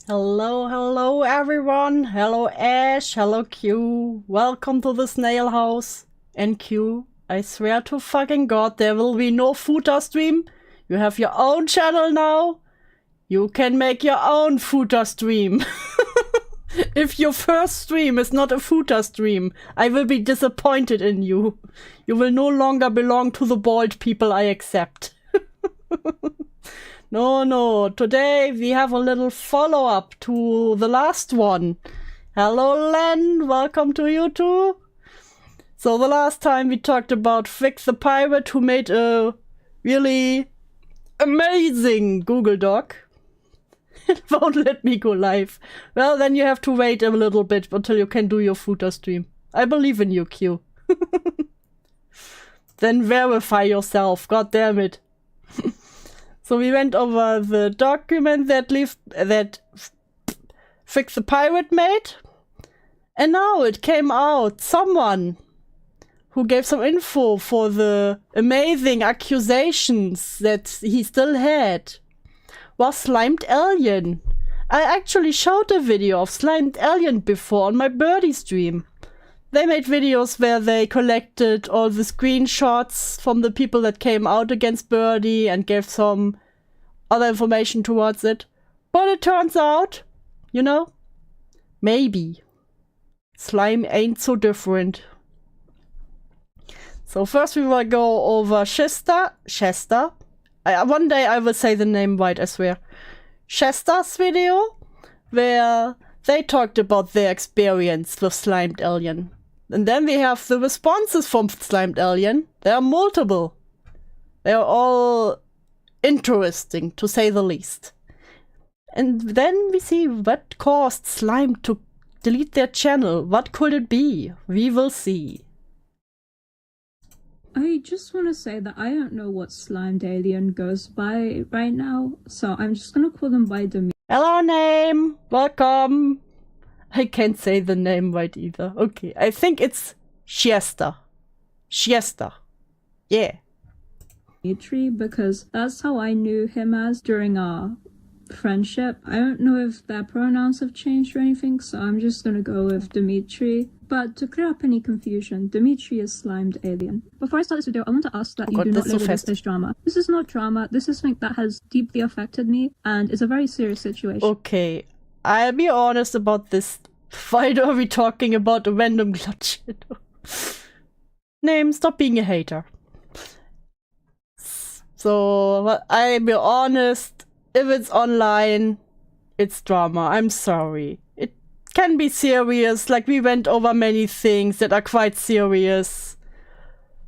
Hello everyone. Hello Ash, hello Q. Welcome to the snail house. And Q, I swear to fucking God, there will be no footer stream. You have your own channel now. You can make your own footer stream. If your first stream is not a footer stream, I will be disappointed in you. You will no longer belong to the bald people I accept. No, today we have a little follow-up to the last one. Hello Len, welcome to you too. So the last time we talked about Vic the pirate who made a really amazing Google Doc. It won't let me go live. Well, then you have to wait a little bit until you can do your footer stream. I believe in you, Q. Then verify yourself, god damn it. So we went over the document that Vic the pirate made. And now it came out. Someone who gave some info for the amazing accusations that he still had was Slimedalien. I actually showed a video of Slimedalien before on my Birdie stream. They made videos where they collected all the screenshots from the people that came out against Birdie and gave some other information towards it. But it turns out, you know, maybe slime ain't so different. So first we will go over Shister. One day I will say the name right, I swear. Shister's video, where they talked about their experience with Slimedalien. And then we have the responses from Slimedalien. There are multiple. They are all interesting, to say the least. And then we see what caused Slime to delete their channel. What could it be? We will see. I just want to say that I don't know what Slimedalien goes by right now, so I'm just gonna call them by Dimitri. Hello, name. Welcome. I can't say the name right either. Okay, I think it's Shister. Yeah. Because that's how I knew him as during our friendship. I don't know if their pronouns have changed or anything, so I'm just gonna go with Dimitri. But to clear up any confusion, Dimitri is Slimedalien. Before I start this video, I want to ask that you do not label this as drama. This is not drama. This is something that has deeply affected me, and it's a very serious situation. Okay, I'll be honest about this. Why are we talking about a random glitch? Name, stop being a hater. So, I'll be honest, if it's online, it's drama. I'm sorry. It can be serious, like we went over many things that are quite serious.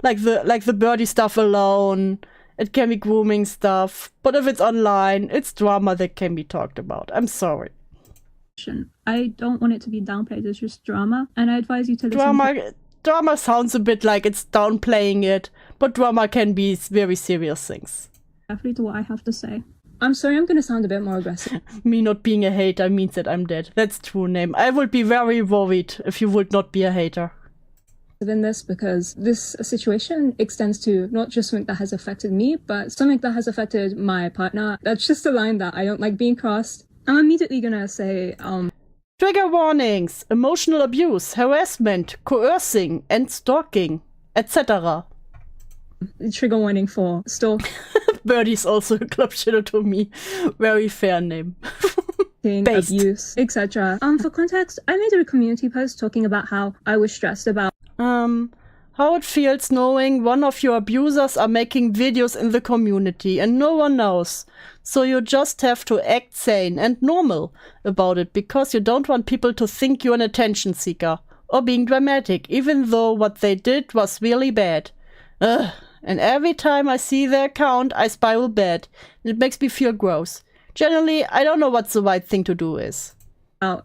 Like the birdie stuff alone. It can be grooming stuff. But if it's online, it's drama that can be talked about. I'm sorry. I don't want it to be downplayed, it's just drama. And I advise you to listen Drama sounds a bit like it's downplaying it, but drama can be very serious things. carefully to what I have to say. I'm sorry I'm gonna sound a bit more aggressive. Me not being a hater means that I'm dead. That's true, name. I would be very worried if you would not be a hater. In this, because this situation extends to not just something that has affected me, but something that has affected my partner. That's just a line that I don't like being crossed. I'm immediately gonna say, Trigger warnings, emotional abuse, harassment, coercing, and stalking, etc. Trigger warning for stalking. Birdie's also a club shitter to me. Very fair name. Abuse, etc. For context, I made a community post talking about how I was stressed about how it feels knowing one of your abusers are making videos in the community and no one knows. So you just have to act sane and normal about it because you don't want people to think you're an attention seeker or being dramatic, even though what they did was really bad. Ugh. And every time I see their account, I spiral bad. It makes me feel gross. Generally, I don't know what the right thing to do is.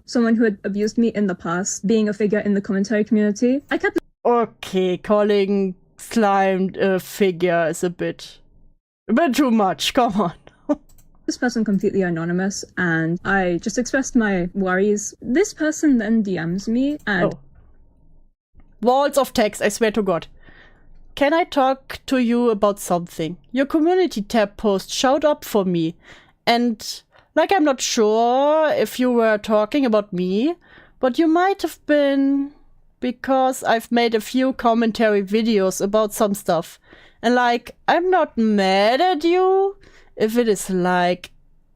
Someone who had abused me in the past, being a figure in the commentary community. I kept... Okay, calling Slimed a figure is a bit too much, come on. This person completely anonymous, and I just expressed my worries. This person then DMs me, and... Walls of text, I swear to God. Can I talk to you about something? Your community tab post showed up for me, and Like, I'm not sure if you were talking about me, but you might have been, because I've made a few commentary videos about some stuff. And like, I'm not mad at you if it is like,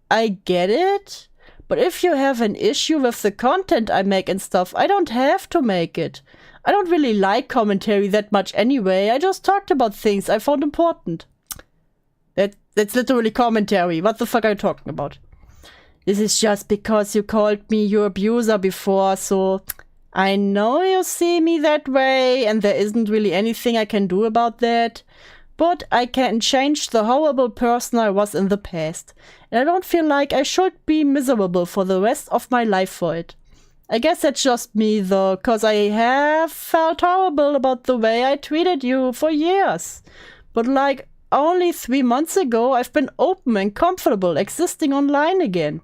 I get it. But if you have an issue with the content I make and stuff, I don't have to make it. I don't really like commentary that much anyway. I just talked about things I found important. That's literally commentary. What the fuck are you talking about? This is just because you called me your abuser before, so I know you see me that way, and there isn't really anything I can do about that. But I can change the horrible person I was in the past. And I don't feel like I should be miserable for the rest of my life for it. I guess that's just me though, cause I have felt horrible about the way I treated you for years. But like, only 3 months ago I've been open and comfortable existing online again.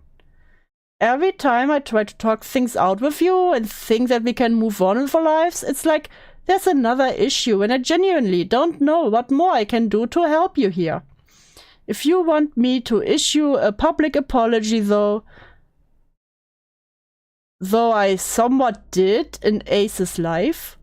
Every time I try to talk things out with you and think that we can move on with our lives, it's like there's another issue and I genuinely don't know what more I can do to help you here. If you want me to issue a public apology though I somewhat did in Ace's life,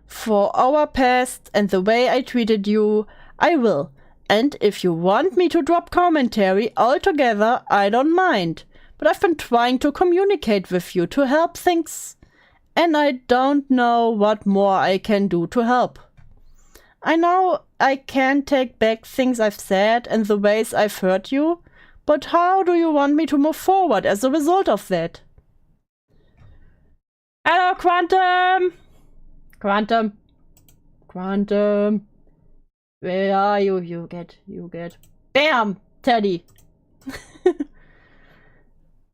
for our past and the way I treated you, I will. And if you want me to drop commentary altogether, I don't mind. But I've been trying to communicate with you to help things. And I don't know what more I can do to help. I know I can't take back things I've said and the ways I've hurt you, but how do you want me to move forward as a result of that? Hello, Quantum! Quantum. Where are you? You get. Bam! Teddy.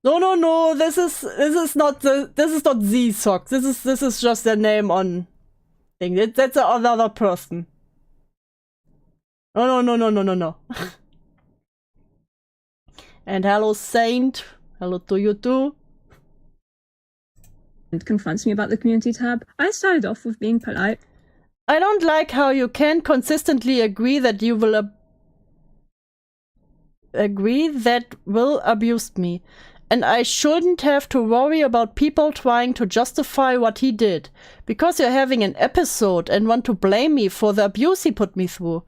No, this is not the sock. This is just their name on thing. That's another person. No. And hello, Saint. Hello to you too. And confronts me about the community tab. I started off with being polite. I don't like how you can't consistently agree that you will abuse me. And I shouldn't have to worry about people trying to justify what he did. Because you're having an episode and want to blame me for the abuse he put me through.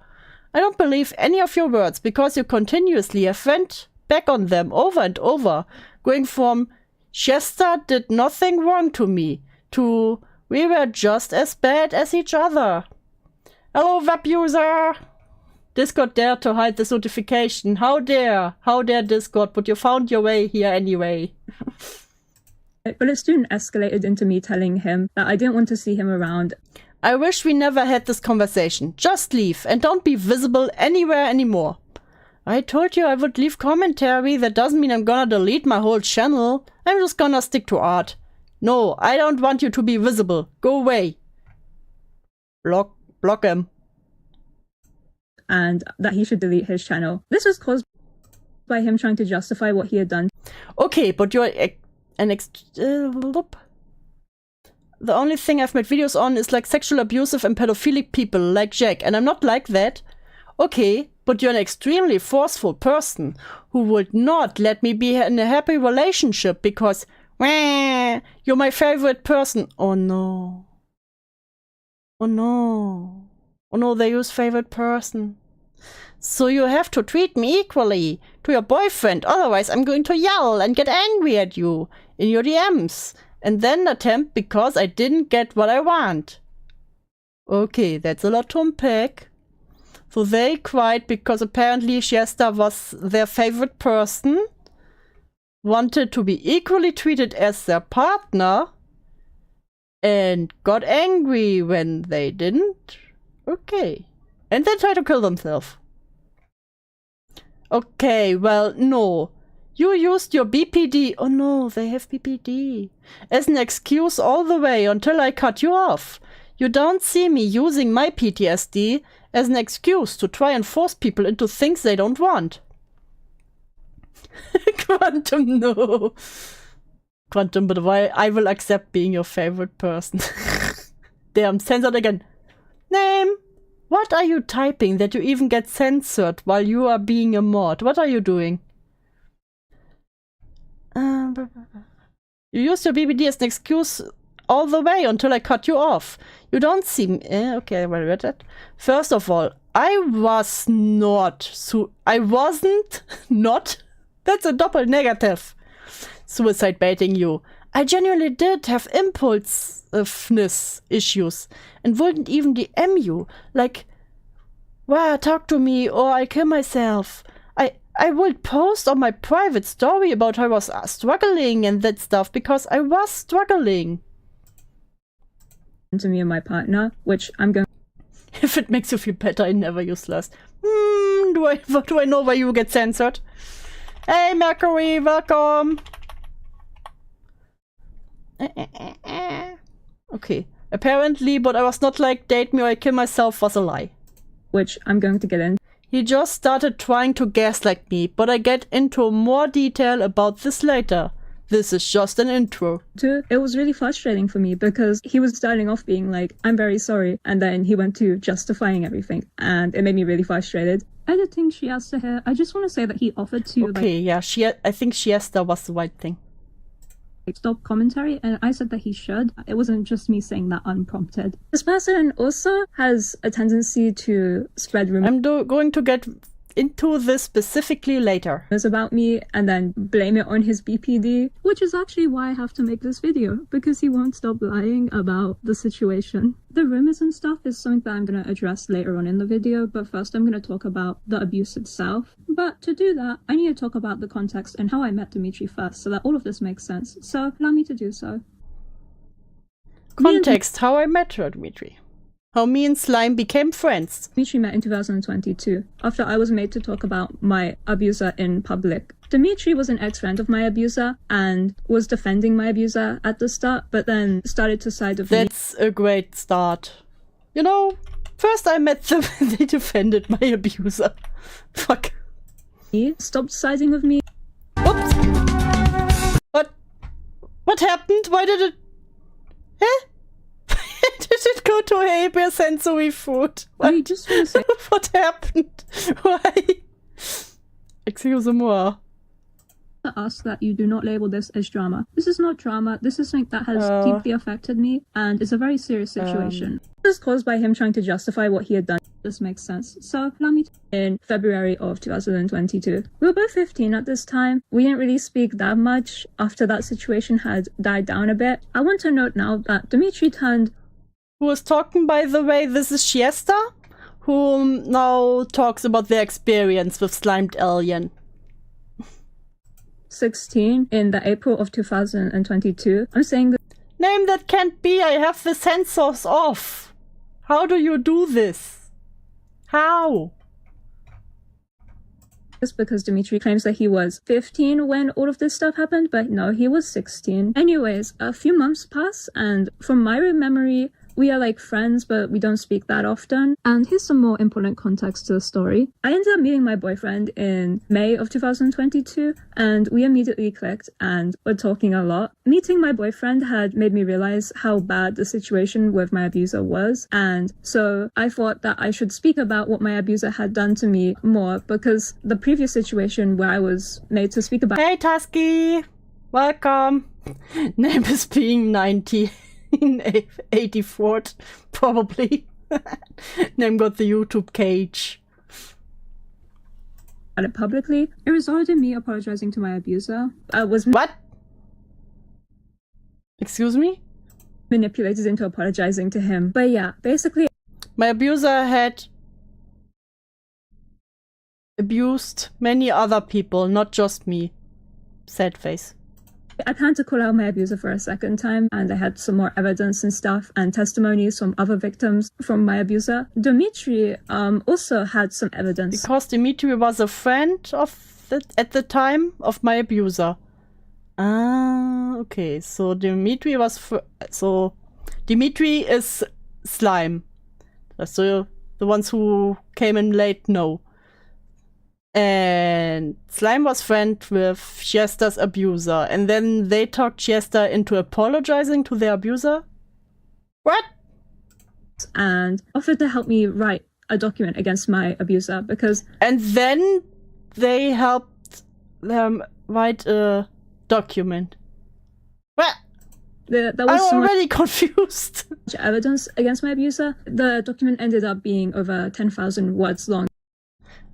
I don't believe any of your words because you continuously have went back on them over and over. Going from Shister did nothing wrong to me to we were just as bad as each other. Hello, web user! Discord dared to hide this notification. How dare Discord, but you found your way here anyway. But it soon escalated into me telling him that I didn't want to see him around. I wish we never had this conversation. Just leave and don't be visible anywhere anymore. I told you I would leave commentary. That doesn't mean I'm gonna delete my whole channel. I'm just gonna stick to art. No, I don't want you to be visible. Go away. Block him. And that he should delete his channel. This was caused by him trying to justify what he had done. Okay, but you're the only thing I've made videos on is like sexual abusive and pedophilic people like Jack, and I'm not like that. Okay, but you're an extremely forceful person who would not let me be in a happy relationship because you're my favorite person. Oh no. They use favorite person. So you have to treat me equally to your boyfriend, otherwise I'm going to yell and get angry at you in your DMs and then attempt because I didn't get what I want. Okay, that's a lot to unpack. So they cried because apparently Shister was their favorite person, wanted to be equally treated as their partner, and got angry when they didn't. Okay. And then tried to kill themselves. Okay, well, no. You used your BPD, oh no, they have BPD, as an excuse all the way until I cut you off. You don't see me using my PTSD as an excuse to try and force people into things they don't want. Quantum, no. Quantum, but why? I will accept being your favorite person. Damn, censored again. Name. What are you typing that you even get censored while you are being a mod? What are you doing? You used your BBD as an excuse all the way until I cut you off. You don't seem... okay, I read that. First of all, I wasn't not... That's a double negative. Suicide baiting you. I genuinely did have impulsiveness issues and wouldn't even DM you. Like, well, talk to me or I'll kill myself. I would post on my private story about how I was struggling and that stuff because I was struggling. To me and my partner, which I'm going... If it makes you feel better, I never use lust. Do I know why you get censored? Hey, Mercury, welcome. Okay. Apparently, but I was not like, date me or I kill myself was a lie. Which I'm going to get into. He just started trying to gaslight me, but I get into more detail about this later. This is just an intro. It was really frustrating for me because he was starting off being like, I'm very sorry. And then he went to justifying everything. And it made me really frustrated. Editing Shister here. I just want to say that he offered to... Okay, yeah, I think Shister was the right thing. Stop commentary, and I said that he should. It wasn't just me saying that unprompted. This person also has a tendency to spread rumors. I'm going to get into this specifically later. About me and then blame it on his BPD, which is actually why I have to make this video, because he won't stop lying about the situation. The rumors and stuff is something that I'm going to address later on in the video, but first I'm going to talk about the abuse itself. But to do that, I need to talk about the context and how I met Dimitri first, so that all of this makes sense. So allow me to do so. Context, how I met her, Dimitri. How me and Slime became friends. Dimitri met in 2022, after I was made to talk about my abuser in public. Dimitri was an ex-friend of my abuser and was defending my abuser at the start, but then started to side with me. That's a great start. You know, first I met them and they defended my abuser. Fuck. He stopped siding with me. Oops. What happened? Why did it... Huh? Did it go to hypersensory food? What? I just want to say... What happened? Why? Excuse-moi. To ask that you do not label this as drama. This is not drama. This is something that has deeply affected me, and it's a very serious situation. This is caused by him trying to justify what he had done. This makes sense. So, allow me to... In February of 2022. We were both 15 at this time. We didn't really speak that much after that situation had died down a bit. I want to note now that Dimitri turned... Who was talking, by the way, this is Shister, who now talks about their experience with Slimedalien. 16 in the April of 2022. I'm saying that... Name that can't be, I have the sensors off. How do you do this? How? Just because Dimitri claims that he was 15 when all of this stuff happened, but no, he was 16. Anyways, a few months pass, and from my memory, we are like friends, but we don't speak that often. And here's some more important context to the story. I ended up meeting my boyfriend in May of 2022, and we immediately clicked and were talking a lot. Meeting my boyfriend had made me realize how bad the situation with my abuser was, and so I thought that I should speak about what my abuser had done to me more, because the previous situation where I was made to speak about... Hey Tusky! Welcome! Name is being 90. In 84th, probably. Name got the YouTube cage. It publicly. It resulted in me apologizing to my abuser. I was... What? Excuse me? Manipulated into apologizing to him. But yeah, basically... My abuser had abused many other people, not just me. Sad face. I planned to call out my abuser for a second time, and I had some more evidence and stuff and testimonies from other victims from my abuser. Dimitri also had some evidence. Because Dimitri was a friend at the time of my abuser. Ah, okay. So Dimitri was... So Dimitri is Slime. So the ones who came in late know. And Slime was friend with Shister's abuser, and then they talked Shister into apologizing to their abuser? What? And offered to help me write a document against my abuser, because... And then they helped them write a document? Well, That was I'm so much already confused. evidence against my abuser. The document ended up being over 10,000 words long.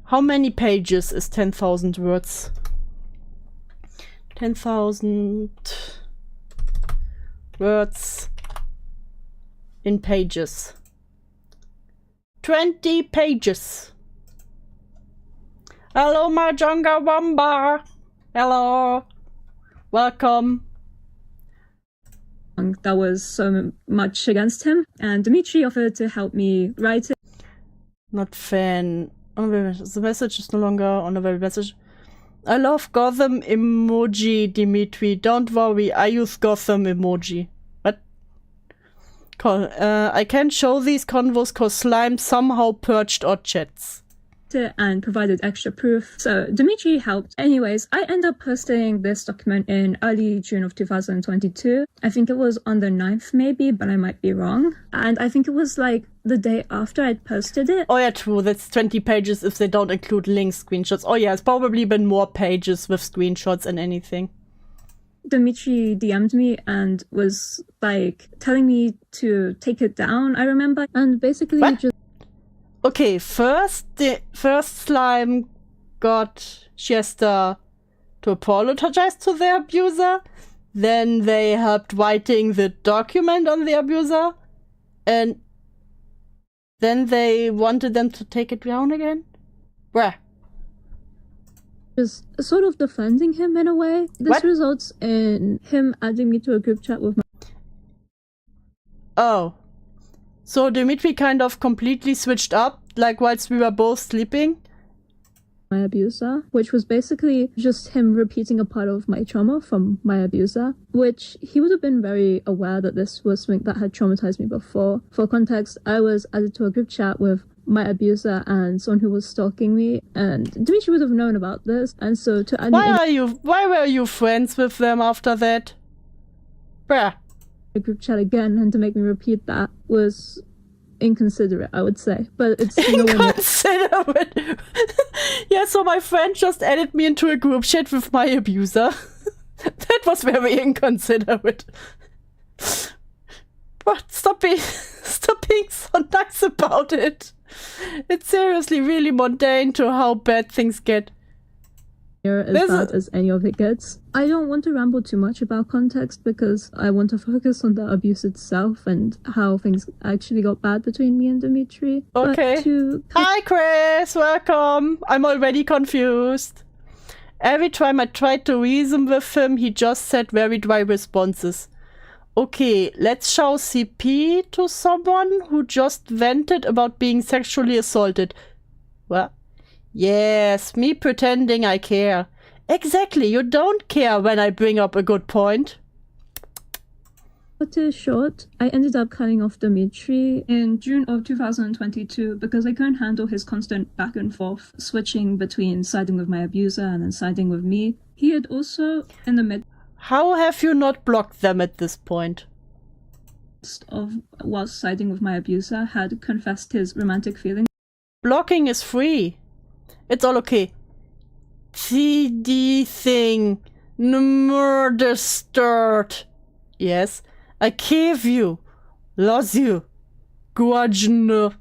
How many pages is 10,000 words? 10,000 words in pages. 20 pages. Hello, my Jonga Wamba. Hello. Welcome. That was so much against him, and Dimitri offered to help me write it. Not fan. The message is no longer on the very message. I love Gotham emoji, Dimitri. Don't worry, I use Gotham emoji. What? I can't show these convos cause Slime somehow purged our chats. And provided extra proof. So Dimitri helped. Anyways, I end up posting this document in early June of 2022. I think it was on the 9th maybe, but I might be wrong. And I think it was like the day after I'd posted it. Oh yeah, true. That's 20 pages if they don't include links, screenshots. Oh yeah, it's probably been more pages with screenshots and anything. Dimitri DM'd me and was like telling me to take it down, I remember. And basically just... Okay, first Slime got Shister to apologize to their abuser. Then they helped writing the document on the abuser. And then they wanted them to take it down again? Bruh. Just sort of defending him in a way. This results in him adding me to a group chat with my... Oh. So Dimitri kind of completely switched up, like whilst we were both sleeping? My abuser, which was basically just him repeating a part of my trauma from my abuser, which he would have been very aware that this was something that had traumatized me before. For context, I was added to a group chat with my abuser and someone who was stalking me, and Dimitri would have known about this, and so to add why were you friends with them after that? Bruh. A group chat again and to make me repeat that was inconsiderate, I would say, but it's inconsiderate. Yeah, so my friend just added me into a group chat with my abuser. That was very inconsiderate. But stop being so nice about it. It's seriously really mundane to how bad things get. As bad as any of it gets. I don't want to ramble too much about context because I want to focus on the abuse itself and how things actually got bad between me and Dimitri. Okay. Hi Chris, welcome. I'm already confused. Every time I tried to reason with him, he just said very dry responses. Okay, let's show CP to someone who just vented about being sexually assaulted. What? Yes, me pretending I care. Exactly, you don't care when I bring up a good point. Cut it short, I ended up cutting off Dimitri in June of 2022 because I couldn't handle his constant back and forth, switching between siding with my abuser and then siding with me. He had also, in the midst How have you not blocked them at this point? Of whilst siding with my abuser, had confessed his romantic feelings. Blocking is free. It's all okay. TD thing. Murder start. Yes. I give you. Loves you. Guajno.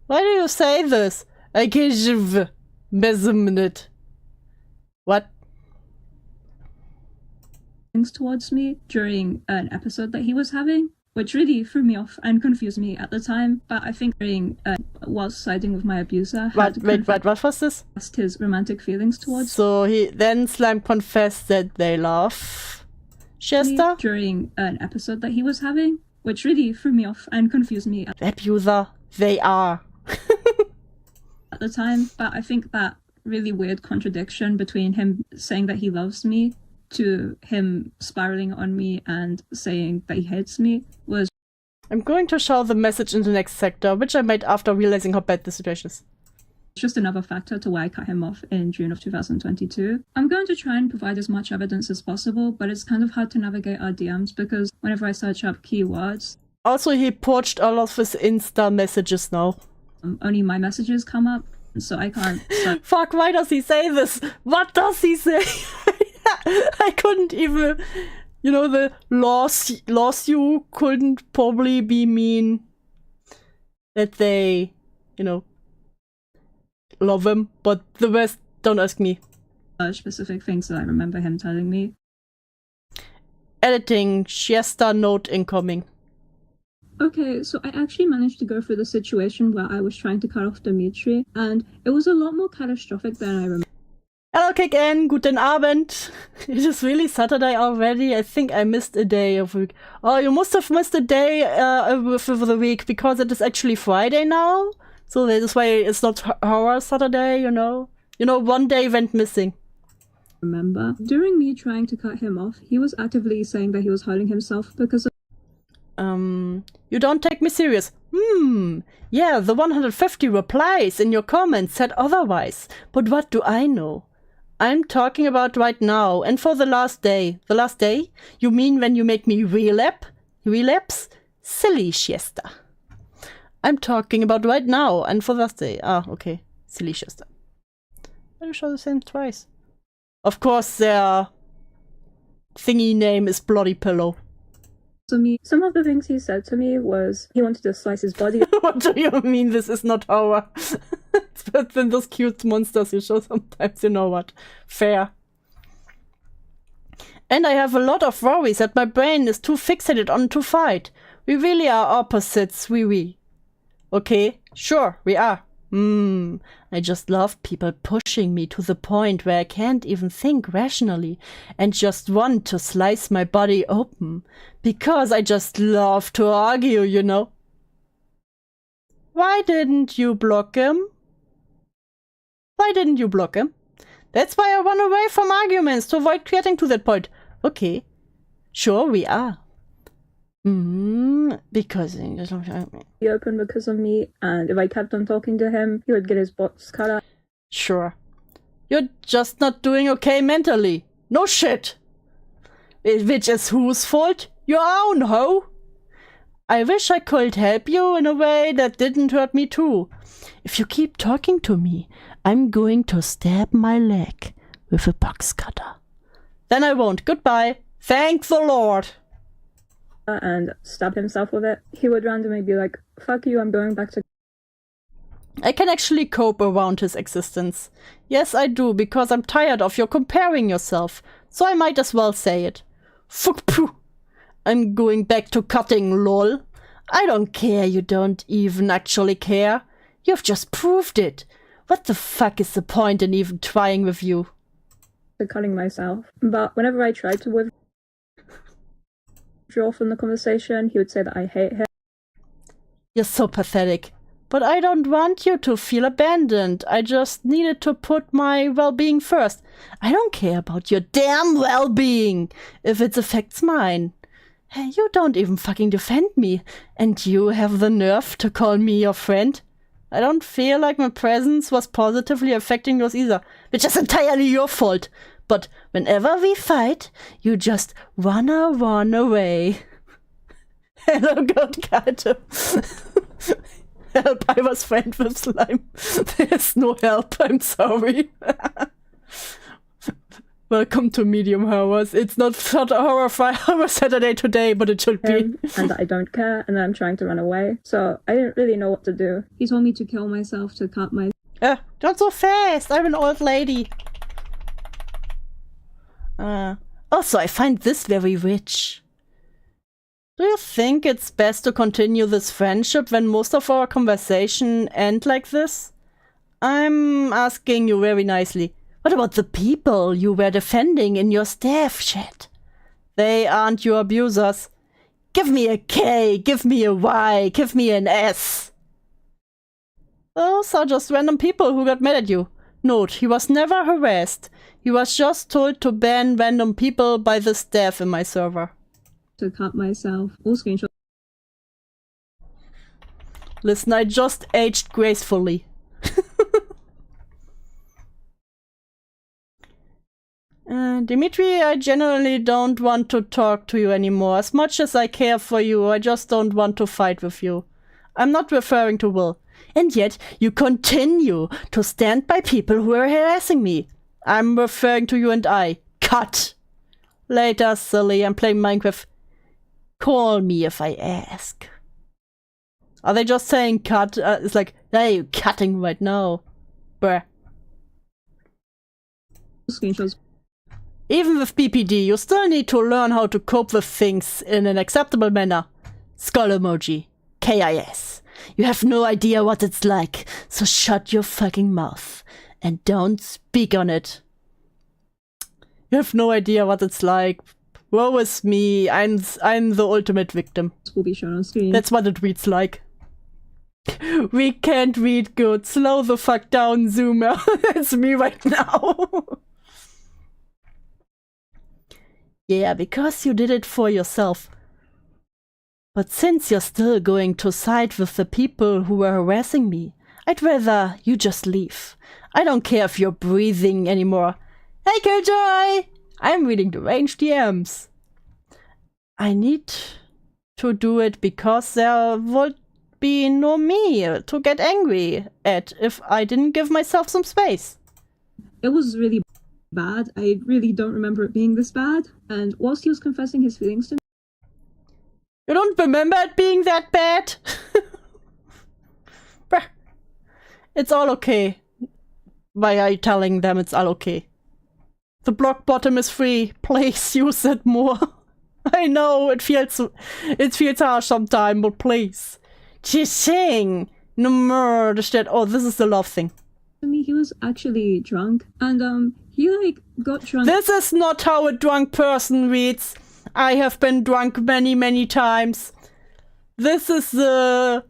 Why do you say this? I give you. Measurement. What? Towards me during an episode that he was having, which really threw me off and confused me at the time. But I think during whilst siding with my abuser, what was this? His romantic feelings towards. So then Slime confessed that they love Shister during an episode that he was having, which really threw me off and confused me. Abuser, they are. At the time, but I think that really weird contradiction between him saying that he loves me to him spiraling on me and saying that he hates me was... I'm going to show the message in the next sector, which I made after realizing how bad the situation is. Just another factor to why I cut him off in June of 2022. I'm going to try and provide as much evidence as possible, but it's kind of hard to navigate our DMs because whenever I search up keywords... Also, he purged all of his Insta messages now. Only my messages come up, so I can't... Fuck, why does he say this? What does he say? I couldn't even, you know, the lost you couldn't probably be mean that they, you know, love him, but the rest, don't ask me. Specific things that I remember him telling me. Editing, Shister note incoming. Okay, so I actually managed to go through the situation where I was trying to cut off Dimitri, and it was a lot more catastrophic than I remember. Hello, Kick N, guten Abend. It is really Saturday already. I think I missed a day of week. Oh, you must have missed a day of the week because it is actually Friday now. So that is why it's not horror Saturday, you know. You know, one day went missing. Remember, during me trying to cut him off, he was actively saying that he was hurting himself because of you don't take me serious. Yeah, the 150 replies in your comments said otherwise. But what do I know? I'm talking about right now and for the last day. The last day? You mean when you made me relapse? Silly Shister. I'm talking about right now and for the last day. Ah, okay. Silly Shister. Why do you show the same twice? Of course, their thingy name is Bloody Pillow. So some of the things he said to me was he wanted to slice his body. What do you mean this is not horror? It's better than those cute monsters you show sometimes, you know what. Fair. And I have a lot of worries that my brain is too fixated on to fight. We really are opposites, we. Okay, sure, we are. I just love people pushing me to the point where I can't even think rationally and just want to slice my body open. Because I just love to argue, you know. Why didn't you block him? Why didn't you block him? That's why I run away from arguments to avoid getting to that point. Okay, sure we are. Because He opened because of me, and if I kept on talking to him, he would get his box cut out. Sure. You're just not doing okay mentally. No shit. Which is whose fault? Your own, ho. I wish I could help you in a way that didn't hurt me too. If you keep talking to me, I'm going to stab my leg with a box cutter. Then I won't. Goodbye. Thank the Lord. And stab himself with it. He would randomly be like, fuck you, I'm going back to... I can actually cope around his existence. Yes, I do, because I'm tired of your comparing yourself. So I might as well say it. Fuck poo. I'm going back to cutting, lol. I don't care, you don't even actually care. You've just proved it. What the fuck is the point in even trying with you? Cutting myself. But whenever I tried to withdraw from the conversation, he would say that I hate him. You're so pathetic. But I don't want you to feel abandoned. I just needed to put my well-being first. I don't care about your damn well-being if it affects mine. Hey, you don't even fucking defend me. And you have the nerve to call me your friend? I don't feel like my presence was positively affecting yours either, which is entirely your fault. But whenever we fight, you just wanna run away. Hello, God, Karte. Help, I was friend with slime. There's no help, I'm sorry. Welcome to Medium Horrors. It's not horror Saturday today, but it should be. And I don't care, and I'm trying to run away. So I didn't really know what to do. He told me to kill myself, to cut my... Not so fast. I'm an old lady. Also, I find this very rich. Do you think it's best to continue this friendship when most of our conversation end like this? I'm asking you very nicely. What about the people you were defending in your staff chat? They aren't your abusers. Give me a K, give me a Y, give me an S. Those are just random people who got mad at you. Note, he was never harassed. He was just told to ban random people by the staff in my server. To cut myself. All screenshots. Listen, I just aged gracefully. Dimitri, I generally don't want to talk to you anymore. As much as I care for you, I just don't want to fight with you. I'm not referring to Will. And yet, you continue to stand by people who are harassing me. I'm referring to you and I. Cut. Later, silly. I'm playing Minecraft. Call me if I ask. Are they just saying cut? It's like, hey, you're cutting right now. Bruh. Screenshots. Even with BPD, you still need to learn how to cope with things in an acceptable manner. Skull emoji. KIS. You have no idea what it's like, so shut your fucking mouth and don't speak on it. You have no idea what it's like. Woe is me. I'm the ultimate victim. Will be shown on screen. That's what it reads like. We can't read good. Slow the fuck down, Zoomer. It's me right now. Yeah, because you did it for yourself. But since you're still going to side with the people who were harassing me, I'd rather you just leave. I don't care if you're breathing anymore. Hey, Killjoy! I'm reading the range DMs. I need to do it because there would be no me to get angry at if I didn't give myself some space. It was really bad. I really don't remember it being this bad. And whilst he was confessing his feelings to me, you don't remember it being that bad? Bruh. It's all okay. Why are you telling them it's all okay? The block bottom is free. Please use it more. I know it feels harsh sometimes, but please. Just saying. No more shit. Oh, this is the love thing. he was actually drunk, and he like got drunk. This is not how a drunk person reads. I have been drunk many, many times. This is the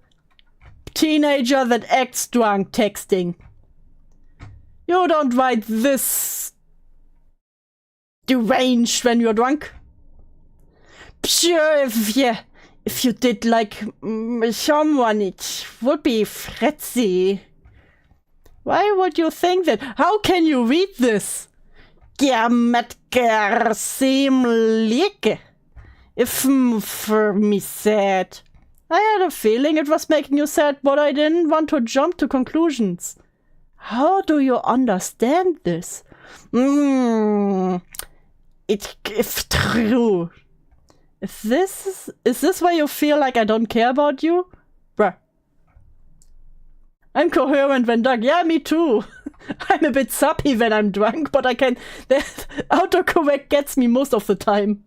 teenager that acts drunk texting. You don't write this deranged when you're drunk. Sure, if you did like someone, it would be fretzy. Why would you think that? How can you read this? If for me sad. I had a feeling it was making you sad, but I didn't want to jump to conclusions. How do you understand this? If true. If this is this why you feel like I don't care about you? Bruh. I'm coherent when drunk. Yeah, me too. I'm a bit sappy when I'm drunk, but I can... autocorrect gets me most of the time.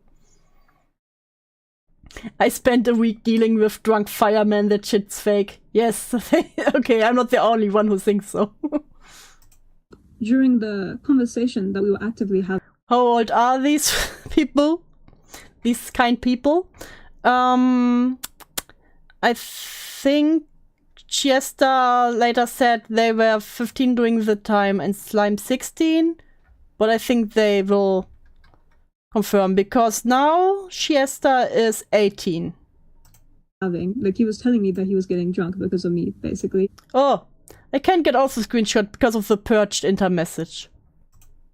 I spent a week dealing with drunk firemen. That shit's fake. Yes. Okay, I'm not the only one who thinks so. During the conversation that we were actively having. How old are these people? These kind people? I think Shister later said they were 15 during the time and Slime 16, but I think they will confirm because now Shister is 18. Like, he was telling me that he was getting drunk because of me, basically. Oh, I can't get off the screenshot because of the purged inter-message.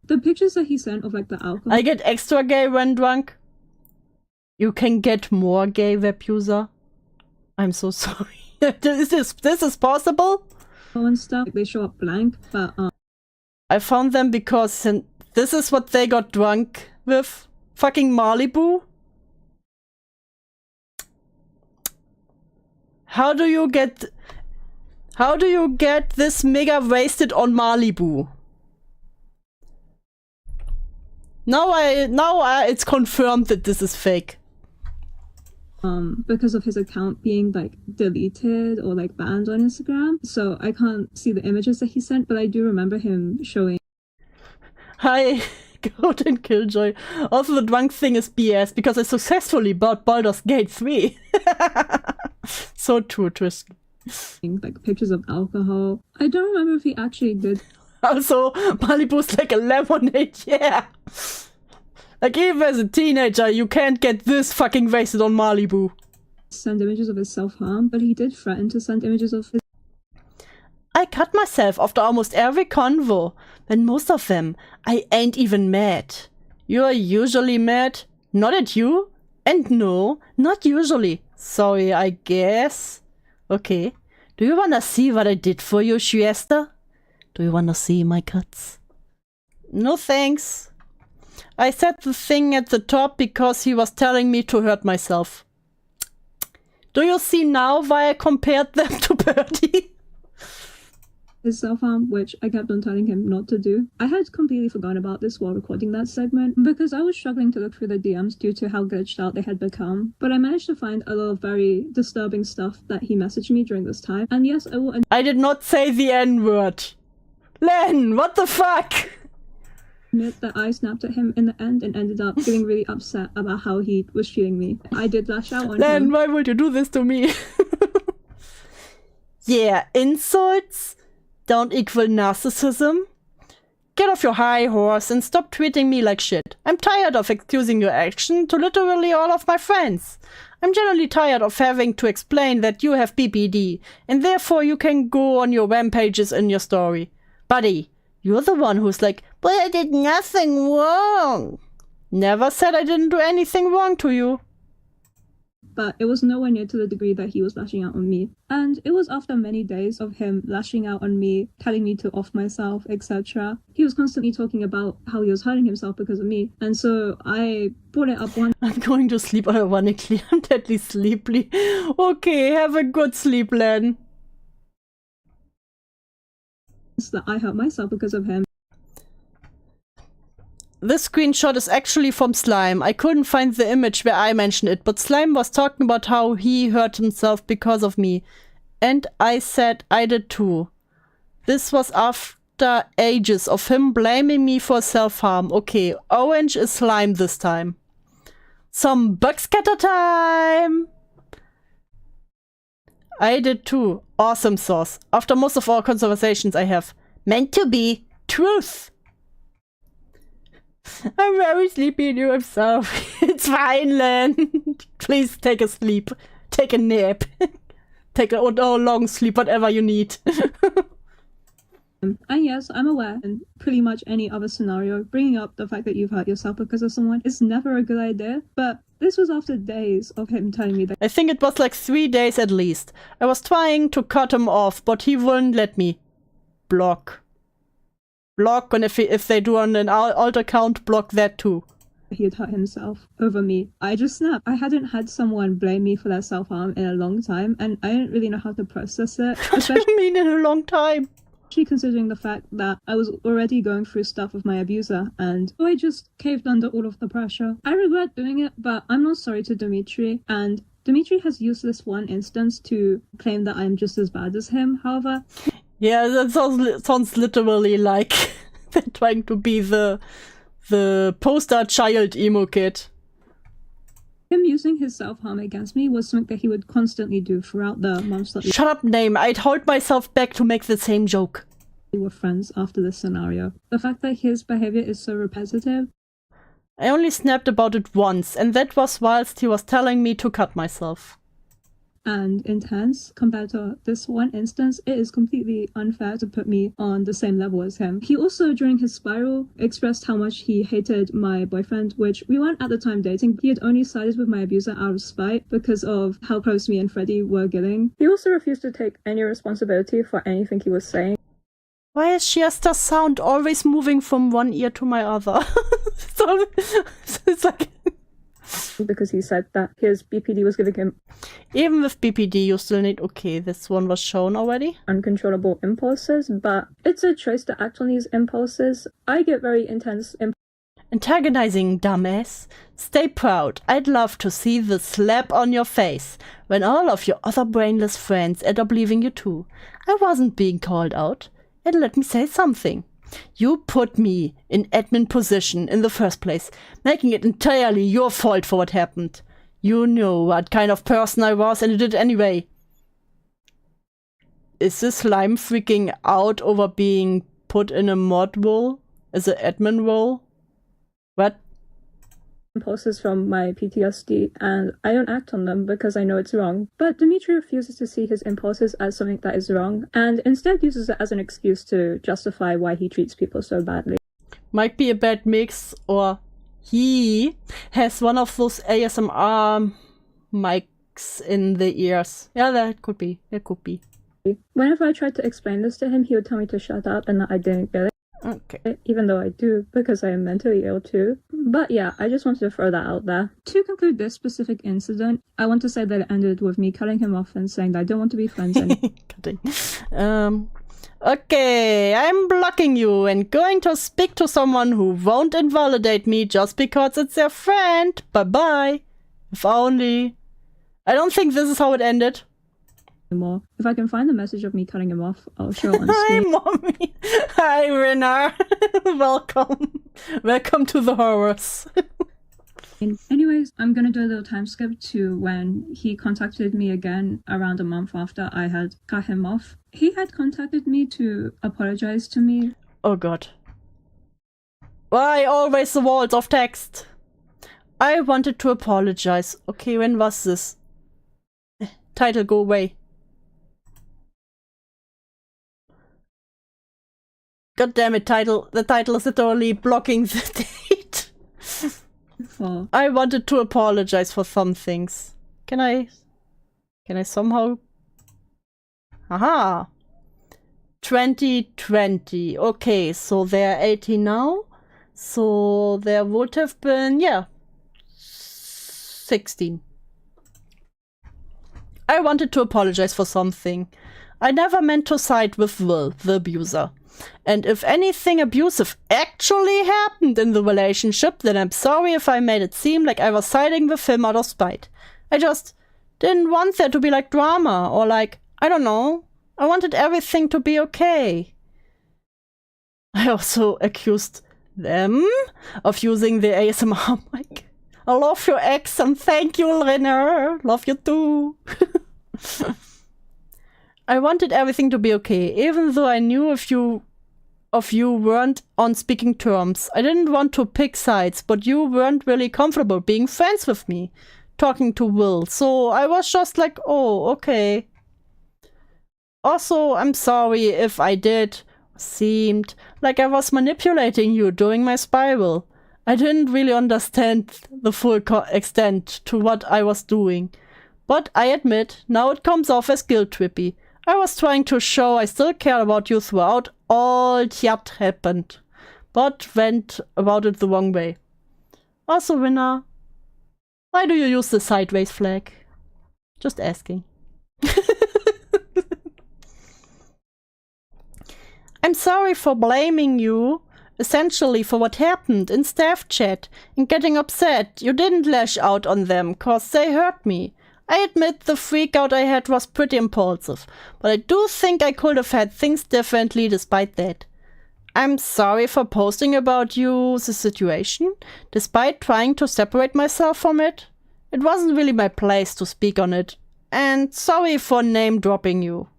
The pictures that he sent of like the alcohol. I get extra gay when drunk. You can get more gay, web user. I'm so sorry. This is possible? And stuff. They show up blank, but I found them because this is what they got drunk with. Fucking Malibu. How do you get this mega wasted on Malibu? Now it's confirmed that this is fake. Because of his account being like deleted or like banned on Instagram. So I can't see the images that he sent, but I do remember him showing. Hi, Golden Killjoy. Also, the drunk thing is BS because I successfully bought Baldur's Gate 3. So true, Tristan. Like pictures of alcohol. I don't remember if he actually did. Also, Malibu's like a lemonade, yeah. Like, even as a teenager, you can't get this fucking wasted on Malibu. Send images of his self-harm, but he did threaten to send images of his... I cut myself after almost every convo, and most of them, I ain't even mad. You're usually mad? Not at you? And no, not usually. Sorry, I guess. Okay. Do you wanna see what I did for you, Shister? Do you wanna see my cuts? No thanks. I said the thing at the top because he was telling me to hurt myself. Do you see now why I compared them to Birdie? His self-harm, which I kept on telling him not to do. I had completely forgotten about this while recording that segment because I was struggling to look through the DMs due to how glitched out they had become. But I managed to find a lot of very disturbing stuff that he messaged me during this time. And yes, I will. I did not say the N-word. Len, what the fuck? Admit that I snapped at him in the end and ended up getting really upset about how he was treating me. I did lash out on Len, him. why would you do this to me? Yeah, insults don't equal narcissism. Get off your high horse and stop treating me like shit. I'm tired of excusing your action to literally all of my friends. I'm generally tired of having to explain that you have BPD, and therefore you can go on your rampages in your story. Buddy, you're the one who's like, but I did nothing wrong. Never said I didn't do anything wrong to you. But it was nowhere near to the degree that he was lashing out on me. And it was after many days of him lashing out on me, telling me to off myself, etc. He was constantly talking about how he was hurting himself because of me. And so I brought it up once. I'm going to sleep ironically. I'm deadly sleepy. Okay, have a good sleep, Len. That I hurt myself because of him. This screenshot is actually from Slime. I couldn't find the image where I mentioned it, but Slime was talking about how he hurt himself because of me. And I said I did too. This was after ages of him blaming me for self-harm. Okay, orange is Slime this time. Some bug scatter time! I did too. Awesome sauce. After most of our conversations I have. Meant to be. Truth! I'm very sleepy in you, I'm sorry. It's fine, Len. Please take a sleep. Take a nap. Take a long sleep, whatever you need. And yes, I'm aware in pretty much any other scenario, bringing up the fact that you've hurt yourself because of someone is never a good idea. But this was after days of him telling me that. I think it was like 3 days at least. I was trying to cut him off, but he wouldn't let me. Block. Block, and if they do on an alt account, block that too. He had hurt himself over me. I just snapped. I hadn't had someone blame me for their self-harm in a long time, and I didn't really know how to process it. What do you mean in a long time? Especially considering the fact that I was already going through stuff with my abuser, and so I just caved under all of the pressure. I regret doing it, but I'm not sorry to Dimitri, and Dimitri has used this one instance to claim that I'm just as bad as him, however. Yeah, that sounds literally like they're trying to be the poster child emo kid. Him using his self-harm against me was something that he would constantly do throughout the months that Shut up, Name. I'd hold myself back to make the same joke. we were friends after this scenario. The fact that his behavior is so repetitive. I only snapped about it once, and that was whilst he was telling me to cut myself. And intense compared to this one instance, it is completely unfair to put me on the same level as him. He also, during his spiral, expressed how much he hated my boyfriend, which we weren't at the time dating. He had only sided with my abuser out of spite because of how close me and Freddie were getting. He also refused to take any responsibility for anything he was saying. Why is Shister's sound always moving from one ear to my other? It's like... Because he said that his BPD was giving him... Even with BPD, you still need... Okay, this one was shown already. ...uncontrollable impulses, but it's a choice to act on these impulses. I get very intense Antagonizing, dumbass. Stay proud. I'd love to see the slap on your face when all of your other brainless friends end up leaving you too. I wasn't being called out. And let me say something. You put me in admin position in the first place, making it entirely your fault for what happened. You knew what kind of person I was and you did it anyway. Is this slime freaking out over being put in a mod role? As an admin role? What? impulses from my PTSD, and I don't act on them because I know it's wrong. But Dimitri refuses to see his impulses as something that is wrong, and instead uses it as an excuse to justify why he treats people so badly. Might be a bad mix, or he has one of those ASMR mics in the ears. Yeah, that could be. It could be. Whenever I tried to explain this to him, he would tell me to shut up and that I didn't get it. Okay. Even though I do, because I am mentally ill too. But yeah, I just wanted to throw that out there. To conclude this specific incident, I want to say that it ended with me cutting him off and saying that I don't want to be friends anymore. Cutting. Okay, I'm blocking you and going to speak to someone who won't invalidate me just because it's their friend. Bye-bye. If only. I don't think this is how it ended. If I can find the message of me cutting him off, I'll show on Hi, screen. mommy. Hi, Renner. Welcome. Welcome to the horrors. Anyways, I'm gonna do a little time skip to when he contacted me again around a month after I had cut him off. He had contacted me to apologize to me. Oh god. Why always the walls of text? I wanted to apologize. Okay, when was this? Title, go away. God damn it, title. The title is literally blocking the date. I wanted to apologize for some things. Can I somehow? Aha! 2020. Okay, so they're 18 now. So there would have been, yeah, 16. I wanted to apologize for something. I never meant to side with Will, the abuser. And if anything abusive actually happened in the relationship, then I'm sorry if I made it seem like I was siding with him out of spite. I just didn't want there to be like drama or like, I don't know. I wanted everything to be okay. I also accused them of using the ASMR mic. I love your accent. Thank you, Renner. Love you too. I wanted everything to be okay, even though I knew a few of you weren't on speaking terms. I didn't want to pick sides, but you weren't really comfortable being friends with me, talking to Will. So I was just like, oh, okay. Also, I'm sorry if I did, seemed like I was manipulating you during my spiral. I didn't really understand the full extent to what I was doing. But I admit, now it comes off as guilt-trippy. I was trying to show I still care about you throughout all that happened, but went about it the wrong way. Also, Winner, why do you use the sideways flag? Just asking. I'm sorry for blaming you, essentially for what happened in staff chat and getting upset. You didn't lash out on them, cause they hurt me. I admit the freak out I had was pretty impulsive, but I do think I could have had things differently despite that. I'm sorry for posting about you, the situation, despite trying to separate myself from it. It wasn't really my place to speak on it, and sorry for name-dropping you.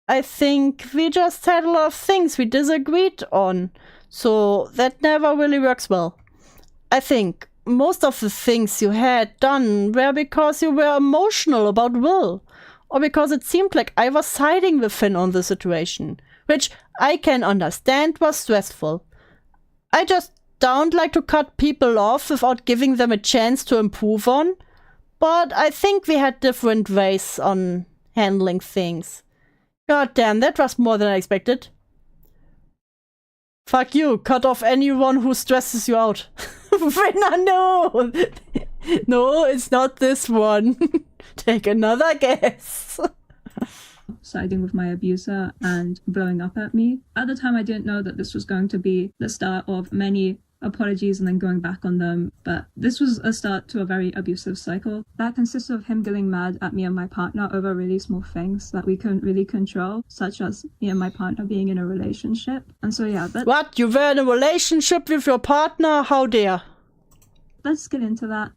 I think we just had a lot of things we disagreed on, so that never really works well. I think most of the things you had done were because you were emotional about Will, or because it seemed like I was siding with Finn on the situation, which I can understand was stressful. I just don't like to cut people off without giving them a chance to improve on, but I think we had different ways on handling things. God damn, that was more than I expected. Fuck you, cut off anyone who stresses you out. No! No, it's not this one. Take another guess. Siding with my abuser and blowing up at me. At the time, I didn't know that this was going to be the start of many apologies and then going back on them, but this was a start to a very abusive cycle that consisted of him getting mad at me and my partner over really small things that we couldn't really control, such as me and my partner being in a relationship. And so yeah, What? You were in a relationship with your partner? How dare? Let's get into that.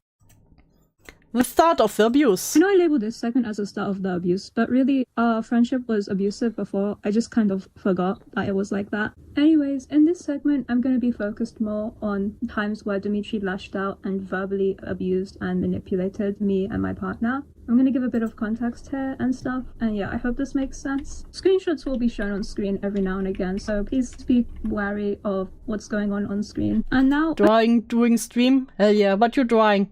The start of the abuse. I know I labeled this segment as the start of the abuse, but really, our friendship was abusive before. I just kind of forgot that it was like that. Anyways, in this segment, I'm going to be focused more on times where Dimitri lashed out and verbally abused and manipulated me and my partner. I'm going to give a bit of context here and stuff, and yeah, I hope this makes sense. Screenshots will be shown on screen every now and again, so please be wary of what's going on screen. And now... Doing stream? Hell yeah, what you drawing?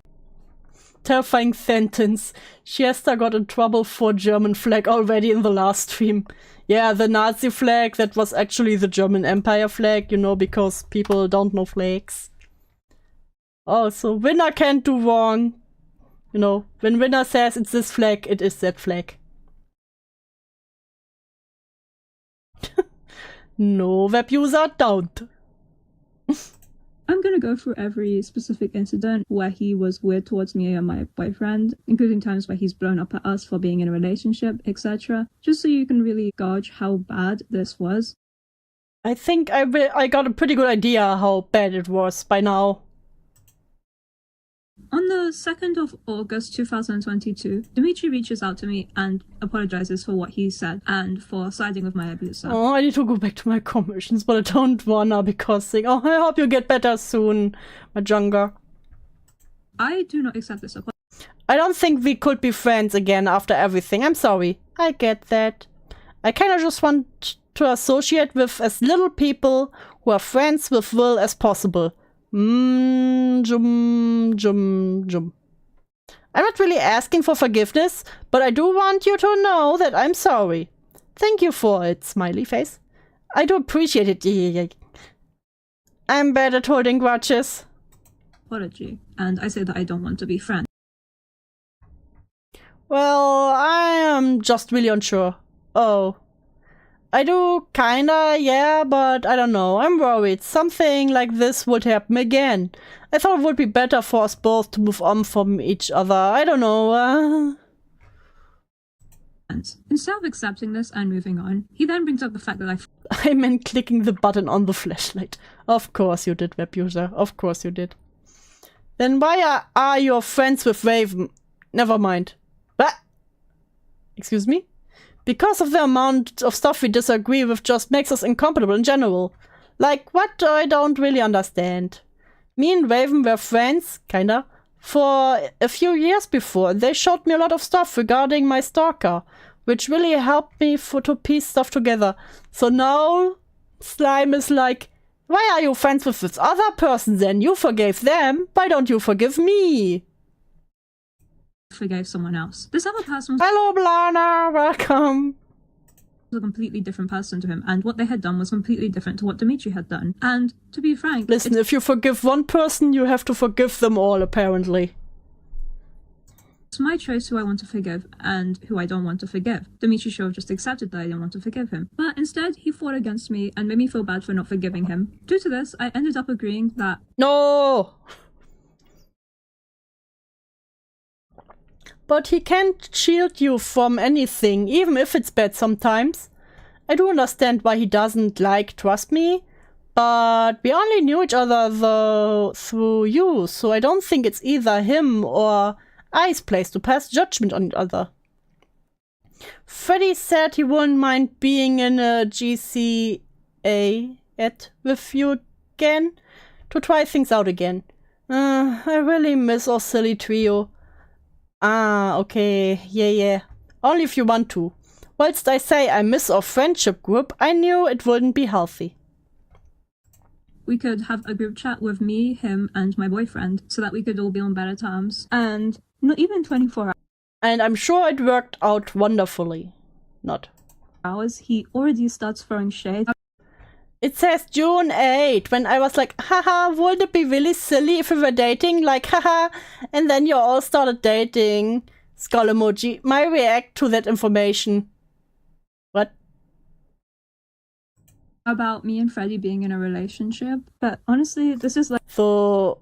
terrifying sentence. Shister got in trouble for German flag already in the last stream. Yeah, the Nazi flag, that was actually the German Empire flag, you know, because people don't know flags. Also, winner can't do wrong. You know, when winner says it's this flag, it is that flag. No, web user, don't. I'm gonna go through every specific incident where he was weird towards me and my boyfriend, including times where he's blown up at us for being in a relationship, etc. Just so you can really gauge how bad this was. I think I got a pretty good idea how bad it was by now. On the 2nd of August 2022, Dimitri reaches out to me and apologizes for what he said and for siding with my abuser. Oh, I need to go back to my commissions, but I don't wanna because I hope you get better soon, my Junga. I do not accept this apology. I don't think we could be friends again after everything. I'm sorry. I get that. I kinda just want to associate with as little people who are friends with Will as possible. I'm not really asking for forgiveness, but I do want you to know that I'm sorry. Thank you for it, smiley face. I do appreciate it. I'm bad at holding grudges. Apology, and I say that I don't want to be friends. Well, I am just really unsure. Oh. I do kinda, yeah, but I don't know. I'm worried. Something like this would happen again. I thought it would be better for us both to move on from each other. I don't know. Instead of accepting this and moving on, he then brings up the fact that I meant clicking the button on the flashlight. Of course you did, web user. Of course you did. Then why are you friends with Raven? Never mind. What? Excuse me? Because of the amount of stuff we disagree with just makes us incompatible in general. Like, what I don't really understand. Me and Raven were friends, kinda, for a few years before. They showed me a lot of stuff regarding my stalker, which really helped me to piece stuff together. So now, Slime is like, why are you friends with this other person then? You forgave them, why don't you forgive me? Forgave someone else. This other person was Hello, Blana, welcome. a completely different person to him, and what they had done was completely different to what Dimitri had done. And to be frank, listen, if you forgive one person, you have to forgive them all, apparently. it's my choice who I want to forgive and who I don't want to forgive. Dimitri should have just accepted that I didn't want to forgive him. But instead, he fought against me and made me feel bad for not forgiving him. Due to this, I ended up agreeing that No! But he can't shield you from anything, even if it's bad sometimes. I do understand why he doesn't trust me, but we only knew each other through you, so I don't think it's either him or I's place to pass judgment on each other. Freddy said he wouldn't mind being in a GCA with you again, to try things out again. I really miss our silly trio. Ah, okay, yeah. Only if you want to. Whilst I say I miss our friendship group, I knew it wouldn't be healthy. we could have a group chat with me, him, and my boyfriend, so that we could all be on better terms. And not even 24 And I'm sure it worked out wonderfully. Not. hours, he already starts throwing shade. It says June 8, when I was like, haha, wouldn't it be really silly if we were dating? Like, haha, and then you all started dating. Skull emoji. My react to that information. What? About me and Freddie being in a relationship. But honestly, this is like... So,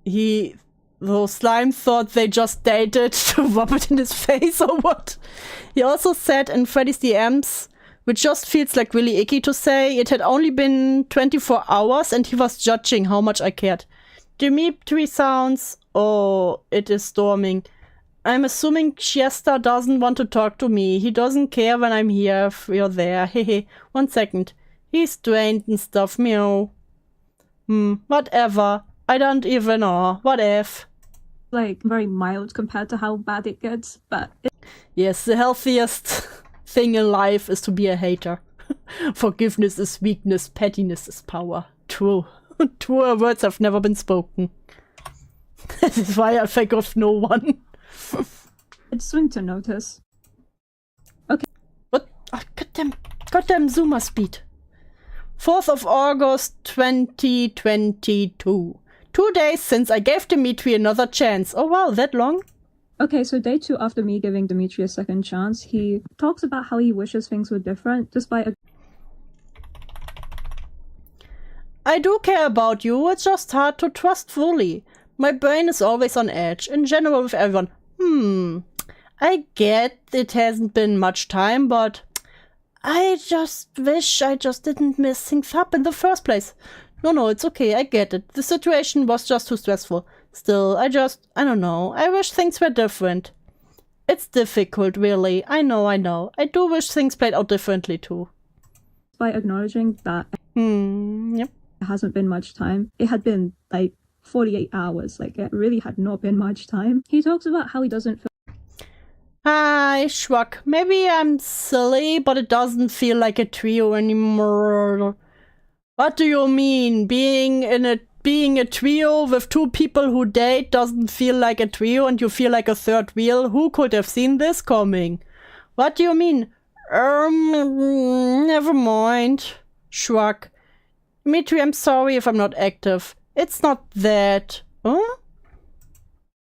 Slime thought they just dated to rub it in his face or what? He also said in Freddy's DMs, which just feels like really icky to say, it had only been 24 hours and he was judging how much I cared. Dimitri sounds... Oh, it is storming. I'm assuming Shister doesn't want to talk to me. He doesn't care when I'm here if you're there. Hehe. 1 second. He's drained and stuff. Meow. Whatever. I don't even know. What if? like very mild compared to how bad it gets, but yes, the healthiest thing in life is to be a hater. Forgiveness is weakness, pettiness is power. True. Truer words have never been spoken. That is why I think of no one. It's swing to notice. Okay. What? Oh, goddamn zoomer speed. 4th of August 2022. 2 days since I gave Dimitri another chance. Oh wow, that long? Okay, so day 2 after me giving Dimitri a second chance, he talks about how he wishes things were different, despite I do care about you, it's just hard to trust fully. My brain is always on edge, in general with everyone. I get it hasn't been much time, but I just wish I just didn't mess things up in the first place. No, it's okay, I get it. The situation was just too stressful. Still, I don't know. I wish things were different. It's difficult, really. I know. I do wish things played out differently, too. by acknowledging that Yep. it hasn't been much time. It had been like 48 hours. Like, it really had not been much time. He talks about how he doesn't feel. I shrug. Maybe I'm silly, but it doesn't feel like a trio anymore. What do you mean? Being a trio with two people who date doesn't feel like a trio and you feel like a third wheel? Who could have seen this coming? What do you mean? Never mind. Shrug. Dimitri, I'm sorry if I'm not active. It's not that. Huh?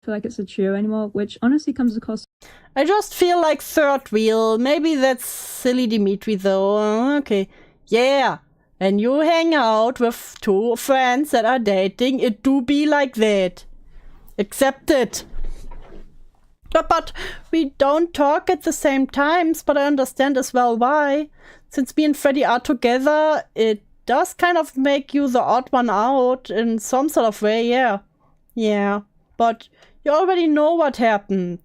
Feel like it's a trio anymore, which honestly comes across. I just feel like third wheel. Maybe that's silly Dimitri though. Okay. Yeah. And you hang out with two friends that are dating, it do be like that. Accept it. But we don't talk at the same times, but I understand as well why. Since me and Freddy are together, it does kind of make you the odd one out in some sort of way, yeah. Yeah, but you already know what happened.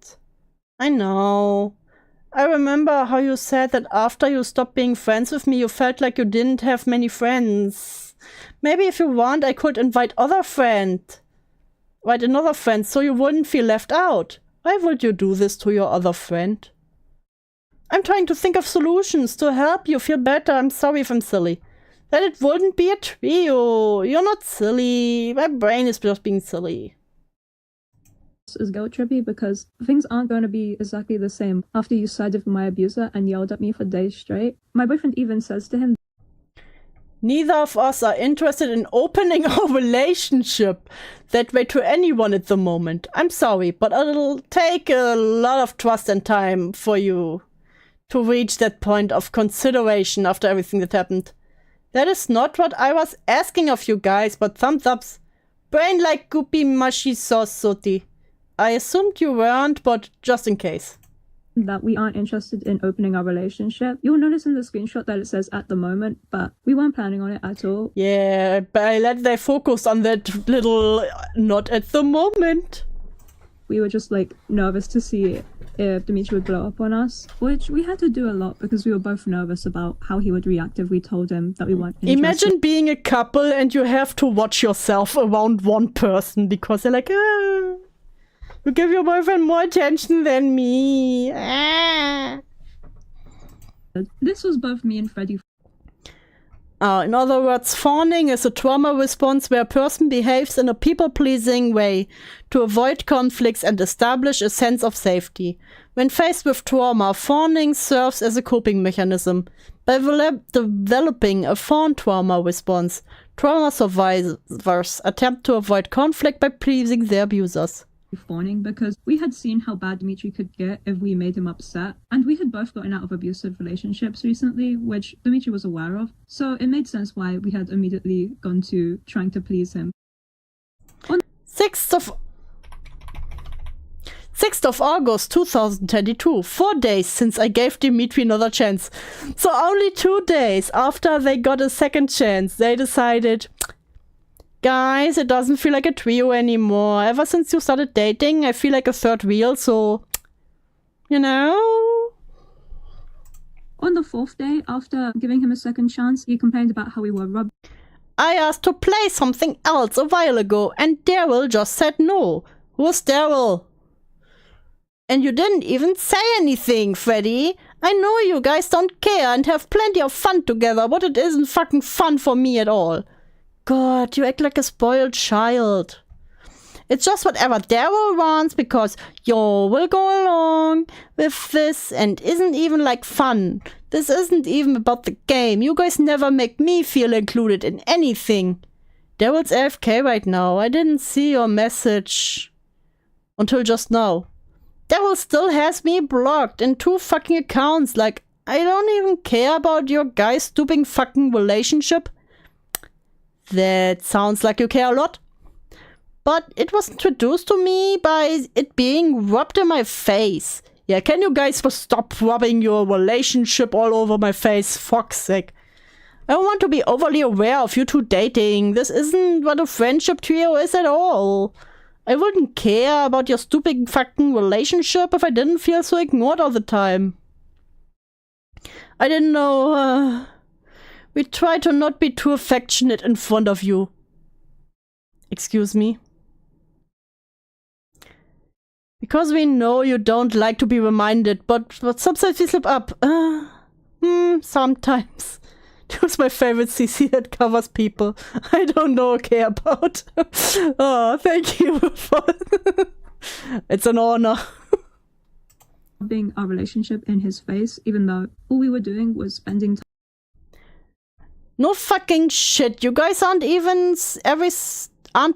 I know. I remember how you said that after you stopped being friends with me, you felt like you didn't have many friends. Maybe if you want, I could invite another friend so you wouldn't feel left out. Why would you do this to your other friend? I'm trying to think of solutions to help you feel better. I'm sorry if I'm silly. That it wouldn't be a trio. You're not silly. My brain is just being silly. Is guilt trippy because things aren't going to be exactly the same after you sided with my abuser and yelled at me for days straight. My boyfriend even says to him, neither of us are interested in opening our relationship that way to anyone at the moment. I'm sorry, but it'll take a lot of trust and time for you to reach that point of consideration after everything that happened. That is not what I was asking of you guys, but thumbs ups. Brain like goopy mushy sauce sooty. I assumed you weren't, but just in case. That we aren't interested in opening our relationship. You'll notice in the screenshot that it says at the moment, but we weren't planning on it at all. Yeah, but I let they focus on that little not at the moment. We were just like nervous to see if Dimitri would blow up on us, which we had to do a lot because we were both nervous about how he would react if we told him that we weren't interested. Imagine being a couple and you have to watch yourself around one person because they're like, you give your boyfriend more attention than me. This was both me and Freddy. In other words, fawning is a trauma response where a person behaves in a people-pleasing way to avoid conflicts and establish a sense of safety. When faced with trauma, fawning serves as a coping mechanism. By developing a fawn trauma response, trauma survivors attempt to avoid conflict by pleasing their abusers. Fawning because we had seen how bad Dimitri could get if we made him upset, and we had both gotten out of abusive relationships recently, which Dimitri was aware of, so it made sense why we had immediately gone to trying to please him. 6th of August 2022, 4 days since I gave Dimitri another chance. So only 2 days after they got a second chance, they decided, guys, it doesn't feel like a trio anymore. Ever since you started dating, I feel like a third wheel, so, you know? On the 4th day, after giving him a second chance, he complained about how we were rubbed. I asked to play something else a while ago, and Daryl just said no. Who's Daryl? And you didn't even say anything, Freddy. I know you guys don't care and have plenty of fun together, but it isn't fucking fun for me at all. God, you act like a spoiled child. It's just whatever Daryl wants because you will go along with this and isn't even like fun. This isn't even about the game. You guys never make me feel included in anything. Daryl's AFK right now. I didn't see your message until just now. Daryl still has me blocked in 2 fucking accounts. Like, I don't even care about your guys' stupid fucking relationship. That sounds like you care a lot. But it was introduced to me by it being rubbed in my face. Yeah, can you guys stop rubbing your relationship all over my face? Fuck's sake. I don't want to be overly aware of you two dating. This isn't what a friendship trio is at all. I wouldn't care about your stupid fucking relationship if I didn't feel so ignored all the time. I didn't know, we try to not be too affectionate in front of you. Excuse me? Because we know you don't like to be reminded, but sometimes we slip up. Sometimes. It was my favorite CC that covers people I don't know or care about. Oh, thank you for it's an honor. Being our relationship in his face, even though all we were doing was spending time. No fucking shit. You guys aren't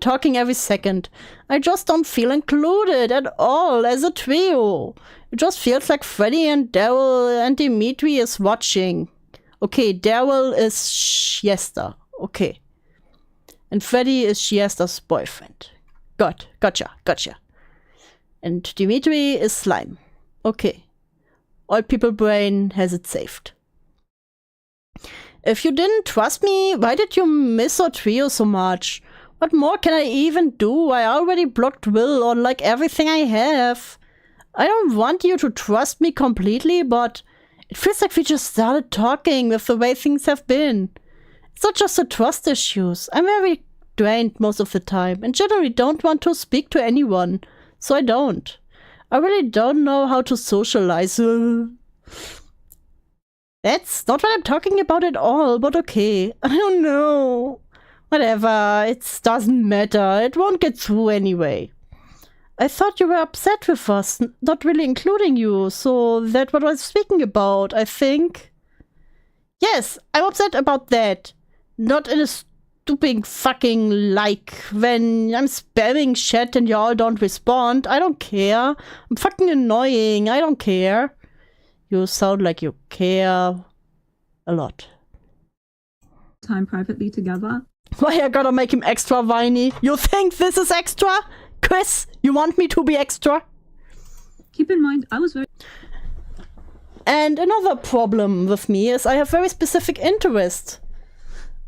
talking every second. I just don't feel included at all as a trio. It just feels like Freddy and Daryl and Dimitri is watching. Okay, Daryl is Shister. Okay. And Freddy is Shiester's boyfriend. Gotcha. And Dimitri is Slime. Okay. Old people brain has it saved. If you didn't trust me, why did you miss our trio so much? What more can I even do? I already blocked Will on like everything I have. I don't want you to trust me completely, but it feels like we just started talking with the way things have been. It's not just the trust issues. I'm very drained most of the time and generally don't want to speak to anyone. So I don't. I really don't know how to socialize. That's not what I'm talking about at all, but okay. I don't know. Whatever, it doesn't matter. It won't get through anyway. I thought you were upset with us, not really including you, so that's what I was speaking about, I think. Yes, I'm upset about that. Not in a stupid fucking like when I'm spamming chat and y'all don't respond. I don't care. I'm fucking annoying. I don't care. You sound like you care a lot. Time privately together. Why I gotta make him extra whiny? You think this is extra? Chris, you want me to be extra? Keep in mind, I was very... And another problem with me is I have very specific interest.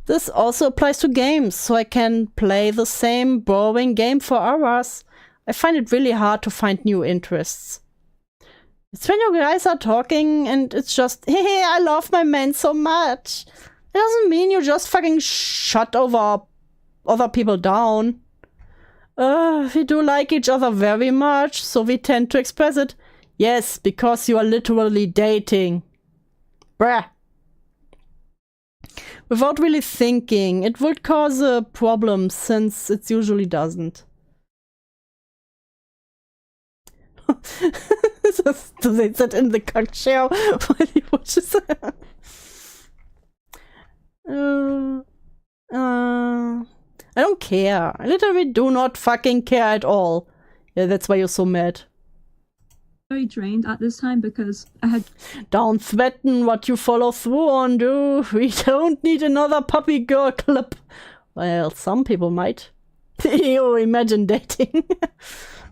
This also applies to games, so I can play the same boring game for hours. I find it really hard to find new interests. It's when you guys are talking and it's just, hey, I love my man so much. It doesn't mean you just fucking shut over other people down. We do like each other very much, so we tend to express it. Yes, because you are literally dating. Bruh. Without really thinking, it would cause a problem since it usually doesn't. Do they sit in the cock chair while he watches? I don't care. I literally do not fucking care at all. Yeah, that's why you're so mad. Very drained at this time because I had... Don't threaten what you follow through on, dude. We don't need another puppy girl clip. Well, some people might. You imagine dating.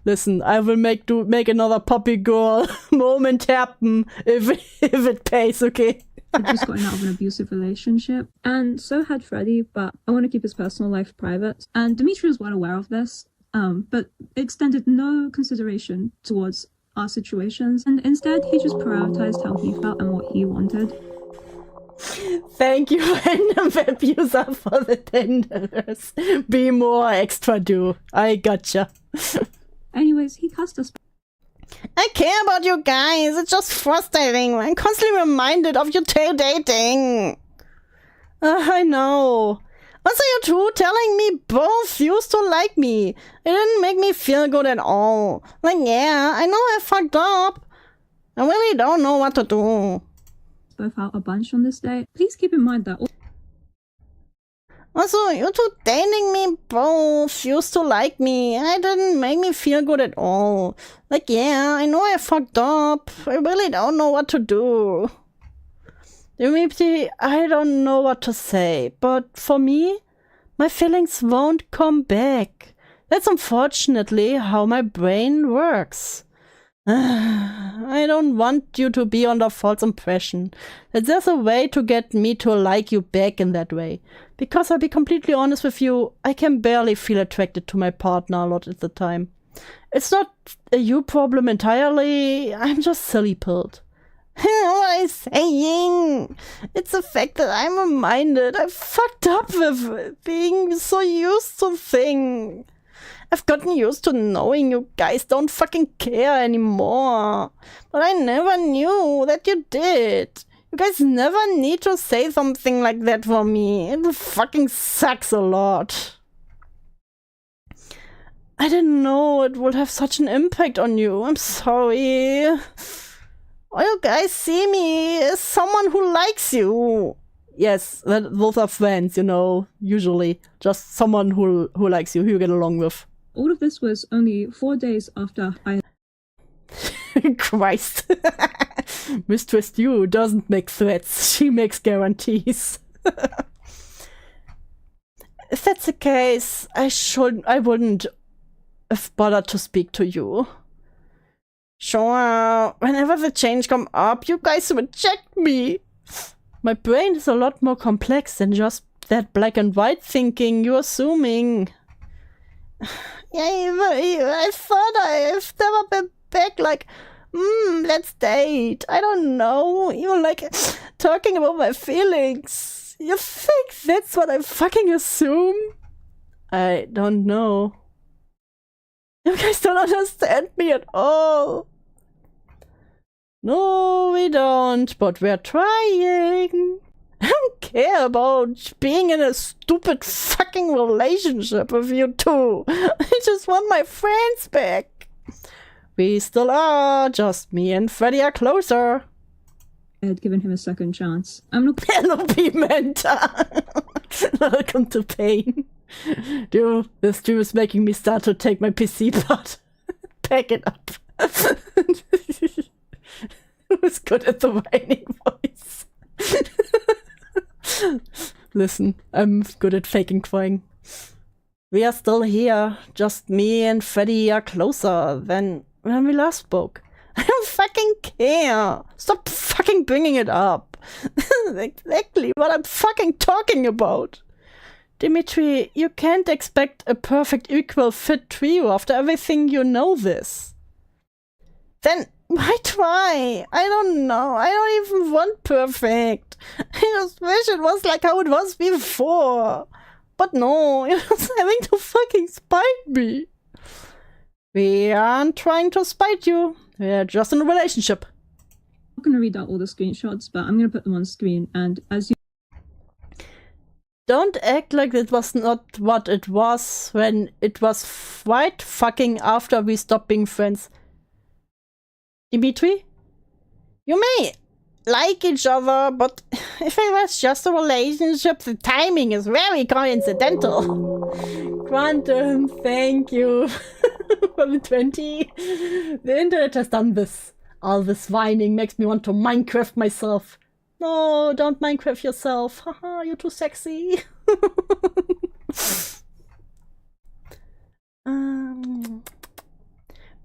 Listen, I will make another puppy girl moment happen if it pays, okay? I'd just gotten out of an abusive relationship, and so had Freddy, but I want to keep his personal life private. And Dimitri was well aware of this, but extended no consideration towards our situations, and instead he just prioritized how he felt and what he wanted. Thank you, random abuser, for the tenders. Be more extra, do. I gotcha. Anyways, he cussed us. I care about you guys. It's just frustrating. I'm constantly reminded of you two dating. I know. What are you two telling me both used to like me? It didn't make me feel good at all. Like, yeah, I know I fucked up. I really don't know what to do. Both out a bunch on this day. Please keep in mind that Also, you two dating me both used to like me. It didn't make me feel good at all. Like, yeah, I know I fucked up. I really don't know what to do. Dimitri, I don't know what to say, but for me, my feelings won't come back. That's unfortunately how my brain works. I don't want you to be under false impression that there's a way to get me to like you back in that way. Because I'll be completely honest with you, I can barely feel attracted to my partner a lot at the time. It's not a you problem entirely, I'm just silly-pilled. What am I saying? It's the fact that I'm reminded I fucked up with being so used to things. I've gotten used to knowing you guys don't fucking care anymore. But I never knew that you did. You guys never need to say something like that for me. It fucking sucks a lot. I didn't know it would have such an impact on you. I'm sorry. All you guys see me as someone who likes you. Yes, those are friends, you know, usually. Just someone who likes you, who you get along with. all of this was only 4 days after I... Christ. Mistress Yu doesn't make threats, she makes guarantees. If that's the case, I wouldn't have bothered to speak to you. Sure, whenever the change come up, you guys reject me. My brain is a lot more complex than just that black and white thinking you're assuming. Yeah, I thought I've never been back like, let's date. I don't know. You like talking about my feelings. You think that's what I fucking assume? I don't know. You guys don't understand me at all. No, we don't, but we're trying. I don't care about being in a stupid fucking relationship with you two. I just want my friends back. We still are, just me and Freddy are closer. I had given him a second chance. I'm not... Penelope Menta. Welcome to pain. Dude, this stream is making me start to take my PC part. Pack it up. Who's good at the whiny voice? Listen, I'm good at faking crying. We are still here. Just me and Freddy are closer than when we last spoke. I don't fucking care. Stop fucking bringing it up. Exactly what I'm fucking talking about. Dimitri, you can't expect a perfect equal fit trio after everything you know this. Then why try? I don't know. I don't even want perfect. I just wish it was like how it was before. But no, you're just having to fucking spite me. We aren't trying to spite you. We're just in a relationship. I'm not going to read out all the screenshots, but I'm going to put them on screen. And as you... Don't act like it was not what it was when it was right fucking after we stopped being friends. Dimitri? You may like each other, but if it was just a relationship, the timing is very coincidental. Quantum, thank you for the 20. The internet has done this. All this whining makes me want to Minecraft myself. No, don't Minecraft yourself. Haha, you're too sexy.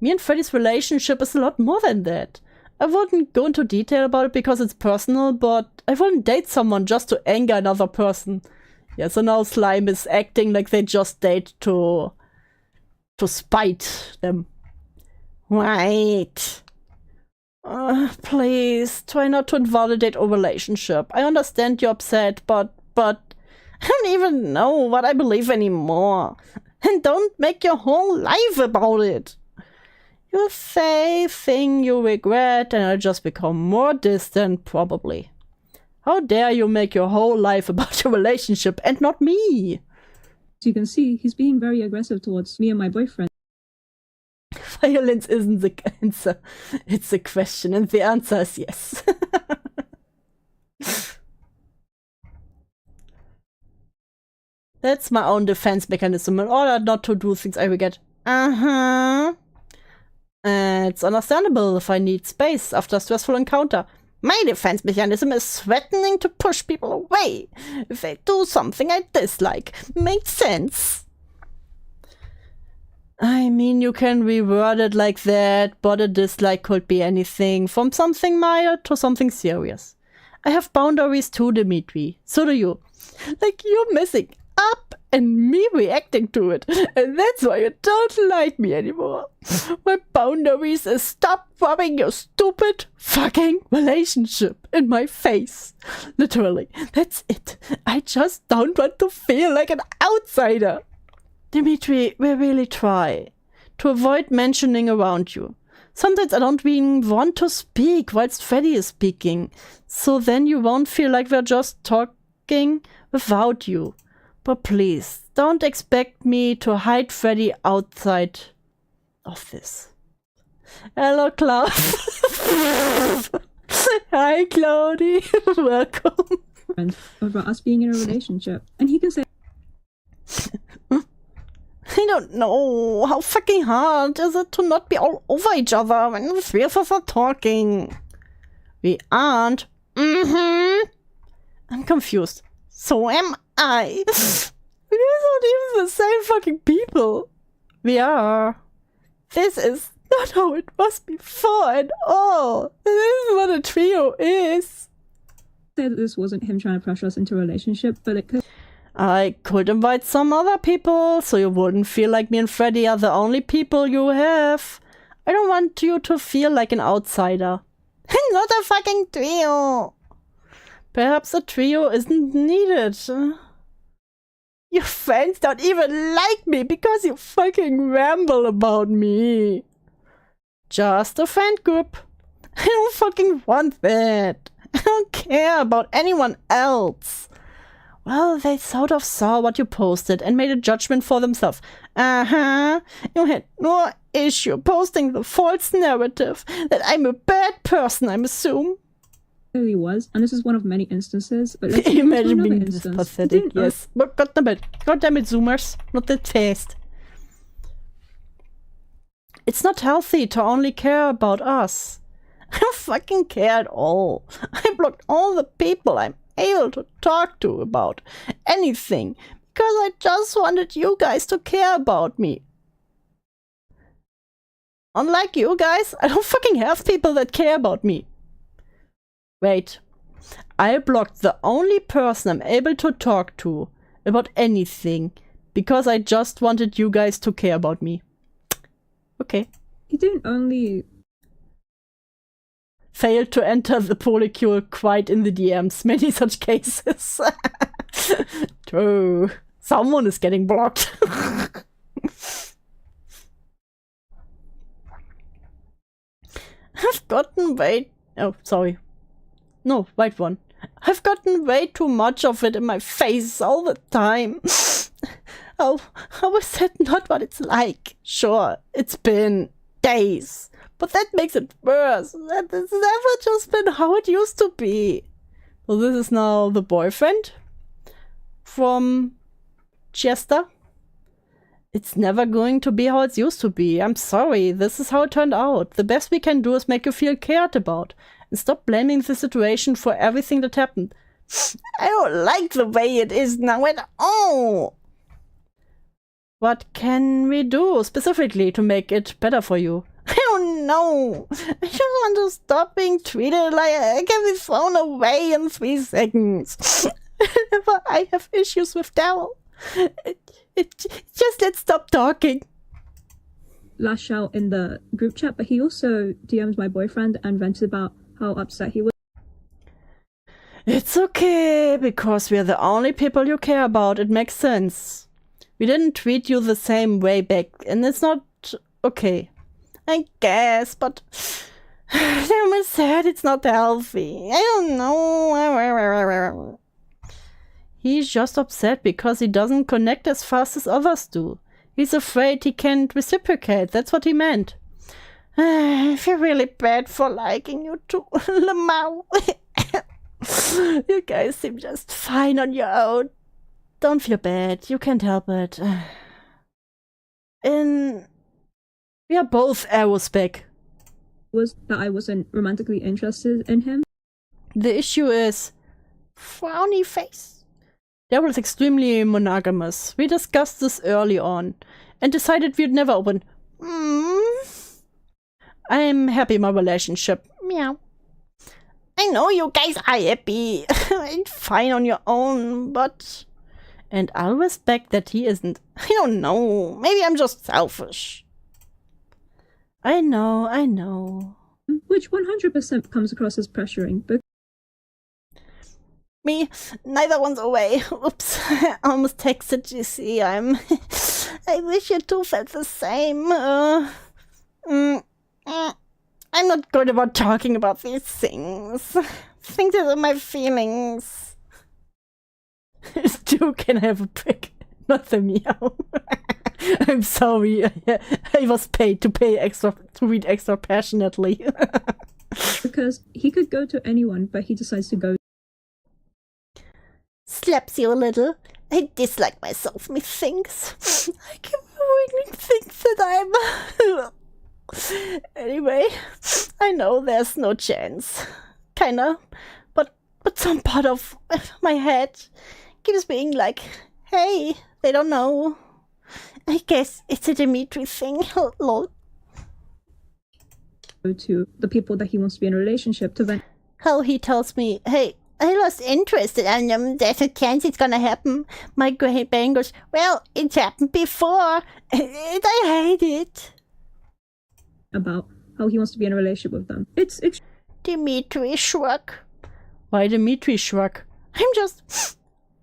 Me and Freddy's relationship is a lot more than that. I wouldn't go into detail about it because it's personal, but I wouldn't date someone just to anger another person. Yeah, so now Slime is acting like they just date to spite them. Right. Please, try not to invalidate our relationship. I understand you're upset, but I don't even know what I believe anymore. And don't make your whole life about it. You say thing you regret and I just become more distant, probably. How dare you make your whole life about your relationship and not me? As you can see, he's being very aggressive towards me and my boyfriend. Violence isn't the answer. It's a question, and the answer is yes. That's my own defense mechanism. In order not to do things I regret. It's understandable if I need space after a stressful encounter. My defense mechanism is threatening to push people away if they do something I dislike. Makes sense. I mean, you can reword it like that, but a dislike could be anything from something mild to something serious. I have boundaries too, Dimitri. So do you. Like, you're messing up and me reacting to it. And that's why you don't like me anymore. My boundaries is stop rubbing your stupid fucking relationship in my face. Literally. That's it. I just don't want to feel like an outsider. Dimitri, we really try to avoid mentioning around you. Sometimes I don't even want to speak whilst Freddy is speaking. So then you won't feel like we're just talking without you. But please, don't expect me to hide Freddy outside of this. Hello, Cloud. Hi, Cloudy. Welcome. Over us being in a relationship. And he can say, I don't know. How fucking hard is it to not be all over each other when the three of us are talking? We aren't. I'm confused. So am I. We're not even the same fucking people. We are. This is not how it was before at all. This is what a trio is. Say that this wasn't him trying to pressure us into a relationship, but it could. I could invite some other people, so you wouldn't feel like me and Freddy are the only people you have. I don't want you to feel like an outsider. Not a fucking trio. Perhaps a trio isn't needed. Your friends don't even like me because you fucking ramble about me. Just a friend group. I don't fucking want that. I don't care about anyone else. Well, they sort of saw what you posted and made a judgment for themselves. You had no issue posting the false narrative that I'm a bad person, I assume. Clearly was, and this is one of many instances. But let's imagine being this pathetic. Yes, but God damn it, Zoomers, not that fast. It's not healthy to only care about us. I don't fucking care at all. I blocked all the people I'm able to talk to about anything because I just wanted you guys to care about me. Unlike you guys, I don't fucking have people that care about me. Wait, I blocked the only person I'm able to talk to about anything because I just wanted you guys to care about me. Okay. He didn't only failed to enter the polycule quite in the DMs. Many such cases. True. Someone is getting blocked. I've gotten way... Oh, sorry. No, right one. I've gotten way too much of it in my face all the time. Oh, how is that not what it's like? Sure, it's been days. But that makes it worse. That has never just been how it used to be. So this is now the boyfriend from Shister. It's never going to be how it used to be. I'm sorry. This is how it turned out. The best we can do is make you feel cared about. And stop blaming the situation for everything that happened. I don't like the way it is now at all. What can we do specifically to make it better for you? I don't know. I just want to stop being treated like I can be thrown away in 3 seconds. Whenever I have issues with Daryl, just let's stop talking. Lash out in the group chat, but he also DM'd my boyfriend and vented about how upset he was. It's okay, because we're the only people you care about. It makes sense. We didn't treat you the same way back, and it's not okay. I guess, but Someone said it's not healthy. I don't know. He's just upset because he doesn't connect as fast as others do. He's afraid he can't reciprocate. That's what he meant. I feel really bad for liking you too, Lamau. You guys seem just fine on your own. Don't feel bad. You can't help it. We are both aerospec. Was that I wasn't romantically interested in him. The issue is frowny face. Daryl is extremely monogamous. We discussed this early on and decided we'd never open. I'm happy in my relationship. Meow. I know you guys are happy and fine on your own, but... And I'll respect that he isn't. I don't know. Maybe I'm just selfish. I know. Which 100% comes across as pressuring, but... Me, neither one's away. Oops, I almost texted GC. I wish you two felt the same. I'm not good about talking about these things. Things that are my feelings. Stu can have a prick, not the meow. I'm sorry. I was paid to read extra passionately. Because he could go to anyone, but he decides to go. Slaps you a little. I dislike myself, methinks. I keep ruining things that I'm... Anyway, I know there's no chance. Kinda. But some part of my head keeps being like, hey, they don't know. I guess it's a Dimitri thing. Lol. To the people that he wants to be in a relationship to then. How he tells me, hey, I lost interest and there's a chance it's gonna happen. My brain goes, well, it's happened before and I hate it. About how he wants to be in a relationship with them. It's Dimitri shrug. Why Dimitri shrug? I'm just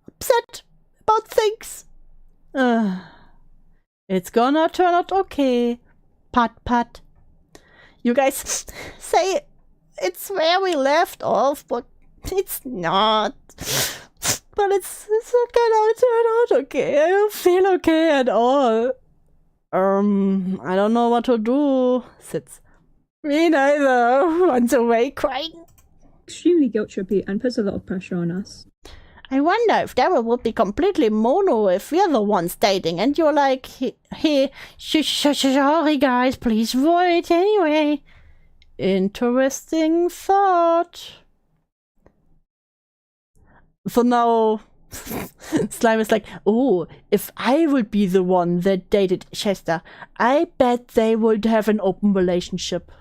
upset about things. It's gonna turn out okay. Pat. You guys say it's where we left off, but it's not. But it's gonna turn out okay. I don't feel okay at all. I don't know what to do. Sits. Me neither. Runs away crying. Extremely guilt trippy and puts a lot of pressure on us. I wonder if Daryl would be completely mono if we're the ones dating and you're like, hey, sorry guys, please wait anyway. Interesting thought. So now Slime is like, oh, if I would be the one that dated Shister, I bet they would have an open relationship.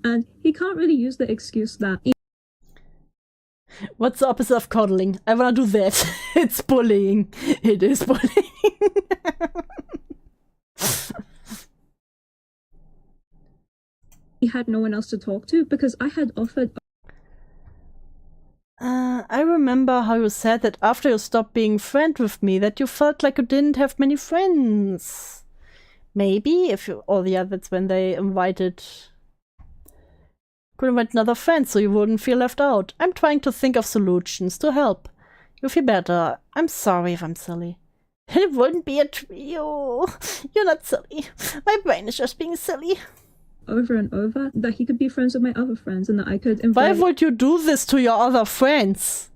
And he can't really use the excuse that... What's the opposite of coddling? I wanna do that. It's bullying. It is bullying. He had no one else to talk to because I had offered... I remember how you said that after you stopped being friend with me that you felt like you didn't have many friends. Maybe if you... Or yeah, that's when they invited... Could invite another friend so you wouldn't feel left out. I'm trying to think of solutions to help. You feel better. I'm sorry if I'm silly. It wouldn't be a trio. You're not silly. My brain is just being silly. Over and over that he could be friends with my other friends and that I could invite... Why would you do this to your other friends?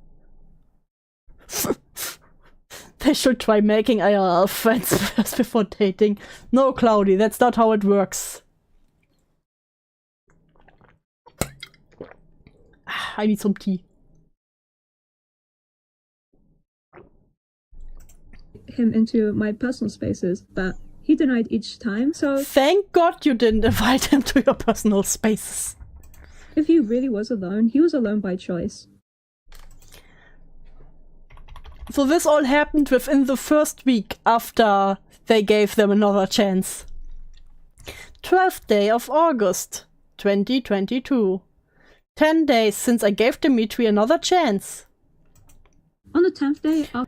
They should try making IRL friends first before dating. No, Cloudy, that's not how it works. I need some tea. Him into my personal spaces, but he denied each time, so... Thank God you didn't invite him to your personal spaces. If he really was alone, he was alone by choice. So this all happened within the first week after they gave them another chance. 12th day of August, 2022. 10 days since I gave Dimitri another chance. On the 10th day of...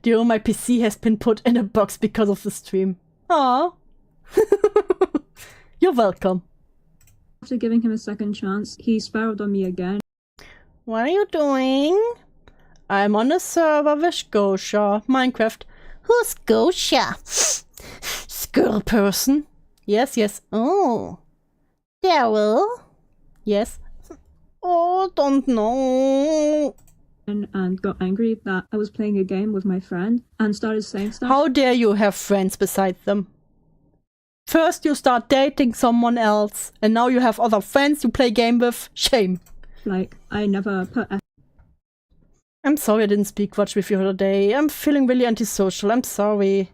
Dear, my PC has been put in a box because of the stream. Aww. You're welcome. After giving him a second chance, he spiraled on me again. What are you doing? I'm on a server with Scotia. Minecraft. Who's Scotia? Squirrel person. Yes, yes. Oh. Daryl. Yes. Oh, don't know. And got angry that I was playing a game with my friend and started saying stuff. How dare you have friends beside them? First you start dating someone else, and now you have other friends you play game with. Shame. Like, I never put a... I'm sorry I didn't speak much with you today. I'm feeling really antisocial. I'm sorry.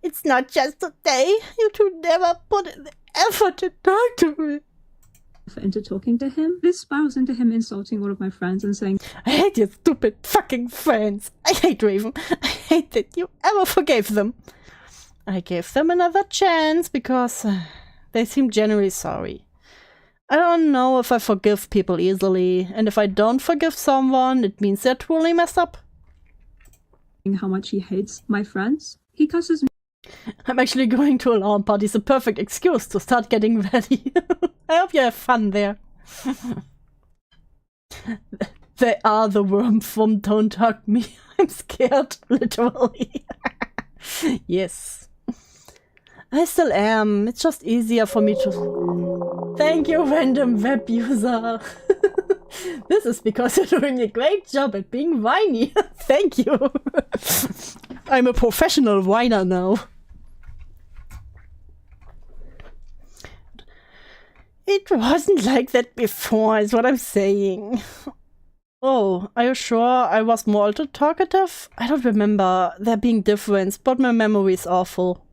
It's not just today. You two never put in the effort to talk to me. into talking to him. This spirals into him insulting one of my friends and saying, I hate your stupid fucking friends. I hate Raven. I hate that you ever forgave them. I gave them another chance because they seem genuinely sorry. I don't know if I forgive people easily, and if I don't forgive someone, it means they're truly messed up. How much he hates my friends. He cusses me. I'm actually going to a lawn party. It's a perfect excuse to start getting ready. I hope you have fun there. They are the worms from Don't Hug Me. I'm scared, literally. Yes. I still am. It's just easier for me to... Thank you, random web user. This is because you're doing a great job at being whiny. Thank you. I'm a professional whiner now. It wasn't like that before, is what I'm saying. Oh, are you sure I was more talkative? I don't remember there being difference, but my memory is awful.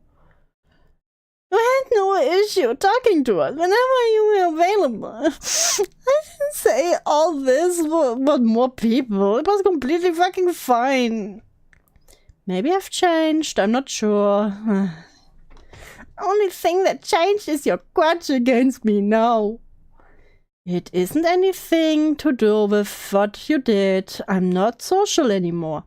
You had no issue talking to us whenever you were available. I didn't say all this but more people. It was completely fucking fine. Maybe I've changed, I'm not sure. Only thing that changed is your grudge against me now. It isn't anything to do with what you did. I'm not social anymore.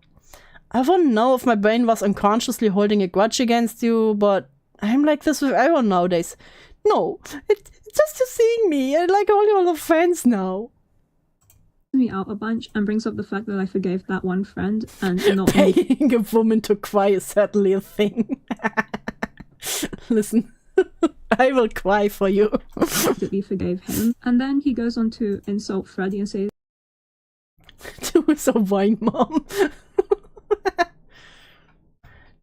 I wouldn't know if my brain was unconsciously holding a grudge against you, but I'm like this with everyone nowadays. No, it's just you seeing me. I like all your other friends now. Me out a bunch and brings up the fact that I forgave that one friend and not paying a woman to cry is certainly a thing. Listen, I will cry for you. That we forgave him. And then he goes on to insult Freddy and say, "Du bist a wine mom."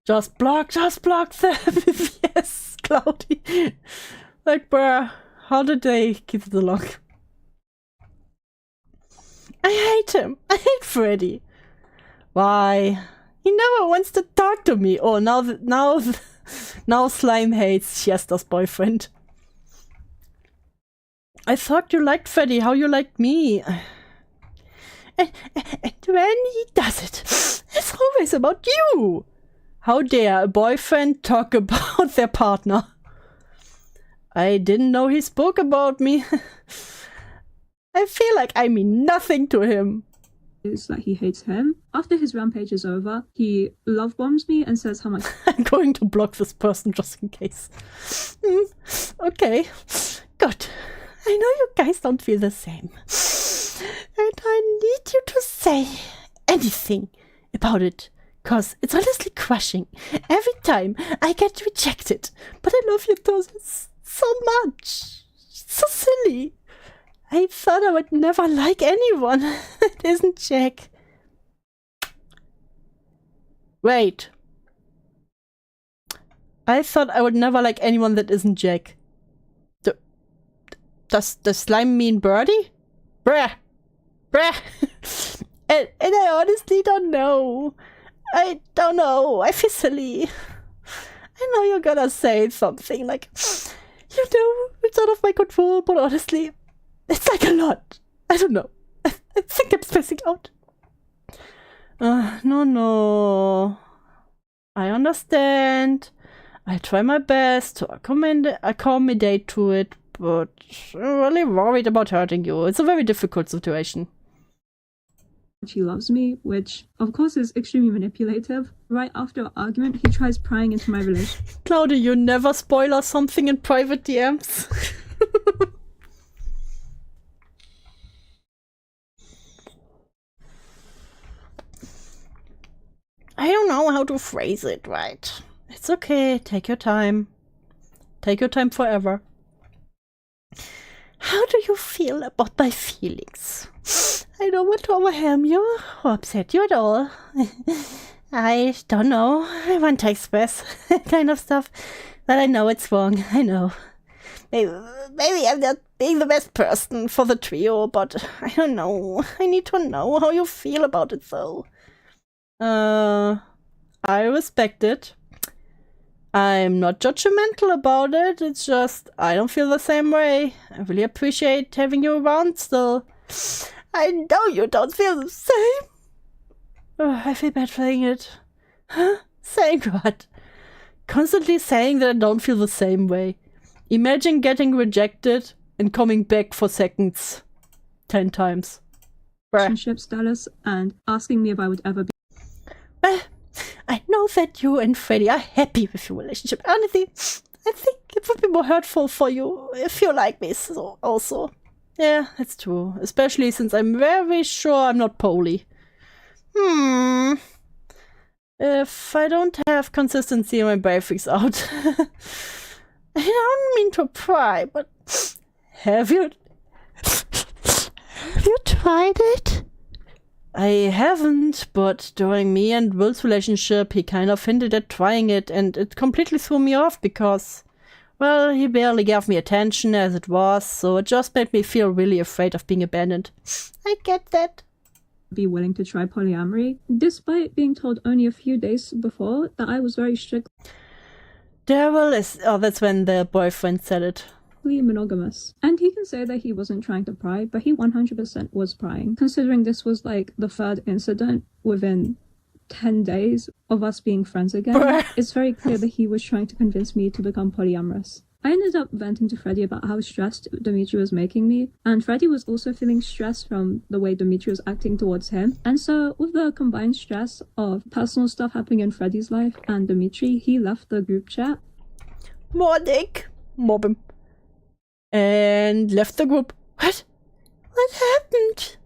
Just block them. Yes, Cloudy. Like, bruh, how did they keep it along? I hate him. I hate Freddy. Why? He never wants to talk to me. Oh, now Slime hates Shister's boyfriend. I thought you liked Freddy. How you liked me? And when he does it, it's always about you. How dare a boyfriend talk about their partner? I didn't know he spoke about me. I feel like I mean nothing to him. Is that he hates him. After his rampage is over, he love bombs me and says how much I'm going to block this person just in case. Okay, good. I know you guys don't feel the same. And I need you to say anything about it. Cause it's honestly crushing. Every time I get rejected. But I love you too so much. It's so silly. I thought I would never like anyone that isn't Jack. Wait. I thought I would never like anyone that isn't Jack. Does slime mean Birdie? Bruh. and I honestly don't know. I don't know. I feel silly. I know you're gonna say something like, you know, it's out of my control, but honestly, it's like a lot. I don't know. I think I'm spacing out. No. I understand. I try my best to accommodate to it, but I'm really worried about hurting you. It's a very difficult situation. He loves me, which of course is extremely manipulative. Right after our argument, he tries prying into my relationship. Claudia, you never spoil us something in private DMs. know how to phrase it right. It's okay. Take your time. Take your time forever. How do you feel about my feelings? I don't want to overwhelm you or upset you at all. I don't know. I want to express kind of stuff, but I know it's wrong. I know. Maybe I'm not being the best person for the trio, but I don't know. I need to know how you feel about it, though. I respect it. I'm not judgmental about it. It's just, I don't feel the same way. I really appreciate having you around still. I know you don't feel the same. Oh, I feel bad saying it. Huh? Saying what? Constantly saying that I don't feel the same way. Imagine getting rejected and coming back for seconds. 10 times. Relationship status and asking me if I would ever be. I know that you and Freddy are happy with your relationship. Honestly, I think it would be more hurtful for you if you like me so also. Yeah, that's true. Especially since I'm very sure I'm not poly. If I don't have consistency, my brain freaks out. I don't mean to pry, but have you tried it? I haven't, but during me and Will's relationship, he kind of hinted at trying it, and it completely threw me off because, well, he barely gave me attention as it was, so it just made me feel really afraid of being abandoned. I get that. Be willing to try polyamory, despite being told only a few days before that I was very strict. Daryl is... Oh, that's when the boyfriend said it. Monogamous. And he can say that he wasn't trying to pry, but he 100% was prying. Considering this was like the third incident within 10 days of us being friends again, it's very clear that he was trying to convince me to become polyamorous. I ended up venting to Freddy about how stressed Dimitri was making me, and Freddy was also feeling stress from the way Dimitri was acting towards him. And so, with the combined stress of personal stuff happening in Freddy's life and Dimitri, he left the group chat. Mordic. Mob him. And left the group. What? What happened?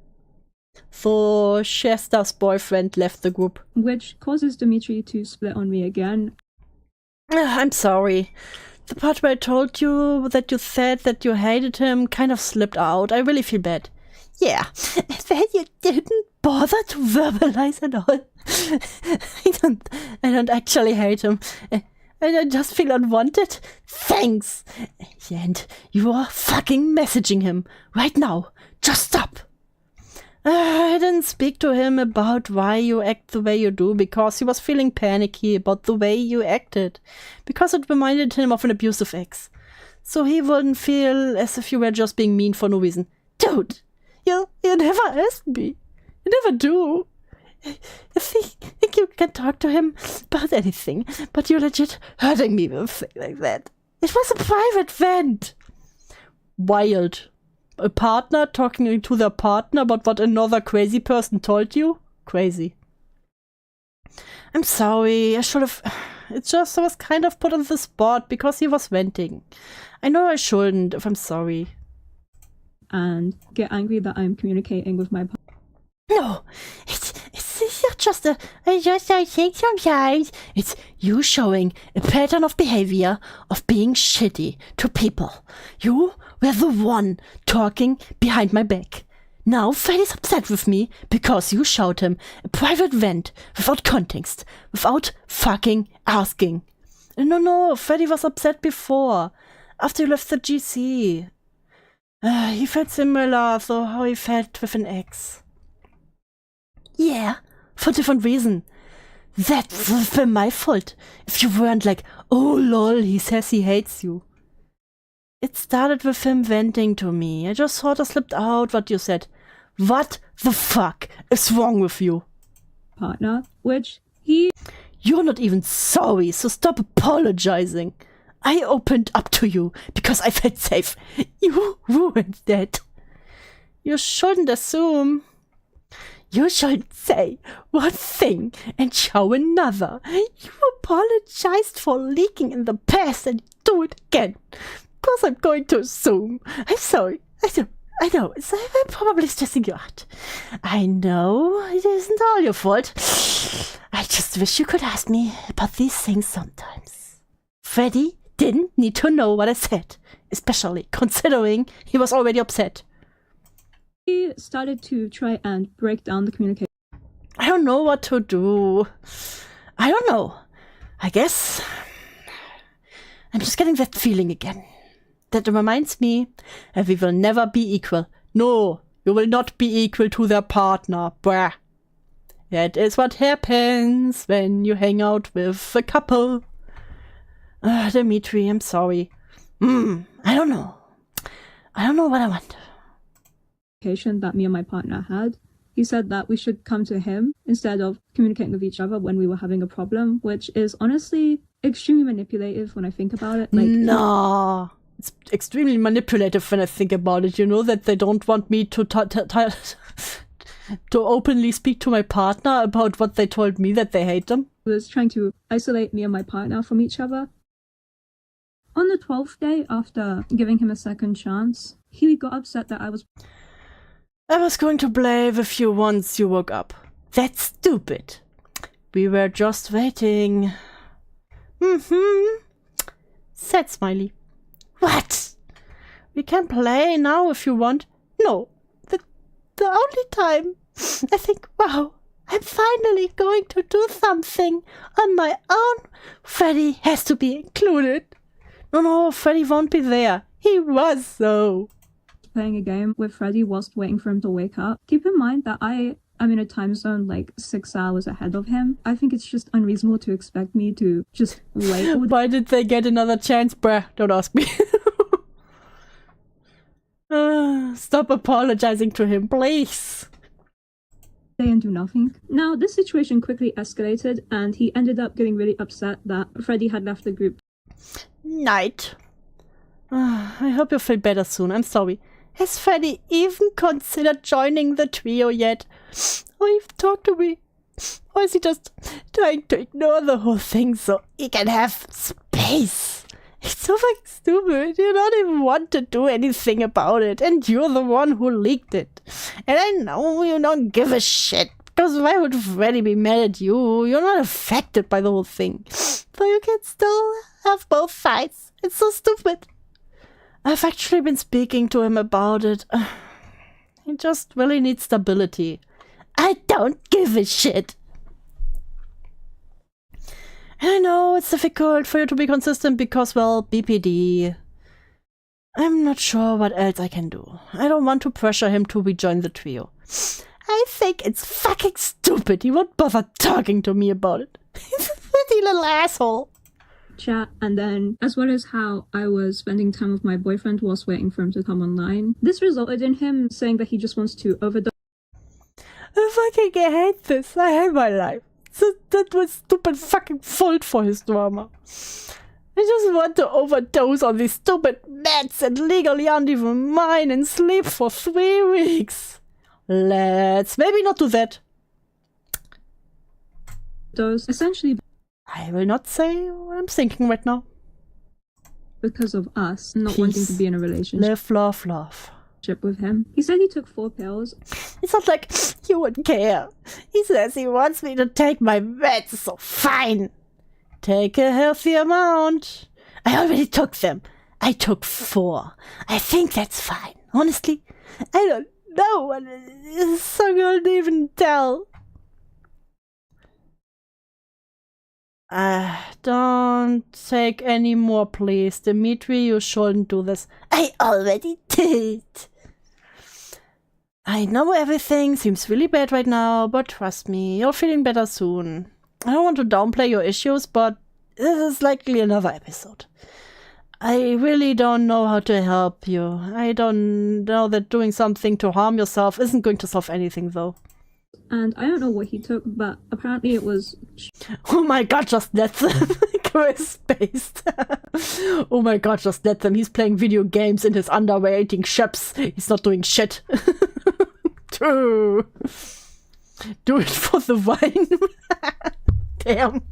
So, Shister's boyfriend left the group. Which causes Dimitri to split on me again. I'm sorry. The part where I told you that you said that you hated him kind of slipped out. I really feel bad. Yeah, that you didn't bother to verbalize at all. I don't actually hate him. And I just feel unwanted. Thanks. And you are fucking messaging him right now. Just stop. I didn't speak to him about why you act the way you do because he was feeling panicky about the way you acted. Because it reminded him of an abusive ex. So he wouldn't feel as if you were just being mean for no reason. Dude, you never asked me. You never do. You think you can talk to him about anything, but you're legit hurting me with a thing like that. It was a private vent. Wild. A partner talking to their partner about what another crazy person told you? Crazy. I'm sorry, I should have... It's just I was kind of put on the spot because he was venting. I know I shouldn't, if I'm sorry. And get angry that I'm communicating with my partner. No, it's not just I think sometimes it's you showing a pattern of behavior of being shitty to people. You were the one talking behind my back. Now Freddy's upset with me because you showed him a private vent without context, without fucking asking. No, Freddy was upset before, after you left the GC. He felt similar to how he felt with an ex. Yeah, for different reason. That would have been my fault if you weren't like, oh lol, he says he hates you. It started with him venting to me. I just sort of slipped out what you said. What the fuck is wrong with you? Partner, which he... You're not even sorry, so stop apologizing. I opened up to you because I felt safe. You ruined that. You shouldn't assume. You should say one thing and show another. You apologized for leaking in the past and do it again. Because I'm going to assume. I'm sorry. I know. I'm probably stressing you out. I know it isn't all your fault. I just wish you could ask me about these things sometimes. Freddy didn't need to know what I said, especially considering he was already upset. He started to try and break down the communication. I don't know what to do. I don't know. I guess I'm just getting that feeling again. That reminds me that we will never be equal. No, you will not be equal to their partner. Bruh. That is what happens when you hang out with a couple. Dimitri, I'm sorry. I don't know. I don't know what I want. That me and my partner had. He said that we should come to him instead of communicating with each other when we were having a problem, which is honestly extremely manipulative when I think about it. Like, no, it's extremely manipulative when I think about it. You know that they don't want me to to openly speak to my partner about what they told me that they hate them. He was trying to isolate me and my partner from each other. On the 12th day after giving him a second chance, he got upset that I was going to play with you once you woke up. That's stupid. We were just waiting. Sad smiley. What? We can play now if you want. No. The only time I think, wow, I'm finally going to do something on my own. Freddy has to be included. No, Freddy won't be there. He was though. Playing a game with Freddy whilst waiting for him to wake up. Keep in mind that I'm in a time zone like 6 hours ahead of him. I think it's just unreasonable to expect me to just wait. Why did they get another chance? Bruh, don't ask me. Stop apologizing to him, please. And do nothing. Now, this situation quickly escalated and he ended up getting really upset that Freddy had left the group. Night. I hope you feel better soon. I'm sorry. Has Freddy even considered joining the trio yet? Or even talked to me? Or is he just trying to ignore the whole thing so he can have space? It's so fucking stupid. You don't even want to do anything about it. And you're the one who leaked it. And I know you don't give a shit. Because why would Freddy be mad at you? You're not affected by the whole thing. So you can still have both sides. It's so stupid. I've actually been speaking to him about it. He just really needs stability. I don't give a shit. And I know it's difficult for you to be consistent because, well, BPD. I'm not sure what else I can do. I don't want to pressure him to rejoin the trio. I think it's fucking stupid. He won't bother talking to me about it. He's a pretty little asshole. Chat, and then as well as how I was spending time with my boyfriend whilst waiting for him to come online. This resulted in him saying that he just wants to overdose. I fucking hate this. I hate my life. So that was stupid fucking fault for his drama. I just want to overdose on these stupid meds and legally aren't even mine and sleep for 3 weeks. Let's maybe not do that. Those essentially. I will not say what I'm thinking right now. Because of us not Peace. wanting to be in a relationship. Live, love, love. With him. He said he took 4 pills. It's not like you would care. He says he wants me to take my meds, so fine. Take a healthy amount. I already took them. I took 4. I think that's fine. Honestly, I don't know what it is, so I can't even tell. Don't take any more, please. Dimitri, you shouldn't do this. I already did. I know everything seems really bad right now, but trust me, you're feeling better soon. I don't want to downplay your issues, but this is likely another episode. I really don't know how to help you. I don't know that doing something to harm yourself isn't going to solve anything, though. And I don't know what he took, but apparently it was... Oh my god, just let them. Quiz-based. Oh my god, just let them. He's playing video games in his underwear, eating chips. He's not doing shit. True. Do it for the wine. Damn.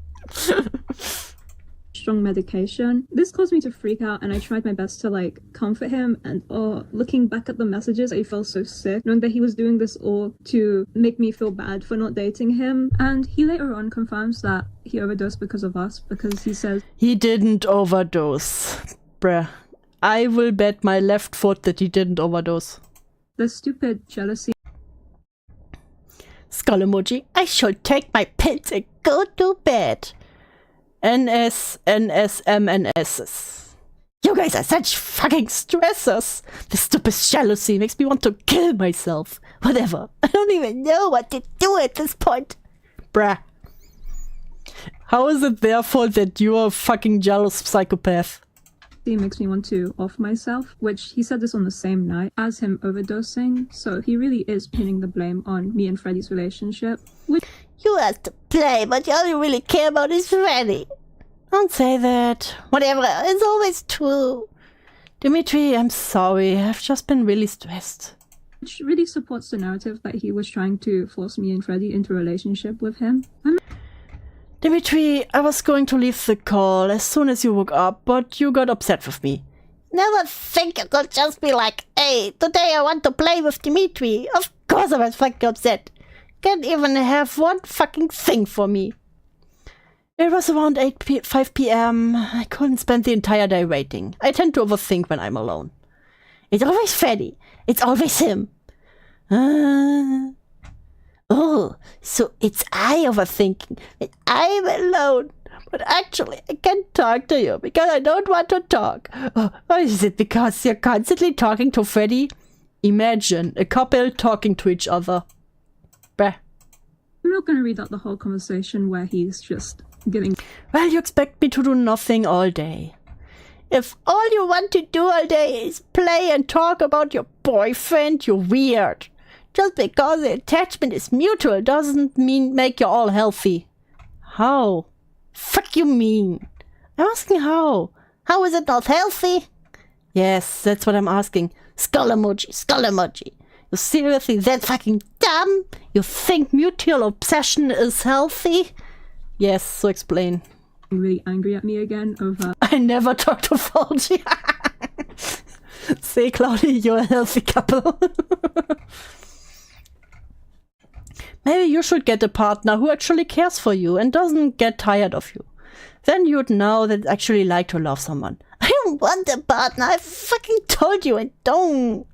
strong medication. This caused me to freak out, and I tried my best to like comfort him. And looking back at the messages, I felt so sick knowing that he was doing this all to make me feel bad for not dating him. And he later on confirms that he overdosed because of us, because he says he didn't overdose. Bruh. I will bet my left foot that he didn't overdose. the stupid jealousy. Skull emoji. I should take my pills and go to bed. NS, NSM, NSs. You guys are such fucking stressors. The stupid jealousy makes me want to kill myself. Whatever. I don't even know what to do at this point. Bruh. How is it their fault that you're a fucking jealous psychopath? It makes me want to off myself, which he said this on the same night as him overdosing, so he really is pinning the blame on me and Freddie's relationship. Which You asked to play, but all you really care about is Freddie. Don't say that. Whatever, it's always true. Dimitri, I'm sorry. I've just been really stressed. which really supports the narrative that he was trying to force me and Freddie into a relationship with him. Dimitri, I was going to leave the call as soon as you woke up, but you got upset with me. Never think you could just be like, hey, today I want to play with Dimitri. Of course I was fucking upset. Can't even have one fucking thing for me. It was around 5 p.m. I couldn't spend the entire day waiting. I tend to overthink when I'm alone. It's always Freddie. It's always him. Oh, so it's I overthinking when I'm alone. But actually, I can't talk to you because I don't want to talk. Or is it because you're constantly talking to Freddie? Imagine a couple talking to each other. Bruh. I'm not going to read out the whole conversation where he's just giving. Well, you expect me to do nothing all day. If all you want to do all day is play and talk about your boyfriend, you're weird. Just because the attachment is mutual doesn't mean make you all healthy. How? Fuck you mean? I'm asking how. How is it not healthy? Yes, that's what I'm asking. Skull emoji, skull emoji. You seriously that fucking dumb? You think mutual obsession is healthy? Yes, so explain. Really angry at me again over. I never talk to Fauci. Say, Claudia, you're a healthy couple. Maybe you should get a partner who actually cares for you and doesn't get tired of you. Then you'd know that it's actually like to love someone. I don't want a partner. I fucking told you I don't.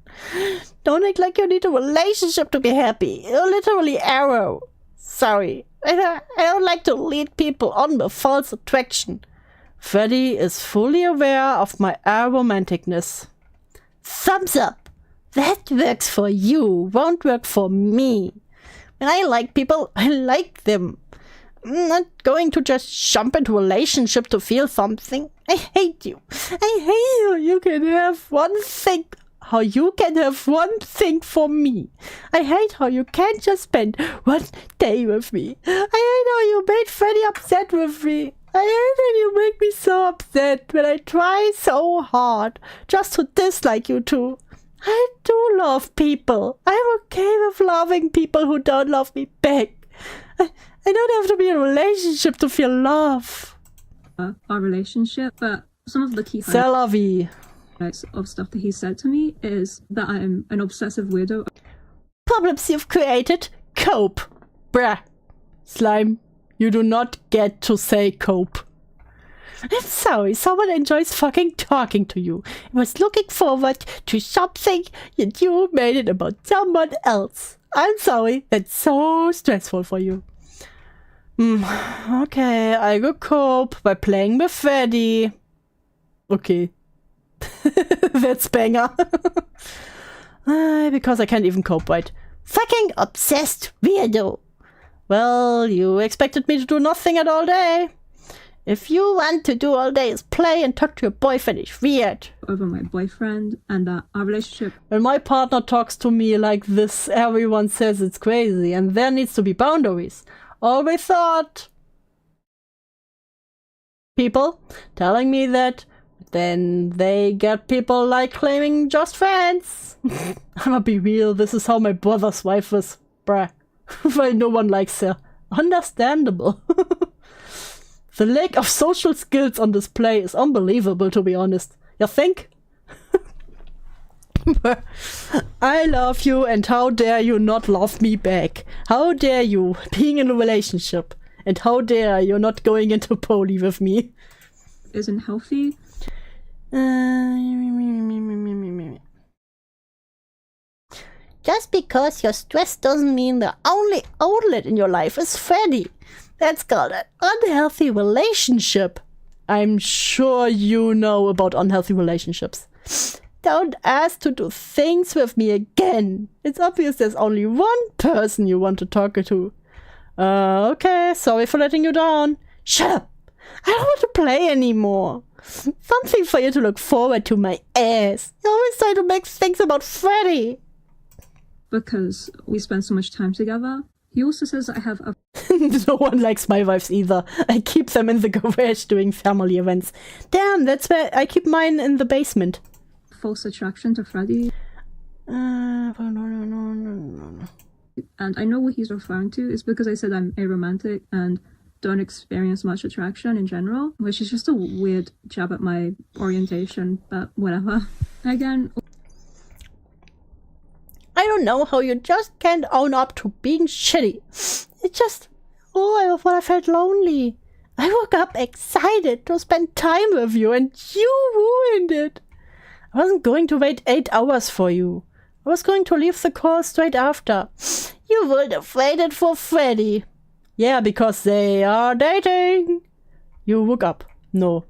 Don't act like you need a relationship to be happy. You're literally arrow. Sorry. I don't like to lead people on with false attraction. Freddie is fully aware of my aromanticness. Thumbs up. That works for you. Won't work for me. When I like people, I like them. I'm not going to just jump into a relationship to feel something. I hate you. I hate you. You can have one thing. How you can have one thing for me. I hate how you can't just spend one day with me. I hate how you made Freddie upset with me. I hate that you make me so upset when I try so hard just to dislike you two. I do love people. I'm okay with loving people who don't love me back. I don't have to be in a relationship to feel love. Our relationship, but some of the key C'est la vie. highlights of stuff that he said to me is that I'm an obsessive weirdo. Problems you've created? Cope. Bruh. Slime, you do not get to say cope. I'm sorry, someone enjoys fucking talking to you. I was looking forward to something and you made it about someone else. I'm sorry, that's so stressful for you. Okay, I go cope by playing with Freddie. Okay. That's banger. Because I can't even cope, right? Fucking obsessed weirdo. Well, you expected me to do nothing at all day. If you want to do all day is play and talk to your boyfriend, it's weird. Over my boyfriend, and that our relationship. When my partner talks to me like this, everyone says it's crazy, and there needs to be boundaries. Always thought. People telling me that, then they get people like claiming just friends. I'ma be real, this is how my brother's wife is, bruh. Why no one likes her. Understandable. The lack of social skills on display is unbelievable, to be honest. You think? I love you, and how dare you not love me back? How dare you being in a relationship? And how dare you not going into poly with me? Isn't healthy. Just because you're stressed doesn't mean the only outlet in your life is Freddy. That's called an unhealthy relationship. I'm sure you know about unhealthy relationships. Don't ask to do things with me again. It's obvious there's only one person you want to talk to. Okay, sorry for letting you down. Shut up! I don't want to play anymore. Something for you to look forward to, my ass. You always try to make things about Freddy. Because we spend so much time together. He also says I have a... No one likes my wives either. I keep them in the garage doing family events. Damn, that's where I keep mine, in the basement. false attraction to Freddy. No. And I know what he's referring to is because I said I'm aromantic and don't experience much attraction in general, which is just a weird jab at my orientation, but whatever. Again, I don't know how you just can't own up to being shitty. It just... I felt lonely. I woke up excited to spend time with you and you ruined it. I wasn't going to wait 8 hours for you. I was going to leave the call straight after. You would have waited for Freddy. Yeah, because they are dating. You woke up. No.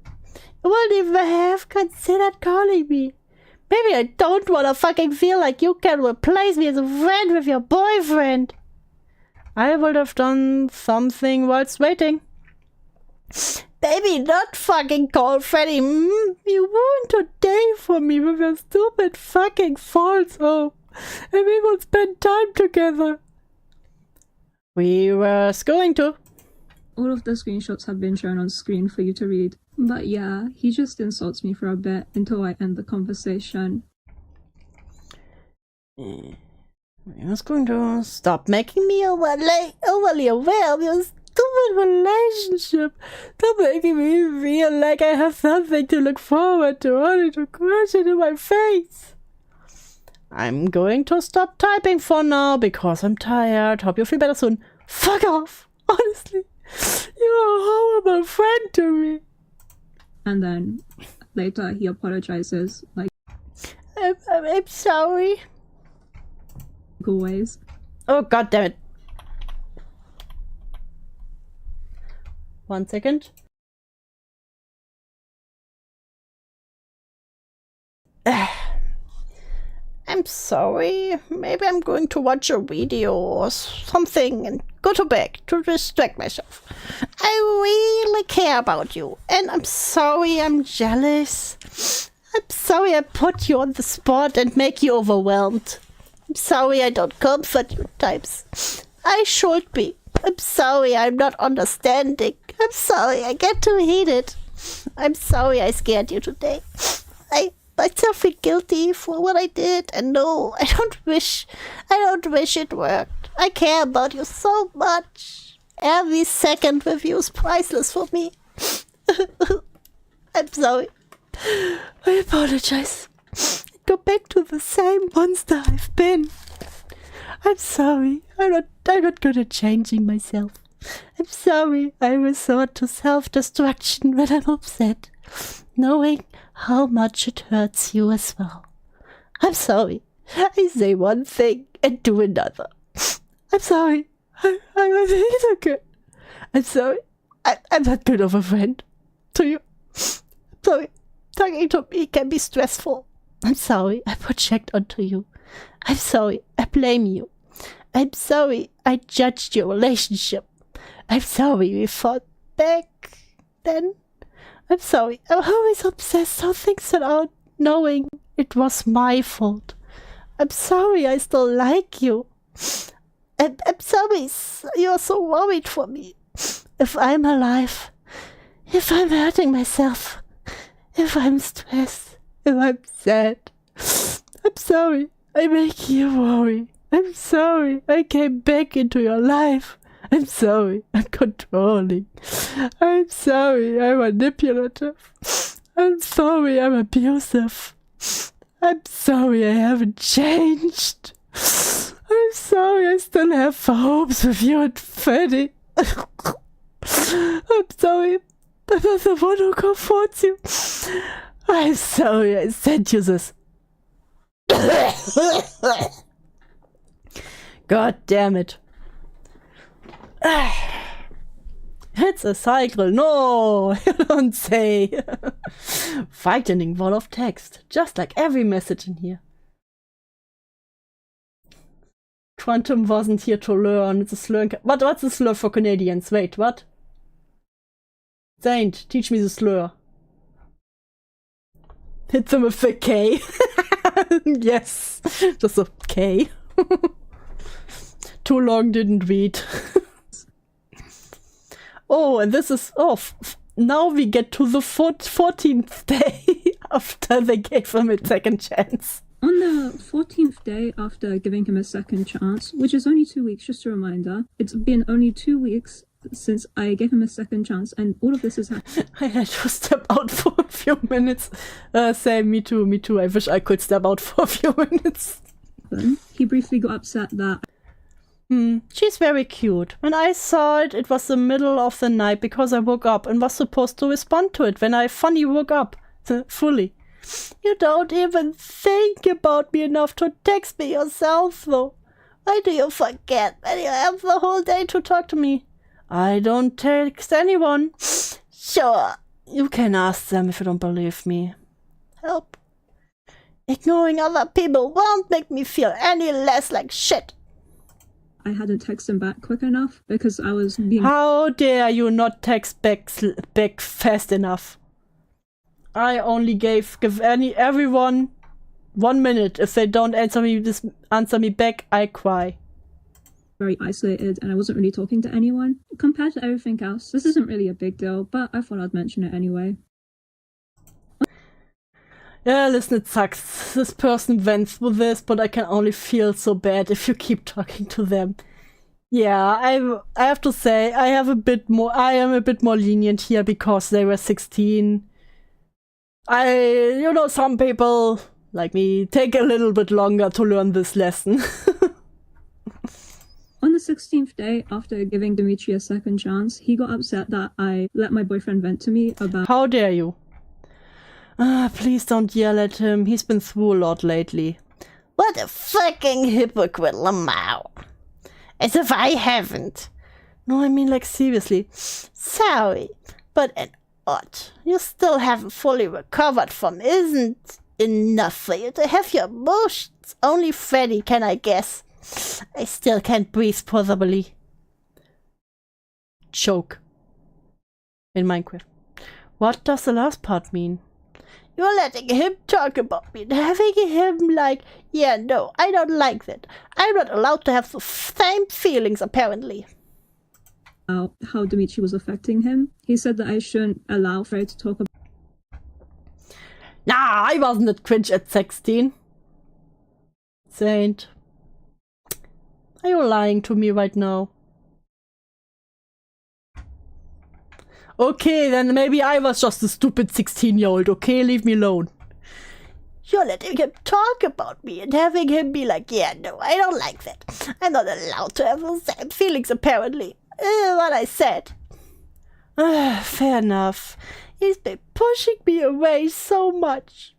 You wouldn't even have considered calling me. Maybe I don't wanna fucking feel like you can replace me as a friend with your boyfriend. I would have done something whilst waiting. Baby, not fucking call Freddy. You ruined today for me with your stupid fucking false hope. And we would spend time together. We were going to. all of the screenshots have been shown on screen for you to read. But yeah, he just insults me for a bit until I end the conversation. I was going to stop making me overly aware of your stupid relationship. Stop making me feel like I have something to look forward to, only to crash into my face. I'm going to stop typing for now because I'm tired. Hope you feel better soon. Fuck off! Honestly, you're a horrible friend to me. And then later he apologizes, like I'm sorry. always. Oh, god damn it. 1 second. I'm sorry. Maybe I'm going to watch a video or something and go to bed to distract myself. I really care about you. And I'm sorry I'm jealous. I'm sorry I put you on the spot and make you overwhelmed. I'm sorry I don't comfort you times. I should be. I'm sorry I'm not understanding. I'm sorry I get too heated. I'm sorry I scared you today. I still feel guilty for what I did, and no, I don't wish it worked. I care about you so much. Every second with you is priceless for me. I'm sorry. I apologize. Go back to the same monster I've been. I'm sorry. I'm not good at changing myself. I'm sorry I resort to self-destruction when I'm upset, knowing how much it hurts you as well. I'm sorry. I say one thing and do another. I'm sorry. I'm not good. I'm sorry. I'm not good of a friend to you. I'm sorry. Talking to me can be stressful. I'm sorry I project onto you. I'm sorry I blame you. I'm sorry I judged your relationship. I'm sorry we fought back then. I'm sorry, I'm always obsessed how things turn out, knowing it was my fault. I'm sorry I still like you. I'm sorry you're so worried for me. If I'm alive, if I'm hurting myself, if I'm stressed, if I'm sad. I'm sorry I make you worry. I'm sorry I came back into your life. I'm sorry, I'm controlling. I'm sorry, I'm manipulative. I'm sorry, I'm abusive. I'm sorry, I haven't changed. I'm sorry, I still have hopes with you and Freddy. I'm sorry, I'm not the one who comforts you. I'm sorry, I sent you this. God damn it. It's a cycle. No, you don't say. Frightening wall of text, just like every message in here. Quantum wasn't here to learn. It's a slur. What's a slur for Canadians? Wait, what? Saint, teach me the slur. Hit them with a K. Yes, just a K. Too long, didn't read. Oh, and this is now we get to the 14th day after they gave him a second chance. On the 14th day after giving him a second chance, which is only 2 weeks, just a reminder, it's been only 2 weeks since I gave him a second chance, and all of this has happened. I had to step out for a few minutes. Same, me too. I wish I could step out for a few minutes. He briefly got upset that... She's very cute. When I saw it, it was the middle of the night because I woke up and was supposed to respond to it when I finally woke up. Fully. You don't even think about me enough to text me yourself, though. Why do you forget when you have the whole day to talk to me? I don't text anyone. Sure, you can ask them if you don't believe me. Help. Ignoring other people won't make me feel any less like shit. I hadn't texted him back quick enough because I was being... How dare you not text back fast enough? I only give everyone 1 minute. If they don't answer me back, I cry. Very isolated, and I wasn't really talking to anyone. Compared to everything else, this isn't really a big deal, but I thought I'd mention it anyway. Yeah, listen, it sucks. This person went through this, but I can only feel so bad if you keep talking to them. Yeah, I have to say, I am a bit more lenient here because they were 16. Some people, like me, take a little bit longer to learn this lesson. On the 16th day, after giving Dimitri a second chance, he got upset that I let my boyfriend vent to me about... How dare you? Please don't yell at him. He's been through a lot lately. What a fucking hypocrite, Lamau. As if I haven't. No, I mean, like, seriously. Sorry, but an odd you still haven't fully recovered from isn't enough for you to have your emotions. Only Freddy can, I guess. I still can't breathe properly. Choke. In Minecraft. What does the last part mean? You're letting him talk about me and having him like, yeah, no, I don't like that. I'm not allowed to have the same feelings, apparently. How Dimitri was affecting him. He said that I shouldn't allow Fred to talk about... Nah, I wasn't that cringe at 16. Saint. Are you lying to me right now? Okay, then maybe I was just a stupid 16-year-old, okay? Leave me alone. You're letting him talk about me and having him be like, yeah, no, I don't like that. I'm not allowed to have the same feelings, apparently. What I said. Fair enough. He's been pushing me away so much.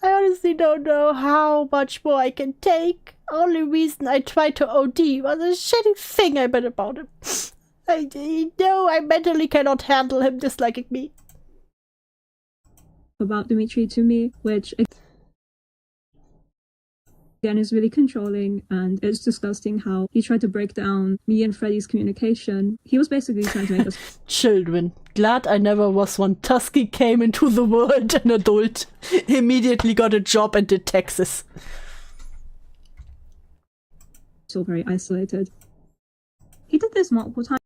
I honestly don't know how much more I can take. Only reason I tried to OD was a shitty thing I read about him. I know I mentally cannot handle him disliking me. About Dimitri to me, which again is really controlling, and it's disgusting how he tried to break down me and Freddy's communication. He was basically trying to make us children. Glad I never was one. Tusky came into the world an adult, immediately got a job and did taxes. So very isolated. He did this multiple times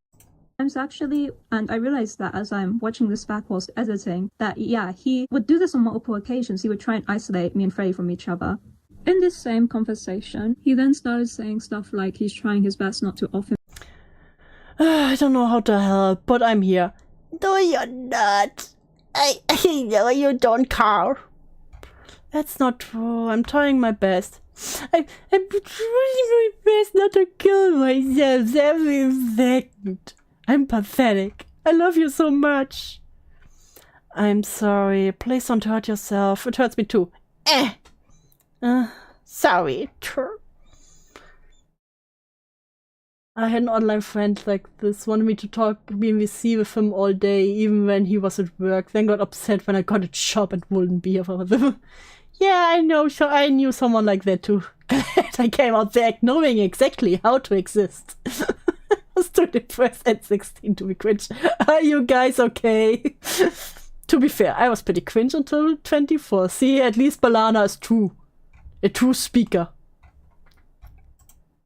actually, and I realized that as I'm watching this back whilst editing, that yeah, he would do this on multiple occasions. He would try and isolate me and Freddy from each other. In this same conversation, he then started saying stuff like he's trying his best not to off him. don't know how to help, but I'm here. No, you're not. I know you don't care. That's not true. I'm trying my best. I'm trying my best not to kill myself every second. I'm pathetic. I love you so much. I'm sorry. Please don't hurt yourself. It hurts me too. Sorry. I had an online friend like this, wanted me to talk BMVC with him all day, even when he was at work, then got upset when I got a job and wouldn't be with him. Yeah, I know, so I knew someone like that too. Glad I came out there knowing exactly how to exist. I was too depressed at 16 to be cringe. Are you guys okay? To be fair, I was pretty cringe until 24. See, at least Balana is true. A true speaker.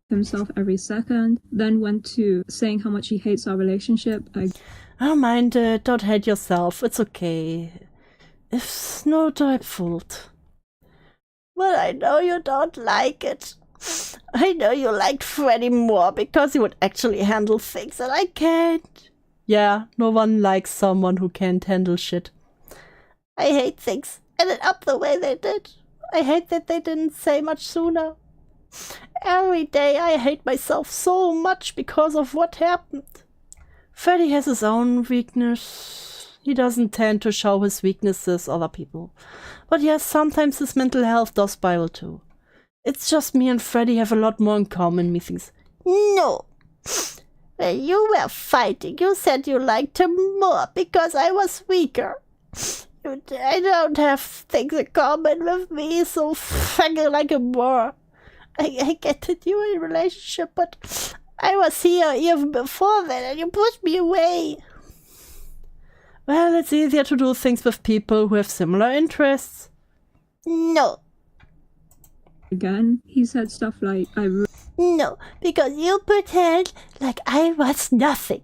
Himself every second, then went to saying how much he hates our relationship. Oh, mind it. Don't hate yourself. It's okay. It's no your fault. Well, I know you don't like it. I know you liked Freddy more because he would actually handle things and I can't. Yeah, no one likes someone who can't handle shit. I hate things. Ended up the way they did. I hate that they didn't say much sooner. Every day I hate myself so much because of what happened. Freddy has his own weakness. He doesn't tend to show his weaknesses other people. But yes, sometimes his mental health does spiral too. It's just me and Freddy have a lot more in common, methinks. No. When you were fighting, you said you liked him more because I was weaker. I don't have things in common with me, so fucking like him more. I get that you were in a relationship, but I was here even before that and you pushed me away. Well, it's easier to do things with people who have similar interests. No. Again, he said stuff like, No, because you pretend like I was nothing.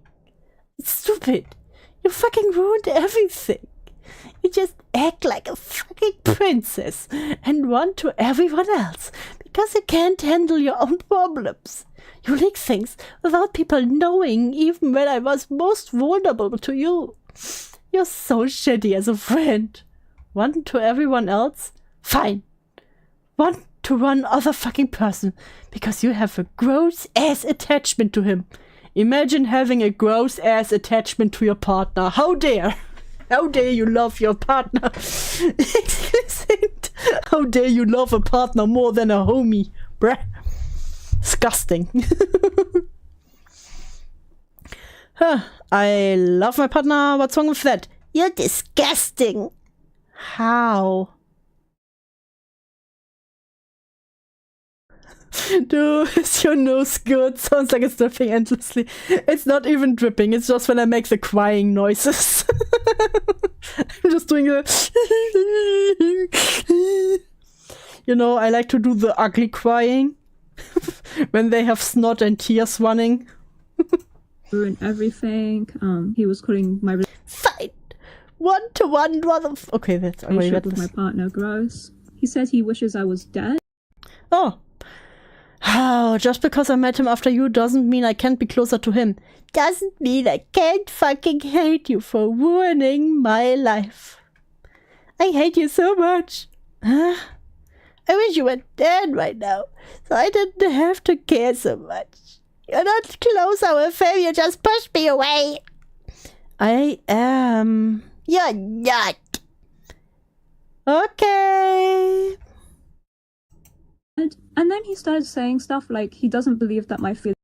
It's stupid. You fucking ruined everything. You just act like a fucking princess and run to everyone else because you can't handle your own problems. You leak things without people knowing, even when I was most vulnerable to you. You're so shitty as a friend. Run to everyone else? Fine. Want to one other fucking person because you have a gross-ass attachment to him. Imagine having a gross-ass attachment to your partner. How dare! How dare you love your partner? Explicit. How dare you love a partner more than a homie? Bruh. Disgusting. Huh. I love my partner. What's wrong with that? You're disgusting. How? Dude, is your nose good? Sounds like it's dripping endlessly. It's not even dripping, it's just when I make the crying noises. I'm just doing a... You know, I like to do the ugly crying. When they have snot and tears running. ruin everything. He was calling my Fine. One-to-one okay, that's already relationship with my partner gross. He said he wishes I was dead. Oh. Oh, just because I met him after you doesn't mean I can't be closer to him. Doesn't mean I can't fucking hate you for ruining my life. I hate you so much. Huh? I wish you were dead right now, so I didn't have to care so much. You're not closer with him, you just pushed me away. I am. You're not. Okay. And then he started saying stuff like he doesn't believe that my feelings.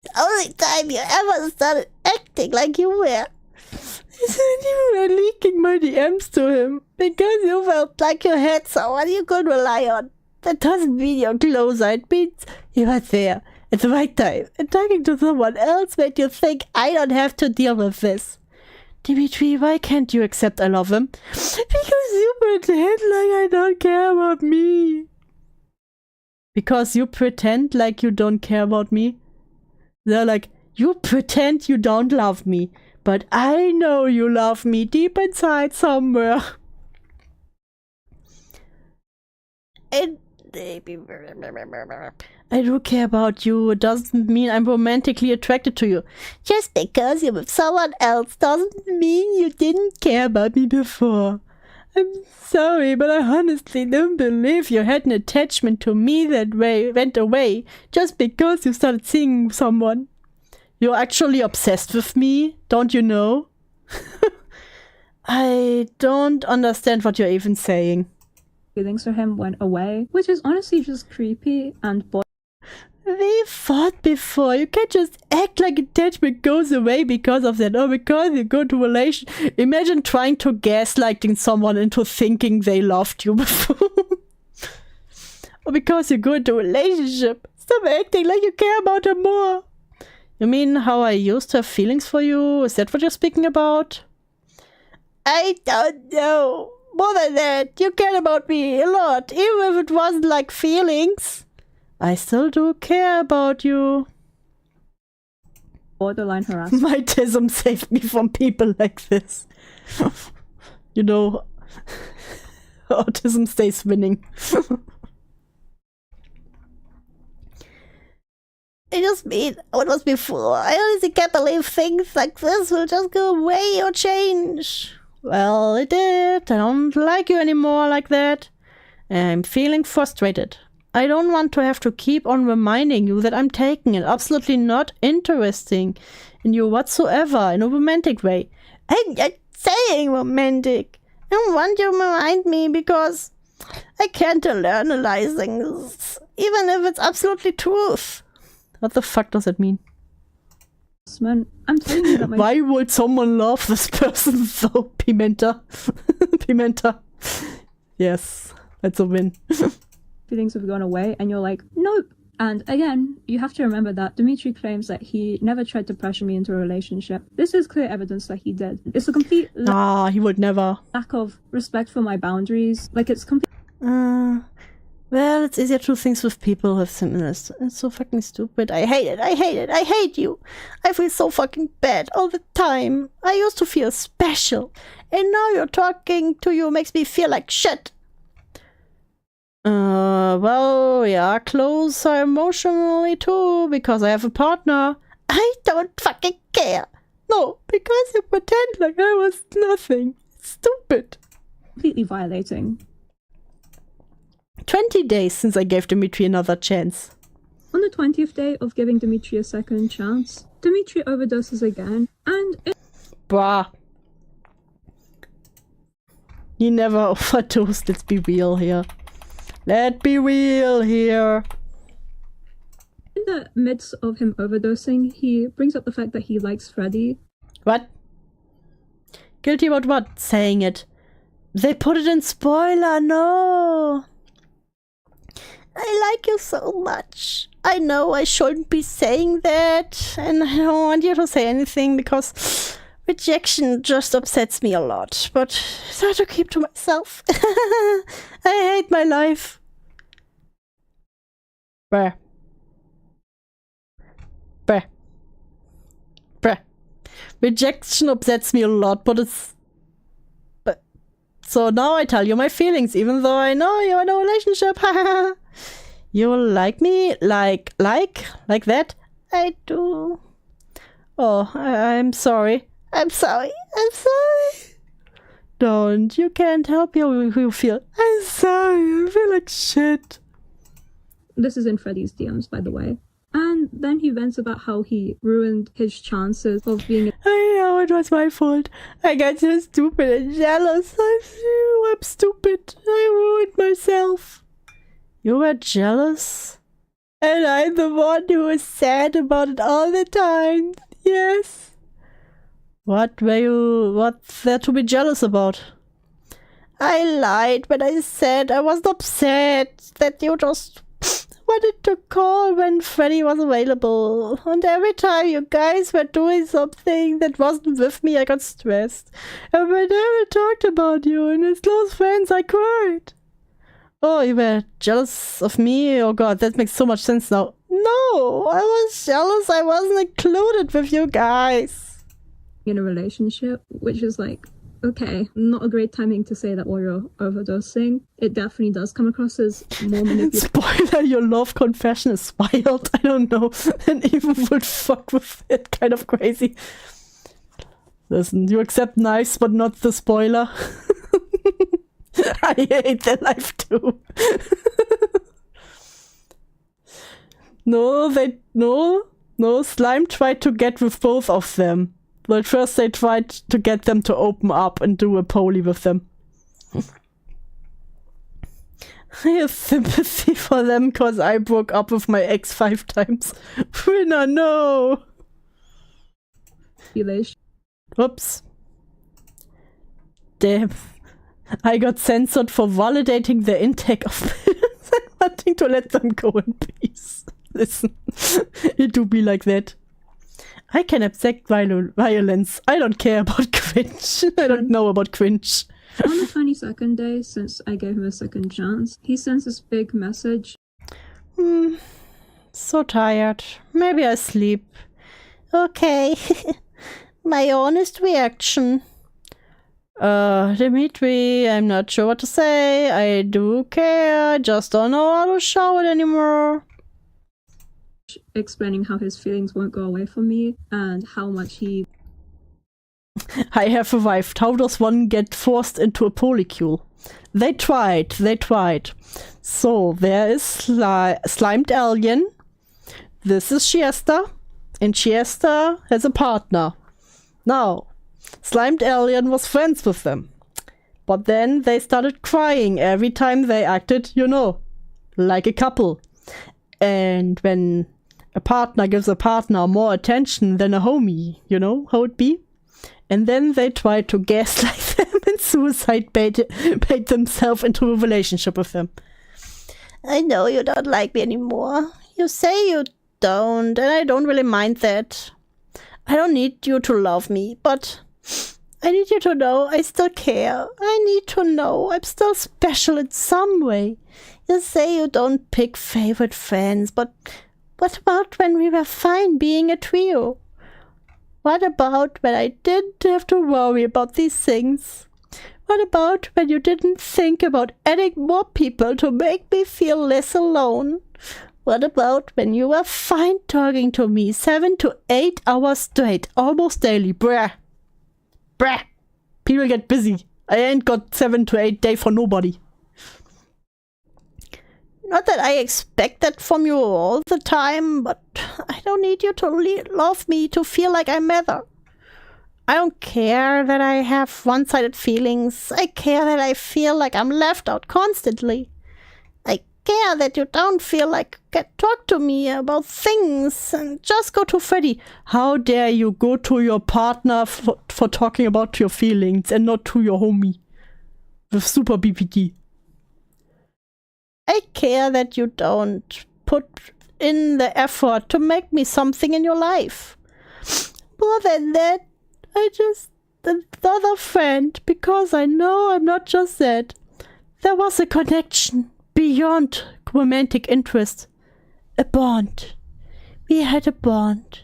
The only time you ever started acting like you were is when you were leaking my DMs to him because you felt like you had someone you could rely on. That doesn't mean you're closer. It means you were there at the right time. And talking to someone else made you think I don't have to deal with this. Dimitri, why can't you accept I love him? Because you pretend like I don't care about me. Because you pretend like you don't care about me? They're like, you pretend you don't love me, but I know you love me deep inside somewhere. And I do care about you. It doesn't mean I'm romantically attracted to you. Just because you're with someone else doesn't mean you didn't care about me before. I'm sorry, but I honestly don't believe you had an attachment to me that went away just because you started seeing someone. You're actually obsessed with me, don't you know? I don't understand what you're even saying. Feelings for him went away, which is honestly just creepy and We fought before. You can't just act like attachment goes away because of that. Or because you go to a relation. Imagine trying to gaslighting someone into thinking they loved you before. Or because you go into a relationship. Stop acting like you care about her more. You mean how I used to have feelings for you? Is that what you're speaking about? I don't know. More than that, you cared about me a lot. Even if it wasn't like feelings. I still do care about you. borderline harassment. My TISM saved me from people like this. You know, autism stays winning. I just mean what was before. I honestly can't believe things like this will just go away or change. Well, it did. I don't like you anymore like that. I'm feeling frustrated. I don't want to have to keep on reminding you that I'm taking it absolutely not interesting in you whatsoever in a romantic way. I'm not saying romantic. I don't want you to remind me because I can't internalize things, even if it's absolutely truth. What the fuck does that mean? Man, I'm telling you that my Why would someone love this person so? Pimenta. Pimenta. Yes, that's a win. feelings have gone away, and you're like, nope. And again, you have to remember that Dimitri claims that he never tried to pressure me into a relationship. This is clear evidence that he did. It's a complete He would never. lack of respect for my boundaries. Like, it's complete. Well, it's easier to do things with people with similar. It's so fucking stupid. I hate it. I hate it. I hate you. I feel so fucking bad all the time. I used to feel special. And now you're talking to you makes me feel like shit. Well, we are closer emotionally too, because I have a partner. I don't fucking care. No, because you pretend like I was nothing. It's stupid. completely violating. 20 days since I gave Dimitri another chance. On the 20th day of giving Dimitri a second chance, Dimitri overdoses again, and Bruh. He never overdosed, let's be real here. Let's be real here. in the midst of him overdosing, he brings up the fact that he likes Freddy. What? Guilty about what? Saying it. They put it in spoiler, no. I like you so much. I know I shouldn't be saying that, and I don't want you to say anything because rejection just upsets me a lot, but I try to keep to myself. I hate my life. Bruh. Bruh. Bruh. Rejection upsets me a lot, but it's... So now I tell you my feelings, even though I know you're in a relationship. You like me? Like that? I do. Oh, I'm sorry. I'm sorry. I'm sorry. Don't. You can't help you feel. I'm sorry. I feel like shit. This is in Freddy's DMs, by the way. And then he vents about how he ruined his chances of being. I know it was my fault. I got so stupid and jealous. I'm stupid. I ruined myself. You were jealous? And I'm the one who was sad about it all the time. Yes. What's there to be jealous about? I lied when I said I wasn't upset that you just wanted to call when Freddy was available. And every time you guys were doing something that wasn't with me, I got stressed. And whenever I talked about you and his close friends, I cried. Oh, you were jealous of me? Oh god, that makes so much sense now. No, I was jealous I wasn't included with you guys. In a relationship, which is like Okay, not a great timing to say that while you're overdosing. It definitely does come across as more manipulative. Spoiler, your love confession is wild. I don't know. And even would fuck with it. Kind of crazy. Listen, you accept knives, but not the spoiler. I hate their life too. No, Slime tried to get with both of them. But first they tried to get them to open up and do a poly with them. I have sympathy for them because I broke up with my ex 5 times. Winner, no! Oops. Damn. I got censored for validating the intake of pills and wanting to let them go in peace. Listen, it do be like that. I can accept violence. I don't care about cringe. I don't know about cringe. On the 22nd day, since I gave him a second chance, he sends this big message. So tired. Maybe I sleep. Okay. My honest reaction. Dimitri, I'm not sure what to say. I do care. I just don't know how to show it anymore. Explaining how his feelings won't go away from me and how much he... I have arrived. How does one get forced into a polycule? They tried. So there is Slimedalien. This is Shister. And Shister has a partner. Now, Slimedalien was friends with them. But then they started crying every time they acted, you know, like a couple. And when a partner gives a partner more attention than a homie, you know how it be? And then they tried to gaslight them and suicide bait themselves into a relationship with them. I know you don't like me anymore. You say you don't, and I don't really mind that. I don't need you to love me, but I need you to know I still care. I need to know I'm still special in some way. You say you don't pick favorite friends, but what about when we were fine being a trio? What about when I didn't have to worry about these things? What about when you didn't think about adding more people to make me feel less alone? What about when you were fine talking to me 7 to 8 hours straight, almost daily? Bruh. People get busy. I ain't got 7 to 8 days for nobody. Not that I expect that from you all the time, but I don't need you to love me to feel like I matter. I don't care that I have one-sided feelings. I care that I feel like I'm left out constantly. I care that you don't feel like you can talk to me about things and just go to Freddy. How dare you go to your partner for talking about your feelings and not to your homie with super BPD? I care that you don't put in the effort to make me something in your life. More than that, I just another friend, because I know I'm not just that. There was a connection beyond romantic interest. A bond. We had a bond.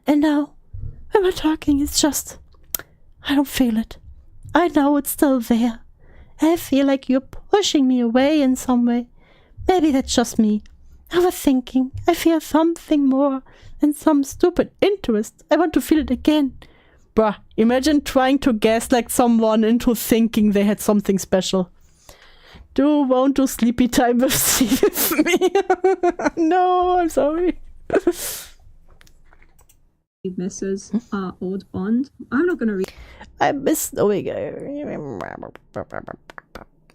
And now, when we're talking, it's just... I don't feel it. I know it's still there. I feel like you're pushing me away in some way. Maybe that's just me. Overthinking. I feel something more than some stupid interest. I want to feel it again. Bruh, imagine trying to gaslight someone into thinking they had something special. Do you want to sleepy time with me? No, I'm sorry. He misses our old bond. I'm not gonna read. I miss knowing I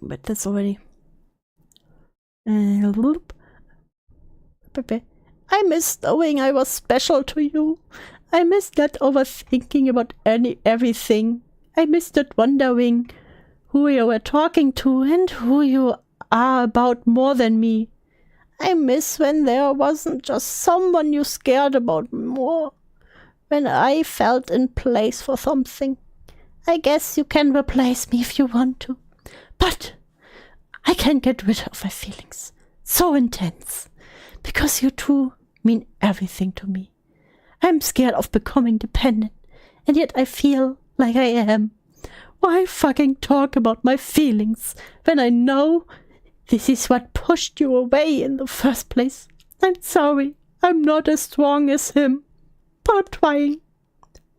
but that's already. I miss knowing I was special to you. I miss not overthinking about everything. I miss not wondering who you were talking to and who you are about more than me. I miss when there wasn't just someone you cared about more. When I felt in place for something. I guess you can replace me if you want to. But I can't get rid of my feelings. So intense. Because you two mean everything to me. I'm scared of becoming dependent. And yet I feel like I am. Why fucking talk about my feelings when I know this is what pushed you away in the first place? I'm sorry, I'm not as strong as him, but I'm trying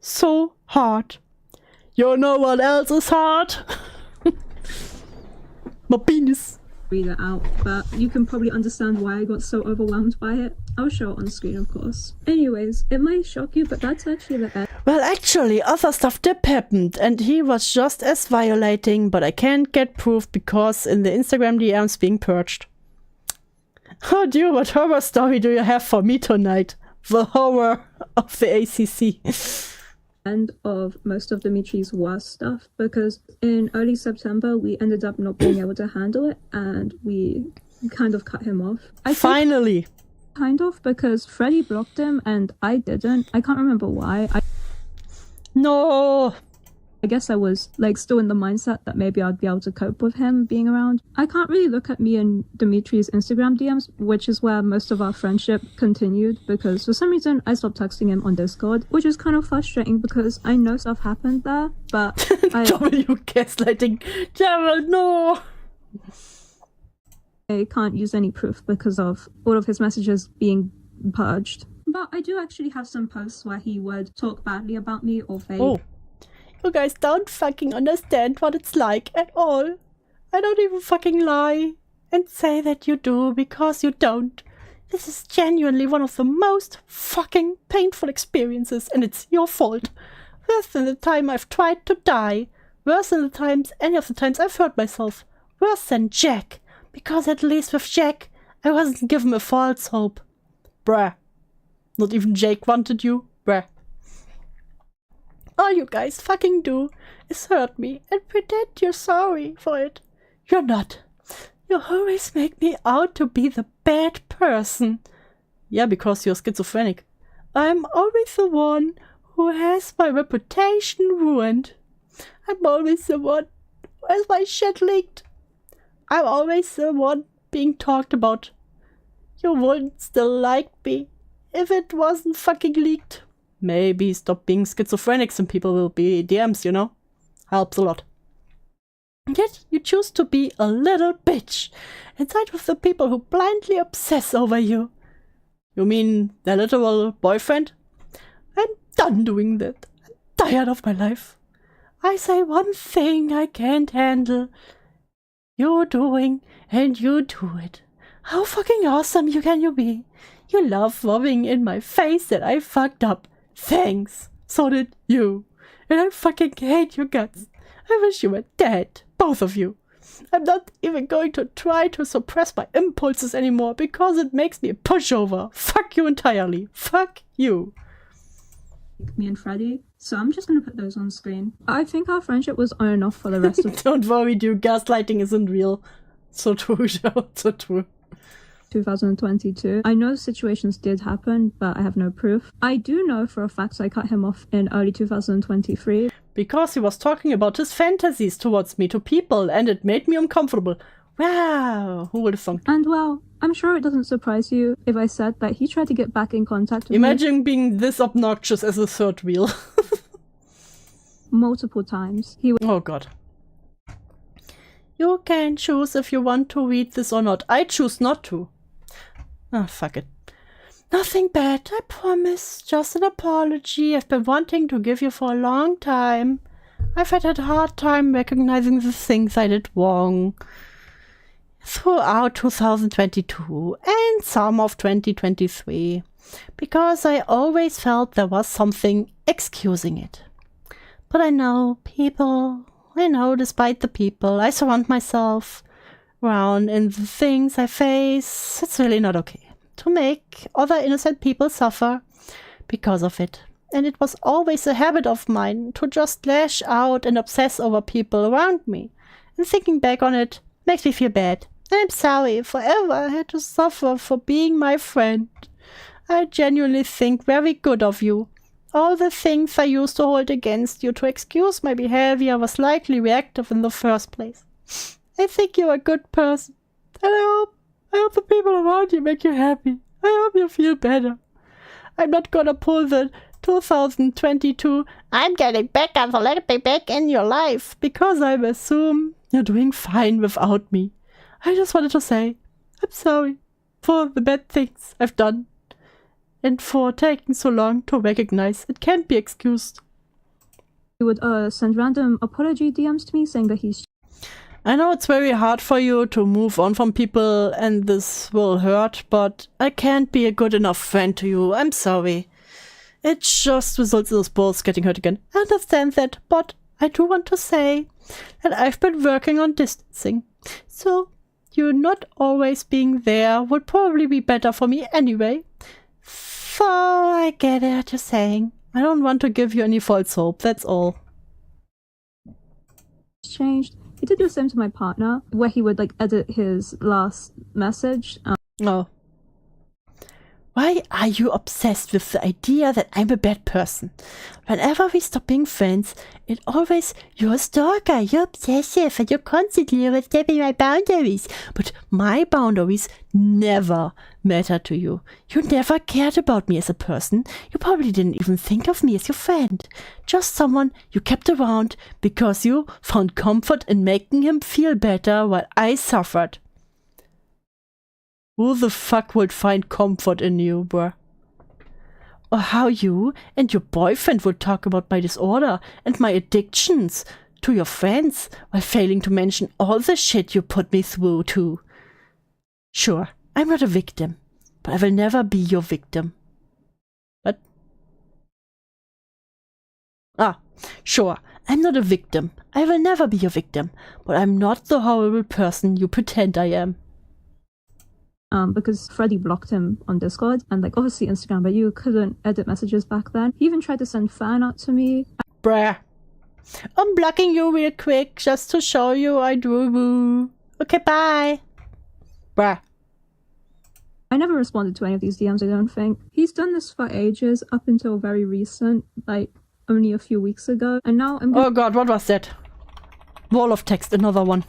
so hard. You know what else is hard? My penis. Read it out, but you can probably understand why I got so overwhelmed by it. I'll show it on screen, of course. Anyways, it might shock you, but that's actually the end. Well, actually, other stuff did happen, and he was just as violating, but I can't get proof because in the Instagram DMs being purged. Oh dear, what horror story do you have for me tonight? The horror of the ACC. End of most of Dimitri's worst stuff, because in early September we ended up not being able to handle it and we kind of cut him off. Finally! Kind of, because Freddie blocked him and I didn't. I can't remember why. No! I guess I was like still in the mindset that maybe I'd be able to cope with him being around. I can't really look at me and Dimitri's Instagram DMs, which is where most of our friendship continued, because for some reason I stopped texting him on Discord, which is kind of frustrating because I know stuff happened there, but W gaslighting. Gerald, no! I can't use any proof because of all of his messages being purged. But I do actually have some posts where he would talk badly about me or fake. Oh. You guys don't fucking understand what it's like at all. I don't even fucking lie and say that you do, because you don't. This is genuinely one of the most fucking painful experiences, and it's your fault. Worse than the time I've tried to die. Worse than any of the times I've hurt myself. Worse than Jack. Because at least with Jack, I wasn't given a false hope. Bruh. Not even Jake wanted you? Bruh. All you guys fucking do is hurt me and pretend you're sorry for it. You're not. You always make me out to be the bad person. Yeah, because you're schizophrenic. I'm always the one who has my reputation ruined. I'm always the one who has my shit leaked. I'm always the one being talked about. You wouldn't still like me if it wasn't fucking leaked. Maybe stop being schizophrenic, some people will be DMs, you know? Helps a lot. Yet you choose to be a little bitch inside with the people who blindly obsess over you. You mean their literal boyfriend? I'm done doing that. I'm tired of my life. I say one thing I can't handle. You're doing, and you do it. How fucking awesome can you be? You love rubbing in my face that I fucked up. Thanks. So did you. And I fucking hate your guts. I wish you were dead. Both of you. I'm not even going to try to suppress my impulses anymore because it makes me a pushover. Fuck you entirely. Fuck you. Me and Freddie. So I'm just gonna put those on screen. I think our friendship was on and off for the rest of Don't worry, dude. Gaslighting isn't real. So true, Joe. So true. 2022. I know situations did happen, but I have no proof. I do know for a fact I cut him off in early 2023. Because he was talking about his fantasies towards me to people, and it made me uncomfortable. Wow, who would have thought? And well, I'm sure it doesn't surprise you if I said that he tried to get back in contact with Imagine me being this obnoxious as a third wheel. multiple times. Oh god. You can choose if you want to read this or not. I choose not to. Ah, fuck it. Nothing bad, I promise. Just an apology I've been wanting to give you for a long time. I've had a hard time recognizing the things I did wrong throughout 2022 and some of 2023, because I always felt there was something excusing it. But I know despite the people I surround myself around and the things I face, it's really not okay to make other innocent people suffer because of it. And it was always a habit of mine to just lash out and obsess over people around me. And thinking back on it makes me feel bad. I'm sorry if I ever had to suffer for being my friend. I genuinely think very good of you. All the things I used to hold against you to excuse my behavior was likely reactive in the first place. I think you're a good person. And I hope the people around you make you happy. I hope you feel better. I'm not gonna pull the 2022. I'm getting back and let me back in your life because I assume you're doing fine without me. I just wanted to say I'm sorry for the bad things I've done and for taking so long to recognize it can't be excused. He would send random apology DMs to me saying that he's... I know it's very hard for you to move on from people and this will hurt, but I can't be a good enough friend to you. I'm sorry. It just results in us both getting hurt again. I understand that, but I do want to say that I've been working on distancing. So you not always being there would probably be better for me anyway. So I get what you're saying. I don't want to give you any false hope, that's all. Changed. He did the same to my partner, where he would like edit his last message. Oh. Why are you obsessed with the idea that I'm a bad person? Whenever we stop being friends, it always, you're a stalker, you're obsessive, and you're constantly overstepping my boundaries. But my boundaries never matter to you. You never cared about me as a person. You probably didn't even think of me as your friend. Just someone you kept around because you found comfort in making him feel better while I suffered. Who the fuck would find comfort in you, bruh? Or how you and your boyfriend would talk about my disorder and my addictions to your friends while failing to mention all the shit you put me through too. Sure, I'm not a victim, but I will never be your victim. What? Sure, I'm not a victim. I will never be your victim, but I'm not the horrible person you pretend I am. Because Freddie blocked him on Discord and like obviously Instagram, but you couldn't edit messages back then. He even tried to send fan art to me. Bruh. I'm blocking you real quick just to show you I do. Okay, bye. Bruh. I never responded to any of these DMs, I don't think. He's done this for ages, up until very recent, like only a few weeks ago. And now I'm Oh god, what was that? Wall of text, another one.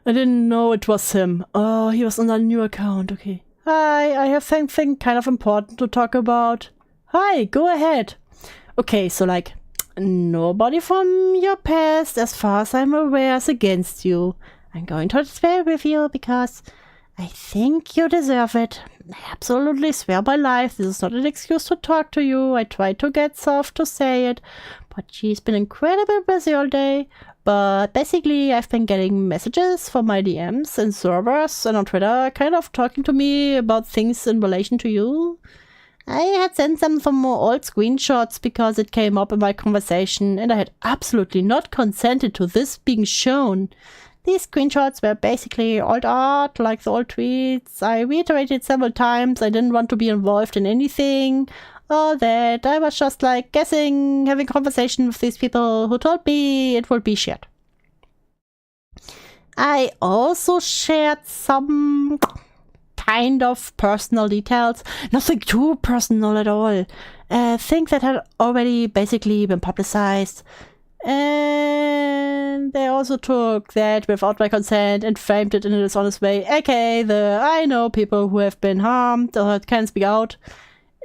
I didn't know it was him. Oh, he was on a new account. Okay. Hi, I have something kind of important to talk about. Hi, go ahead. Okay, so like, nobody from your past, as far as I'm aware, is against you. I'm going to swear with you because I think you deserve it. I absolutely swear by life. This is not an excuse to talk to you. I tried to get soft to say it, but she's been incredibly busy all day. But basically, I've been getting messages from my DMs and servers and on Twitter, kind of talking to me about things in relation to you. I had sent them some more old screenshots because it came up in my conversation and I had absolutely not consented to this being shown. These screenshots were basically old art, like the old tweets. I reiterated several times I didn't want to be involved in anything. Or that I was just like guessing, having conversation with these people who told me it would be shared. I also shared some kind of personal details, nothing too personal at all. Things that had already basically been publicized. And they also took that without my consent and framed it in a dishonest way, aka I know people who have been harmed or can speak out.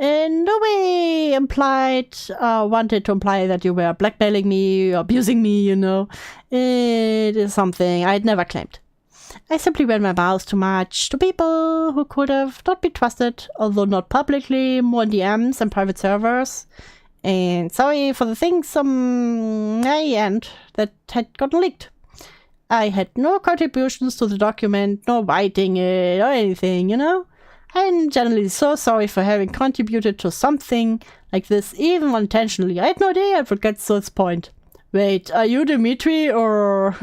In no way wanted to imply that you were blackmailing me or abusing me, you know. It is something I'd never claimed. I simply ran my mouth too much to people who could have not been trusted, although not publicly, more in DMs and private servers. And sorry for the things on my end that had gotten leaked. I had no contributions to the document, no writing it or anything, you know. I'm generally so sorry for having contributed to something like this, even unintentionally. I had no idea it would get to this point. Wait, are you Dimitri or...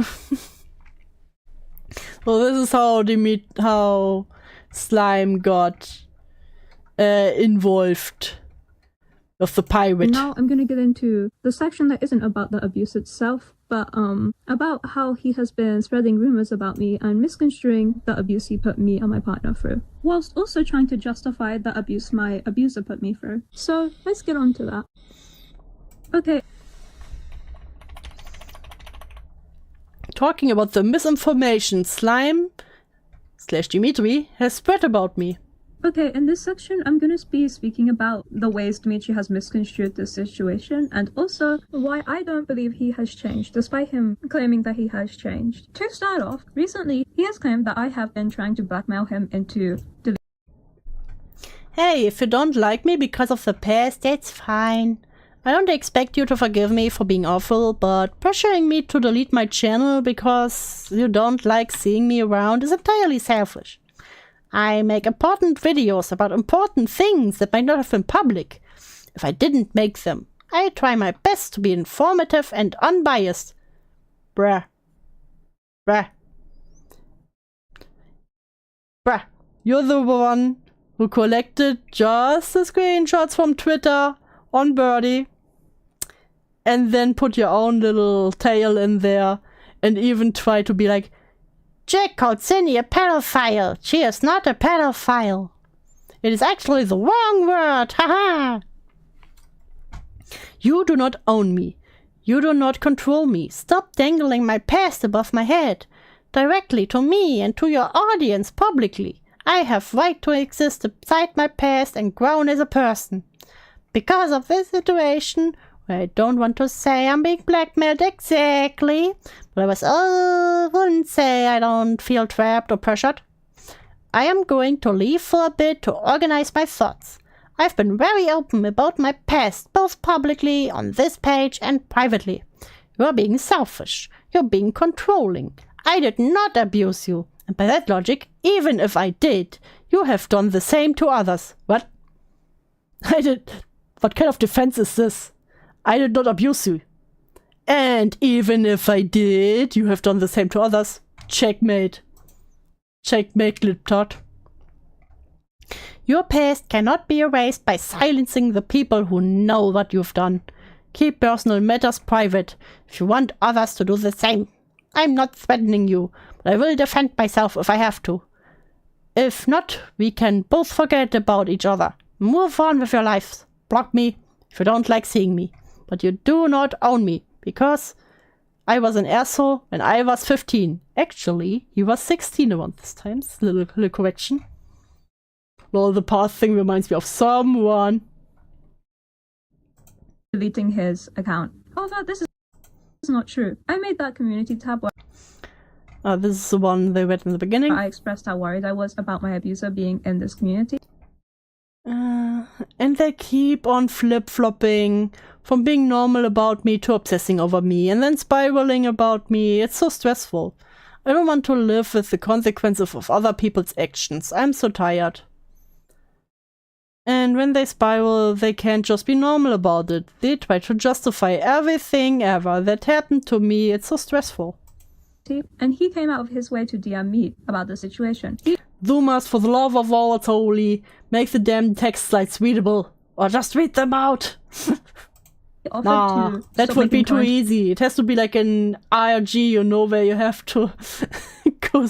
Well, this is how Slime got involved with the pirate. Now I'm gonna get into the section that isn't about the abuse itself, but about how he has been spreading rumors about me and misconstruing the abuse he put me and my partner through, whilst also trying to justify the abuse my abuser put me through. So let's get on to that. Okay. Talking about the misinformation Slime / Dimitri has spread about me. Okay, in this section, I'm gonna be speaking about the ways Dimitri has misconstrued the situation, and also why I don't believe he has changed, despite him claiming that he has changed. To start off, recently, he has claimed that I have been trying to blackmail him into deleting. Hey, if you don't like me because of the past, that's fine. I don't expect you to forgive me for being awful, but pressuring me to delete my channel because you don't like seeing me around is entirely selfish. I make important videos about important things that might not have been public. If I didn't make them, I try my best to be informative and unbiased. Bruh. Bruh. Bruh. You're the one who collected just the screenshots from Twitter on Birdie and then put your own little tale in there and even try to be like, Jack called Cindy a pedophile. She is not a pedophile. It is actually the wrong word. Haha. You do not own me. You do not control me. Stop dangling my past above my head. Directly to me and to your audience publicly. I have right to exist beside my past and grow as a person. Because of this situation, where I don't want to say I'm being blackmailed exactly, but I wouldn't say I don't feel trapped or pressured. I am going to leave for a bit to organize my thoughts. I've been very open about my past, both publicly on this page and privately. You're being selfish. You're being controlling. I did not abuse you. And by that logic, even if I did, you have done the same to others. What? I did. What kind of defense is this? I did not abuse you. And even if I did, you have done the same to others. Checkmate. Checkmate, Gliptard. Your past cannot be erased by silencing the people who know what you've done. Keep personal matters private if you want others to do the same. I'm not threatening you, but I will defend myself if I have to. If not, we can both forget about each other. Move on with your lives. Block me if you don't like seeing me. But you do not own me, because I was an asshole when I was 15. Actually, he was 16 around this time. Little correction. Lol, the past thing reminds me of someone. Deleting his account. However, this is not true. I made that community tab where This is the one they read in the beginning. I expressed how worried I was about my abuser being in this community. And they keep on flip-flopping from being normal about me to obsessing over me and then spiraling about me. It's so stressful. I don't want to live with the consequences of other people's actions. I'm so tired. And when they spiral, they can't just be normal about it. They try to justify everything ever that happened to me. It's so stressful. And he came out of his way to DM me about the situation. Zoomers, for the love of all that's holy, make the damn text slides readable. Or just read them out. Nah, that would be too easy. It has to be like an IRG, you know, where you have to go...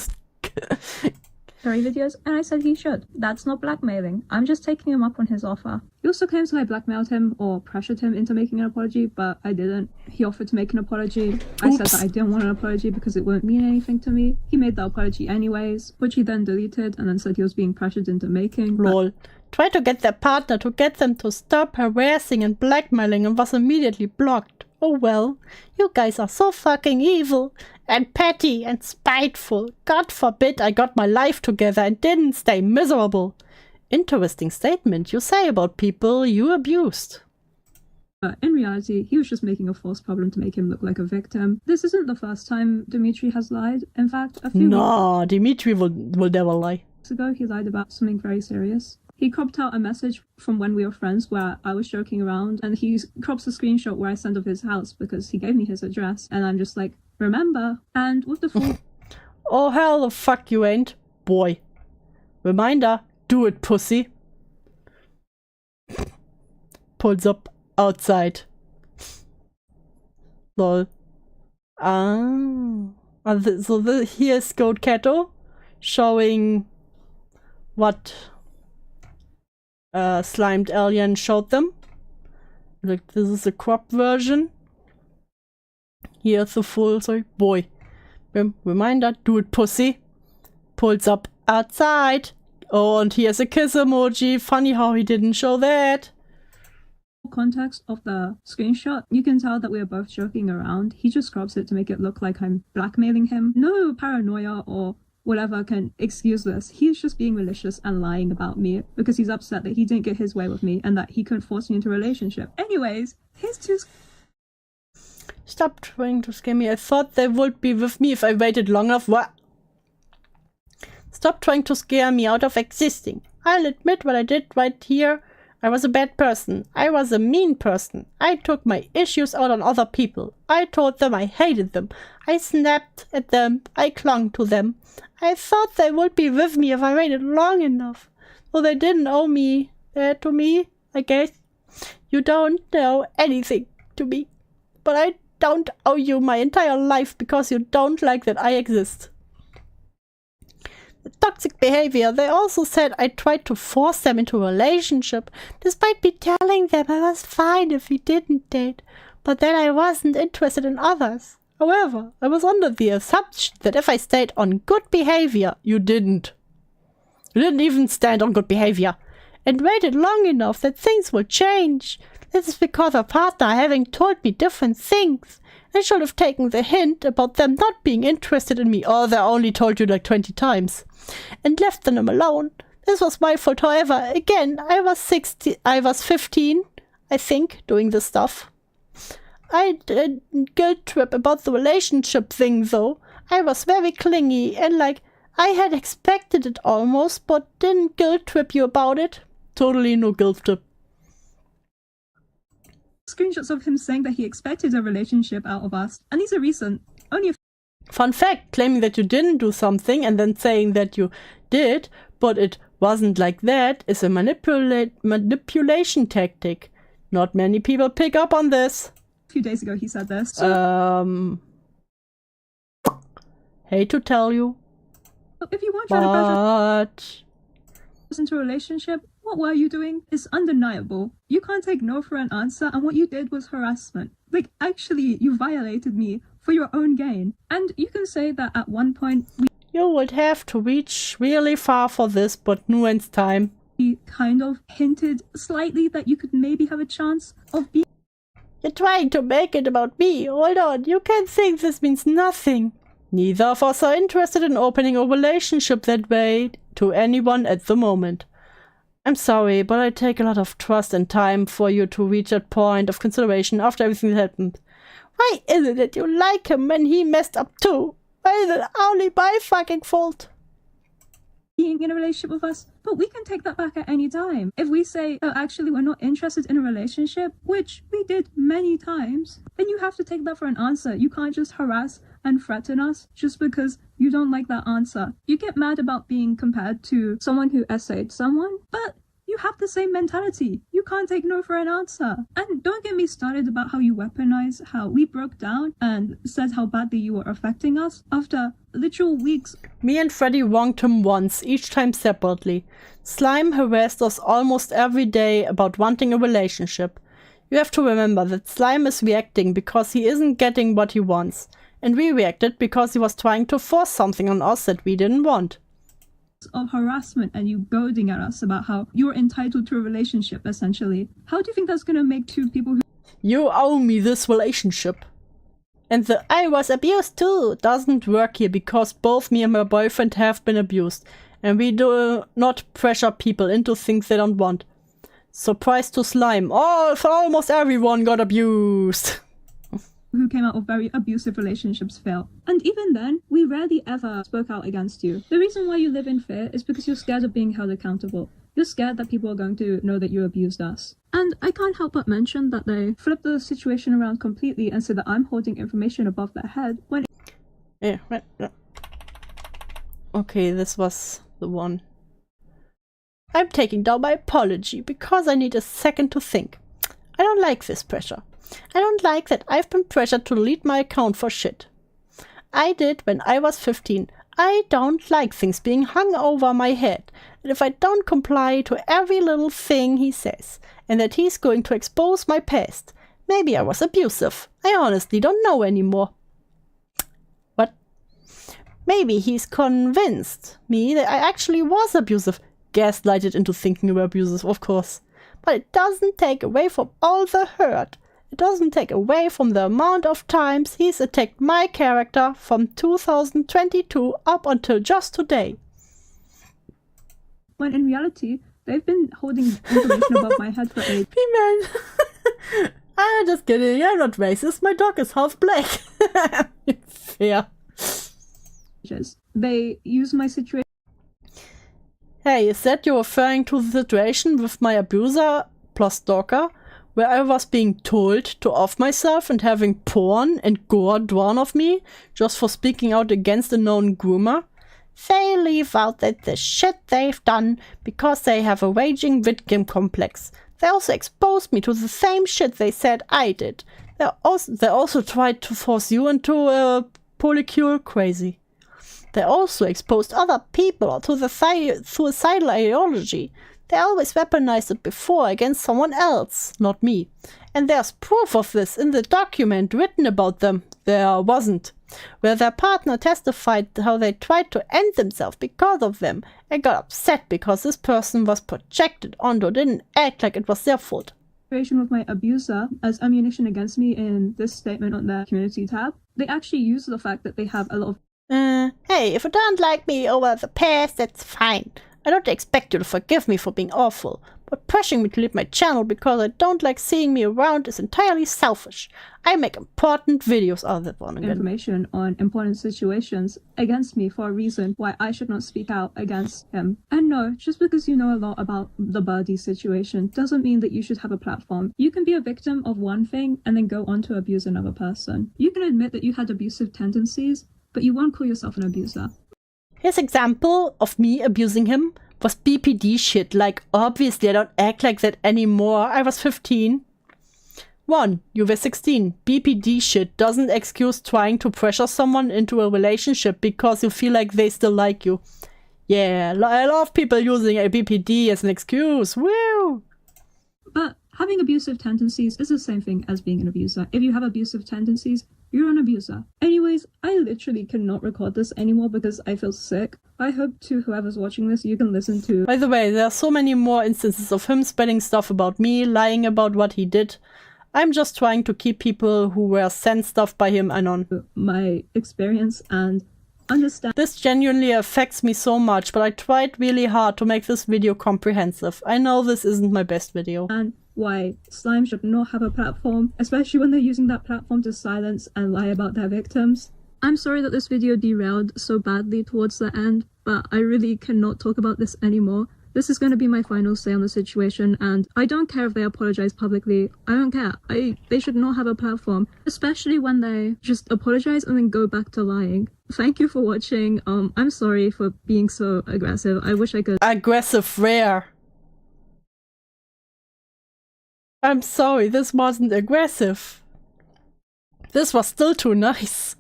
videos, and I said he should. That's not blackmailing. I'm just taking him up on his offer. He also claims that I blackmailed him or pressured him into making an apology, but I didn't. He offered to make an apology. I said that I didn't want an apology because it wouldn't mean anything to me. He made the apology anyways, which he then deleted and then said he was being pressured into making. Lol. Try to get their partner to get them to stop harassing and blackmailing and was immediately blocked. Oh well, you guys are so fucking evil and petty and spiteful. God forbid I got my life together and didn't stay miserable. Interesting statement you say about people you abused. But in reality, he was just making a false problem to make him look like a victim. This isn't the first time Dimitri has lied. In fact, a few No, Dimitri will never lie. weeks ago, he lied about something very serious. He cropped out a message from when we were friends where I was joking around, and he crops a screenshot where I sent of his house because he gave me his address, and I'm just like, remember? And with the full... Oh hell the fuck you ain't, boy. Reminder, do it, pussy. Pulls up outside. Lol. Here's Goat Cato showing what Slimedalien showed them. Like, this is a crop version. Here's the full, boy. Reminder, do it, pussy. Pulls up outside. Oh, and he has a kiss emoji. Funny how he didn't show that. Context of the screenshot, you can tell that we are both joking around. He just crops it to make it look like I'm blackmailing him. No paranoia or whatever can excuse this. He's just being malicious and lying about me because he's upset that he didn't get his way with me and that he couldn't force me into a relationship. Anyways, here's two. Stop trying to scare me. I thought they would be with me if I waited long enough. What? Stop trying to scare me out of existing. I'll admit what I did right here. I was a bad person. I was a mean person. I took my issues out on other people. I told them I hated them. I snapped at them. I clung to them. I thought they would be with me if I waited long enough. So they didn't owe me that to me, I guess. You don't know anything to me. But I don't owe you my entire life because you don't like that I exist. The toxic behavior. They also said I tried to force them into a relationship, despite me telling them I was fine if we didn't date, but then I wasn't interested in others. However, I was under the assumption that if I stayed on good behavior, you didn't. You didn't even stand on good behavior, and waited long enough that things would change. This is because of partner having told me different things. I should have taken the hint about them not being interested in me. Oh, they only told you like 20 times. And left them alone. This was my fault, however. Again, I was 15, I think, doing this stuff. I didn't guilt trip about the relationship thing, though. I was very clingy and like, I had expected it almost, but didn't guilt trip you about it. Totally no guilt trip. Screenshots of him saying that he expected a relationship out of us, and these are recent. Only a Fun fact, claiming that you didn't do something and then saying that you did, but it wasn't like that, is a manipulation tactic. Not many people pick up on this. few days ago he said this. Hate to tell you. If you weren't trying to pressure us into a relationship, what were you doing? It's undeniable. You can't take no for an answer, and what you did was harassment. Like, actually, you violated me for your own gain. And you can say that at one point you would have to reach really far for this, but nuance time. We kind of hinted slightly that you could maybe have a chance of being. You're trying to make it about me. Hold on, you can't think this means nothing. Neither of us are interested in opening a relationship that way to anyone at the moment. I'm sorry, but I take a lot of trust and time for you to reach that point of consideration after everything that happened. Why is it that you like him when he messed up too? Why is it only my fucking fault? Being in a relationship with us, but we can take that back at any time. If we say, oh, actually, we're not interested in a relationship, which we did many times, then you have to take that for an answer. You can't just harass and threaten us just because you don't like that answer. You get mad about being compared to someone who essayed someone, but you have the same mentality. You can't take no for an answer. And don't get me started about how you weaponize how we broke down and said how badly you were affecting us after literal weeks. Me and Freddy wronged him once, each time separately. Slime harassed us almost every day about wanting a relationship. You have to remember that Slime is reacting because he isn't getting what he wants. And we reacted because he was trying to force something on us that we didn't want. Of harassment and you goading at us about how you're entitled to a relationship, essentially. How do you think that's gonna make two people who— You owe me this relationship. And the I was abused too doesn't work here because both me and my boyfriend have been abused. And we do not pressure people into things they don't want. Surprise to Slime. Almost everyone got abused. who came out of very abusive relationships fail. And even then, we rarely ever spoke out against you. The reason why you live in fear is because you're scared of being held accountable. You're scared that people are going to know that you abused us. And I can't help but mention that they flipped the situation around completely and said that I'm holding information above their head when— Yeah, right. Okay, this was the one. I'm taking down my apology because I need a second to think. I don't like this pressure. I don't like that I've been pressured to delete my account for shit. I did when I was 15. I don't like things being hung over my head. And if I don't comply to every little thing he says, and that he's going to expose my past, maybe I was abusive. I honestly don't know anymore. What? Maybe he's convinced me that I actually was abusive. gaslighted into thinking we're abusive, of course. But it doesn't take away from all the hurt. It doesn't take away from the amount of times he's attacked my character from 2022 up until just today. When in reality, they've been holding information above my head for ages. P-Man. I'm just kidding, I'm not racist, my dog is half black. Fair. They use my situation. Hey, is that you're referring to the situation with my abuser plus stalker, where I was being told to off myself and having porn and gore drawn of me just for speaking out against a known groomer? They leave out that the shit they've done because they have a raging victim complex. They also exposed me to the same shit they said I did. They also tried to force you into a polycule crazy. They also exposed other people to the suicidal ideology. They always weaponized it before against someone else, not me. And there's proof of this in the document written about them. There wasn't. Where their partner testified how they tried to end themselves because of them and got upset because this person was projected onto, didn't act like it was their fault. With my abuser as ammunition against me in this statement on their community tab. They actually use the fact that they have a lot of hey, if you don't like me over the past, that's fine. I don't expect you to forgive me for being awful, but pushing me to leave my channel because I don't like seeing me around is entirely selfish. I make important videos out of that one again. Information on important situations against me for a reason why I should not speak out against him. And no, just because you know a lot about the Birdie situation doesn't mean that you should have a platform. You can be a victim of one thing and then go on to abuse another person. You can admit that you had abusive tendencies, but you won't call yourself an abuser. His example of me abusing him was BPD shit, like obviously I don't act like that anymore, I was 15. 1. You were 16. BPD shit doesn't excuse trying to pressure someone into a relationship because you feel like they still like you. Yeah, I love people using a BPD as an excuse, woo! But having abusive tendencies is the same thing as being an abuser. If you have abusive tendencies, you're an abuser. Anyways, I literally cannot record this anymore because I feel sick. I hope to whoever's watching this, you can listen to. By the way, there are so many more instances of him spreading stuff about me, lying about what he did. I'm just trying to keep people who were sent stuff by him anon. My experience and understand. This genuinely affects me so much, but I tried really hard to make this video comprehensive. I know this isn't my best video. And why slime should not have a platform, especially when they're using that platform to silence and lie about their victims. I'm sorry that this video derailed so badly towards the end, but I really cannot talk about this anymore. This is going to be my final say on the situation, and I don't care if they apologize publicly. I don't care. They should not have a platform, especially when they just apologize and then go back to lying. Thank you for watching. I'm sorry for being so aggressive. I wish I could. Aggressive rare. I'm sorry, this wasn't aggressive. This was still too nice.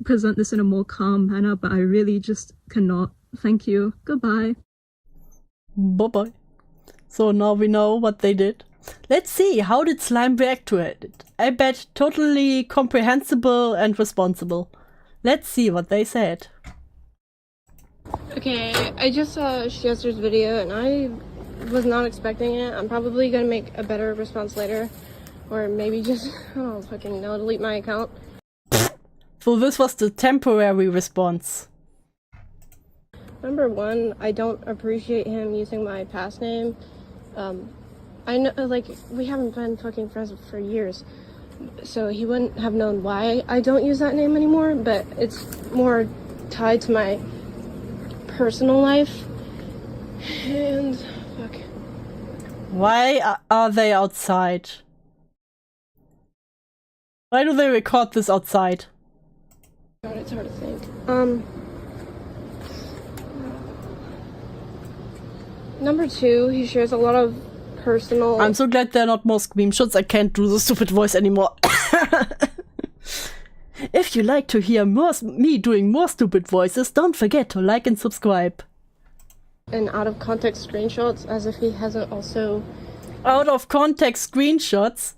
Present this in a more calm manner, but I really just cannot. Thank you. Goodbye. Bye-bye. So now we know what they did. Let's see, how did Slime react to it? I bet totally comprehensible and responsible. Let's see what they said. Okay, I just saw Shister's video and I was not expecting it. I'm probably gonna make a better response later. Or maybe just, I don't fucking know, delete my account. So this was the temporary response. Number one, I don't appreciate him using my past name. I know, like, we haven't been fucking friends for years. So he wouldn't have known why I don't use that name anymore, but it's more tied to my personal life. And, fuck. Why are they outside? Why do they record this outside? God, it's hard to think. Number two, he shares a lot of personal... I'm so glad they're not more screenshots. I can't do the stupid voice anymore. If you like to hear me doing more stupid voices, don't forget to like and subscribe. And out of context screenshots, as if he hasn't also... Out of context screenshots?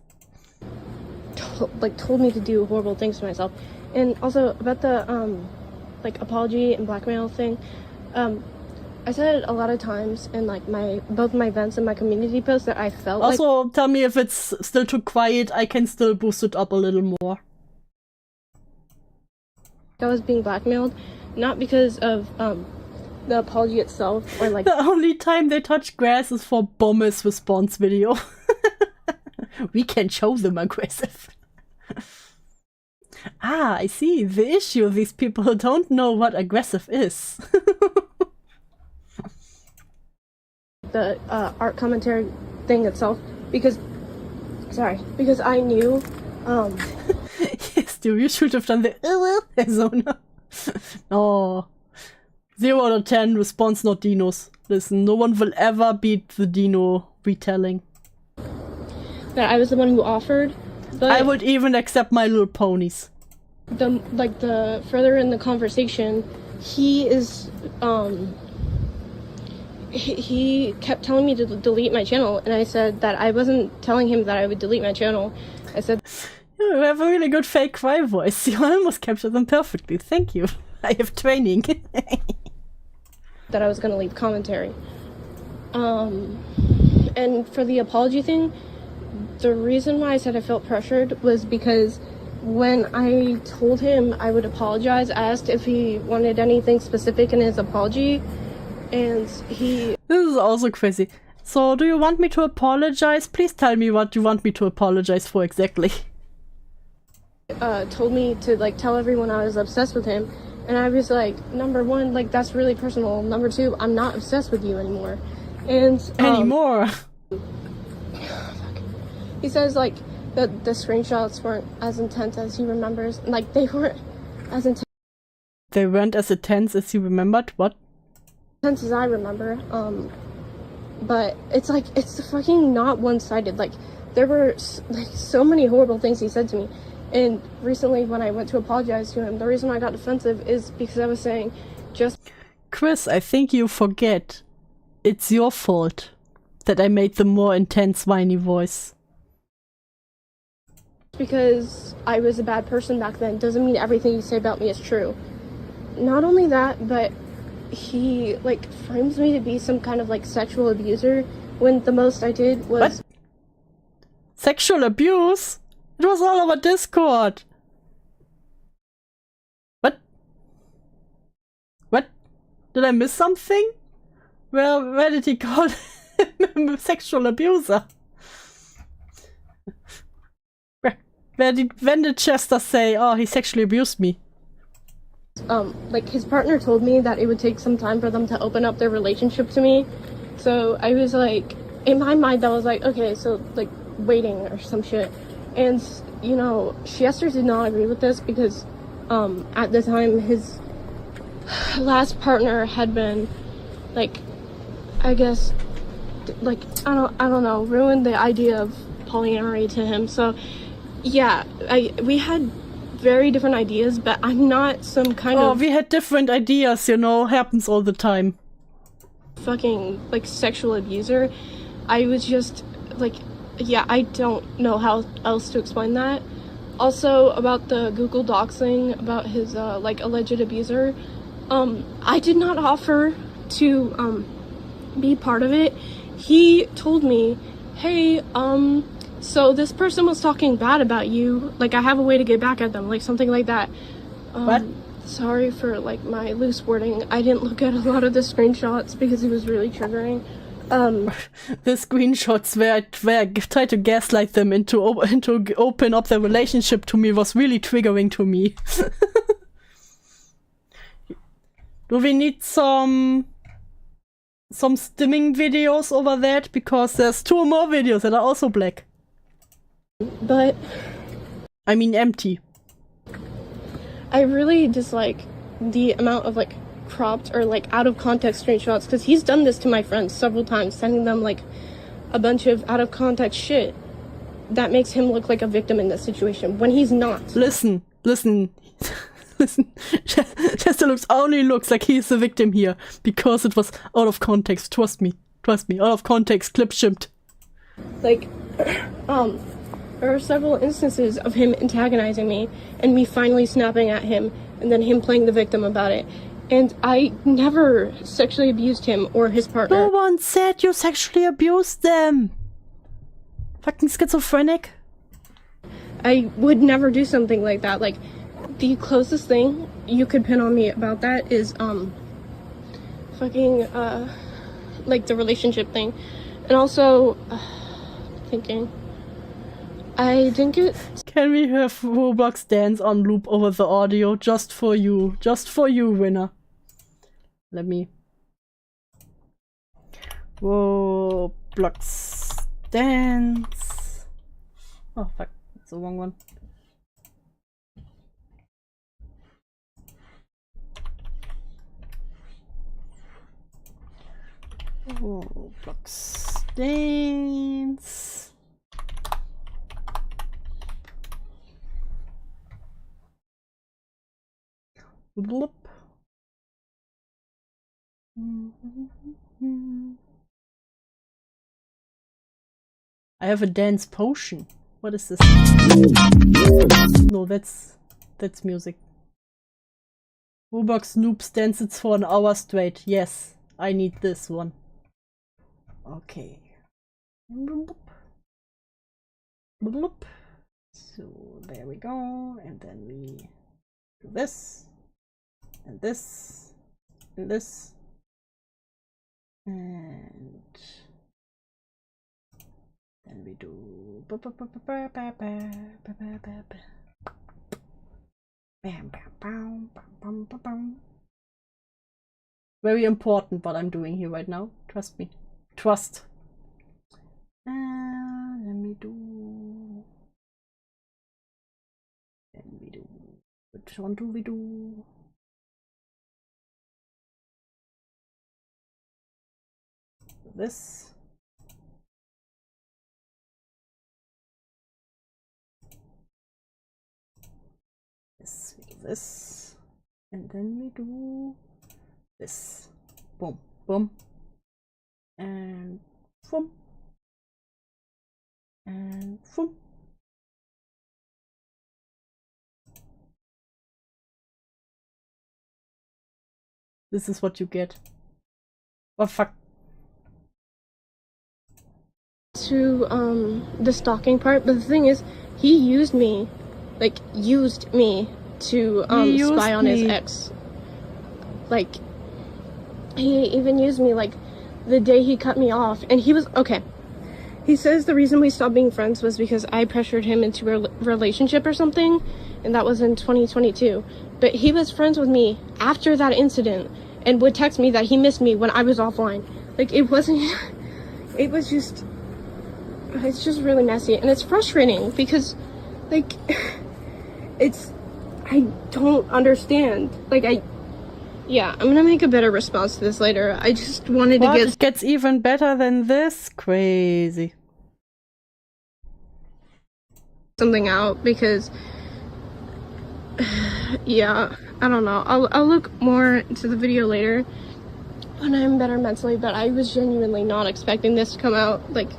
told me to do horrible things to myself. And also, about the, like, apology and blackmail thing, I said a lot of times in like both my events and my community posts that I felt also, tell me if it's still too quiet. I can still boost it up a little more. I was being blackmailed, not because of the apology itself or like The only time they touch grass is for Bombe's response video. We can show them aggressive. Ah, I see. The issue, these people don't know what aggressive is. the art commentary thing itself because I knew Yes, dude, you should have done the Arizona. Oh. 0 out of 10, response not dinos. Listen, no one will ever beat the dino retelling. that I was the one who offered, but I would even accept My Little Ponies. the further in the conversation, he is he kept telling me to delete my channel, and I said that I wasn't telling him that I would delete my channel. I said You have a really good fake cry voice. You almost captured them perfectly. Thank you. I have training. that I was going to leave commentary. And for the apology thing, the reason why I said I felt pressured was because when I told him I would apologize, I asked if he wanted anything specific in his apology, and he... This is also crazy. So, do you want me to apologize? Please tell me what you want me to apologize for exactly. told me to, like, tell everyone I was obsessed with him, and I was like, number one, like, that's really personal. Number two, I'm not obsessed with you anymore. And... Anymore? He says, like, that the screenshots weren't as intense as he remembers. Like, they weren't as intense They weren't as intense as you remembered? What? as I remember. But it's like, it's fucking not one-sided. Like, there were, like, so many horrible things he said to me. And recently, when I went to apologize to him, the reason I got defensive is because I was saying, just... Chris, I think you forget. It's your fault that I made the more intense, whiny voice. because I was a bad person back then doesn't mean everything you say about me is true. Not only that, but he, like, frames me to be some kind of, like, sexual abuser when the most I did was... What? Sexual abuse? It was all over Discord. What? What? Did I miss something? Where did he call him a sexual abuser? When did Shister say, oh, he sexually abused me? Like, his partner told me that it would take some time for them to open up their relationship to me. So I was like, in my mind, I was like, okay, so, like, waiting or some shit. And, you know, Shister did not agree with this because, at the time, his last partner had been, like, I guess, like, I don't know, ruined the idea of polyamory to him. So, yeah, we had very different ideas, but I'm not some kind of... Oh, we had different ideas, you know, happens all the time. Fucking, like, sexual abuser. I was just, like, yeah, I don't know how else to explain that. Also, about the Google Docs thing, about his, like, alleged abuser, I did not offer to, be part of it. He told me, hey, so this person was talking bad about you, like, I have a way to get back at them, like, something like that. What? Sorry for, like, my loose wording. I didn't look at a lot of the screenshots because it was really triggering. The screenshots where I tried to gaslight them into open up their relationship to me was really triggering to me. Do we need some stimming videos over that? Because there's 2 more videos that are also black. But I mean empty. I really dislike the amount of, like, cropped or, like, out of context screenshots, because he's done this to my friends several times, sending them, like, a bunch of out of context shit that makes him look like a victim in this situation when he's not. Listen. Chester only looks like he's the victim here because it was out of context. Trust me, out of context, clip shipped. Like, there are several instances of him antagonizing me and me finally snapping at him and then him playing the victim about it. And I never sexually abused him or his partner. No one said you sexually abused them. Fucking schizophrenic. I would never do something like that. Like, the closest thing you could pin on me about that is, like the relationship thing. And also, thinking, I didn't get... Can we have Roblox dance on loop over the audio just for you? Just for you, winner. Let me... Roblox dance. Oh fuck, that's the wrong one. Roblox dance. Bloop. I have a dance potion. What is this? No, that's music. Roblox noobs dances for an hour straight. Yes, I need this one. Okay. Bloop. Bloop. So there we go, and then we do this, and this, and this, and then we do very important what I'm doing here right now. Trust me. Trust. Let me do. Which one do we do? This. Yes, we do this. And then we do this. Boom, boom. And boom. And boom. This is what you get. Oh fuck. To the stalking part, but the thing is, he used me to spy on his ex. Like, he even used me like the day he cut me off, and he was okay. He says the reason we stopped being friends was because I pressured him into a relationship or something, and that was in 2022. But he was friends with me after that incident and would text me that he missed me when I was offline. Like, it wasn't... It was just... It's just really messy, and it's frustrating because, like, it's... I don't understand. Like, yeah, I'm gonna make a better response to this later. I just wanted to get... It gets even better than this? Crazy. Something out because... Yeah, I don't know. I'll look more into the video later when I'm better mentally, but I was genuinely not expecting this to come out, like,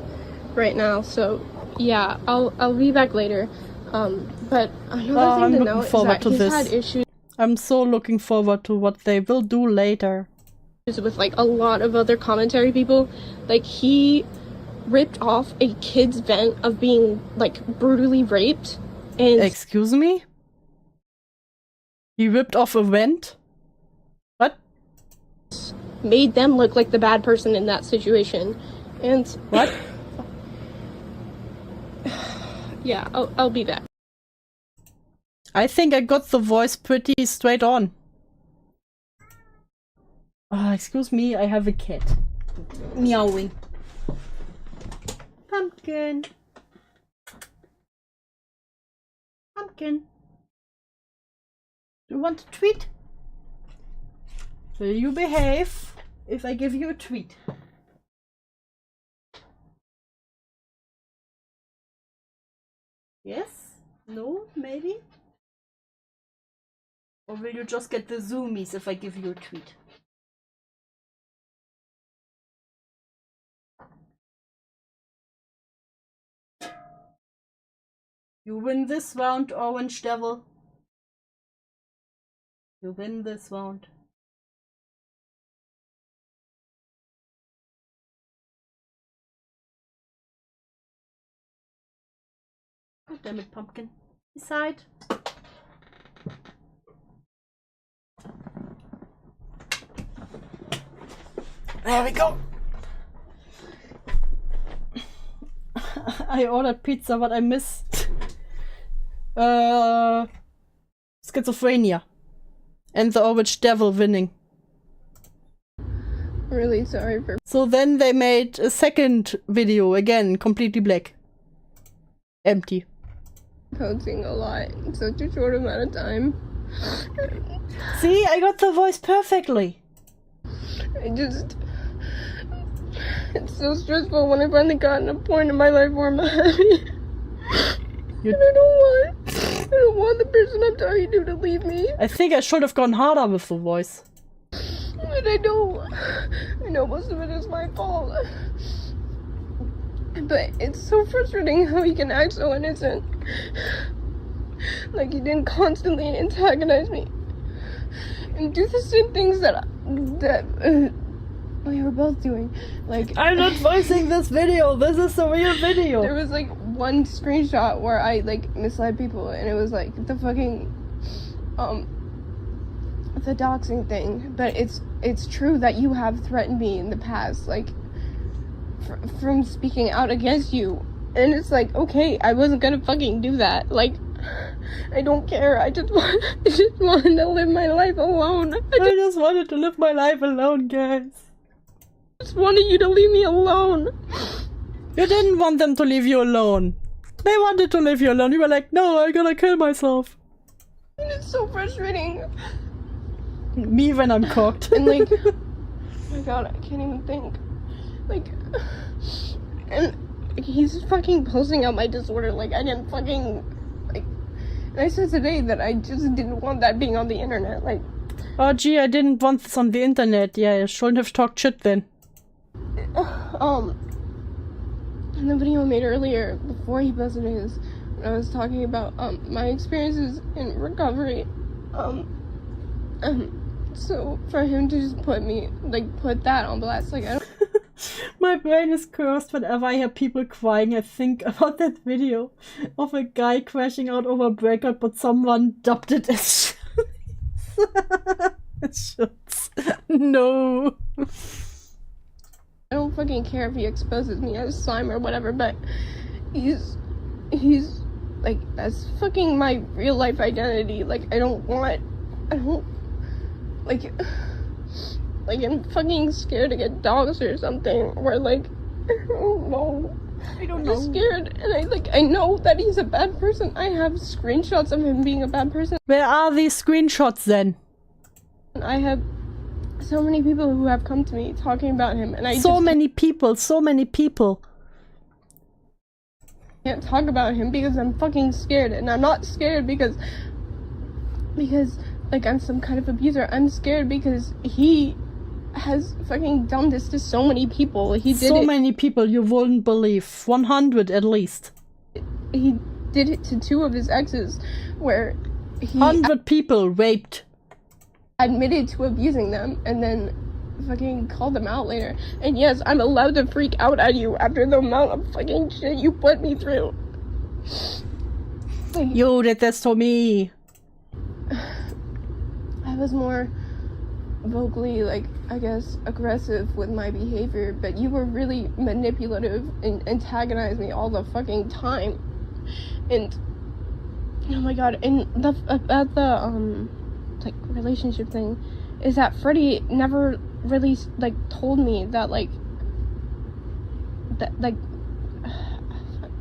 right now. So, yeah, I'll be back later. But another thing to note is that he's had issues... I'm so looking forward to what they will do later. With, like, a lot of other commentary people. Like, he ripped off a kid's vent of being, like, brutally raped, and... Excuse me? He ripped off a vent? What? Made them look like the bad person in that situation. And... What? Yeah, I'll be back. I think I got the voice pretty straight on. Excuse me, I have a cat. Meowing. Pumpkin. Pumpkin. Do you want a treat? Will you behave if I give you a treat? Yes? No? Maybe? Or will you just get the zoomies if I give you a treat? You win this round, Orange Devil. You win this round. God damn it, pumpkin. Beside. There we go. I ordered pizza, but I missed schizophrenia and the Orange Devil winning. Really sorry for So then they made a second video again, completely black, empty. posting a lot in such a short amount of time. See, I got the voice perfectly. It's so stressful when I finally gotten a point in my life where I'm happy. And I don't want the person I'm talking to leave me. I think I should have gone harder with the voice. And I know most of it is my fault. But it's so frustrating how he can act so innocent. Like he didn't constantly antagonize me. And do the same things that we were both doing. Like I'm not voicing this video. This is the real video. there was like one screenshot where I like misled people, and it was like the fucking the doxing thing. But it's true that you have threatened me in the past, like from speaking out against you. And it's like, okay, I wasn't gonna fucking do that. Like, I don't care. I just wanted to live my life alone. I just wanted to live my life alone, guys. Just wanted you to leave me alone. You didn't want them to leave you alone. They wanted to leave you alone. You were like, no, I'm gonna kill myself. And it's so frustrating. Me when I'm cocked. And like, oh my god, I can't even think. Like, and he's fucking posting out my disorder. Like, I didn't fucking, like, and I said today that I just didn't want that being on the internet. Like, Oh gee, I didn't want this on the internet. Yeah, I shouldn't have talked shit then. in the video I made earlier, before he posted his, when I was talking about, my experiences in recovery, so for him to just put that on blast, like, I don't... My brain is cursed whenever I hear people crying. I think about that video of a guy crashing out over a breakout, but someone dubbed it as shits. No. I don't fucking care if he exposes me as slime or whatever, but he's like, that's fucking my real life identity. Like, like, I'm fucking scared to get dogs or something, or like, I don't know. I'm just scared, and I know that he's a bad person. I have screenshots of him being a bad person. Where are these screenshots then? I have so many people who have come to me talking about him, and So many people. Can't talk about him because I'm fucking scared. And I'm not scared because like I'm some kind of abuser. I'm scared because he has fucking done this to so many people. He did so many people you wouldn't believe. 100 at least. He did it to 2 of his exes, where he 100 people raped. admitted to abusing them and then fucking called them out later. And yes, I'm allowed to freak out at you after the amount of fucking shit you put me through. Like, You did this to me. I was more vocally, like, I guess, aggressive with my behavior, but you were really manipulative and antagonized me all the fucking time. And oh my god, and about the like relationship thing is that Freddie never really like told me that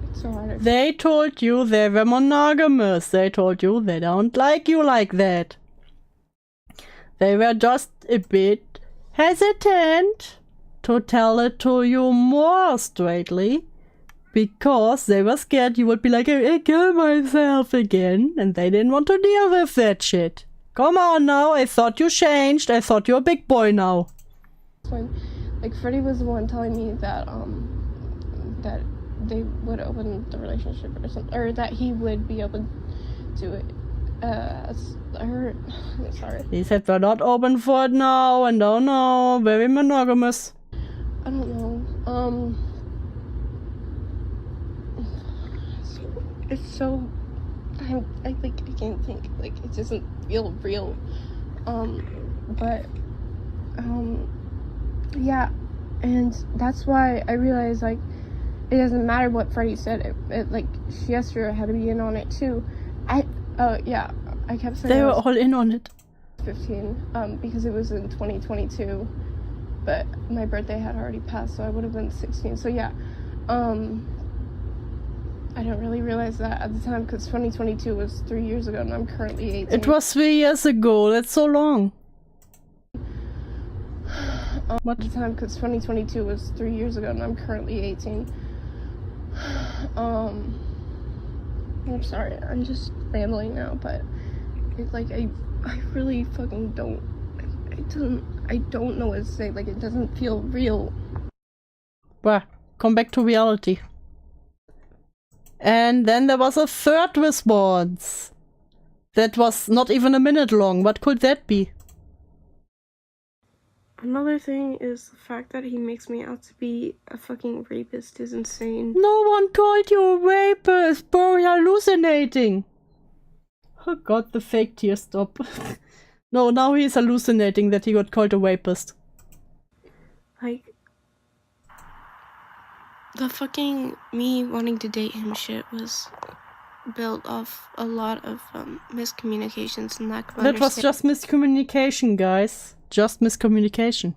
it's so hard. They told you they were monogamous. They told you they don't like you like that. They were just a bit hesitant to tell it to you more straightly because they were scared you would be like, I kill myself again, and they didn't want to deal with that shit. Come on now, I thought you changed. I thought you're a big boy now. When, like, Freddie was the one telling me that that they would open the relationship or something, or that he would be open to it. Sorry. He said we're not open for it now, and oh no, very monogamous. I don't know. it's so, I can't think, like, it doesn't feel real, yeah, and that's why I realized, like, it doesn't matter what Freddie said, like, Shister had to be in on it too. Yeah, I kept saying They were all in on it. 15, because it was in 2022, but my birthday had already passed, so I would have been 16, so yeah, I didn't really realize that at the time, because 2022 was 3 years ago, and I'm currently 18. It was 3 years ago, that's so long. What? At the time, because 2022 was 3 years ago, and I'm currently 18. I'm sorry, I'm just rambling now, but it's like, I really fucking don't, I don't know what to say, like, it doesn't feel real. Bruh, come back to reality. And then there was a third response. That was not even a minute long. What could that be? Another thing is the fact that he makes me out to be a fucking rapist is insane. No one called you a rapist, bro. You're hallucinating. Oh god, the fake tears stop. No, now he's hallucinating that he got called a rapist. Like, the fucking me wanting to date him shit was built off a lot of miscommunications and lack of That was just miscommunication, guys. Just miscommunication.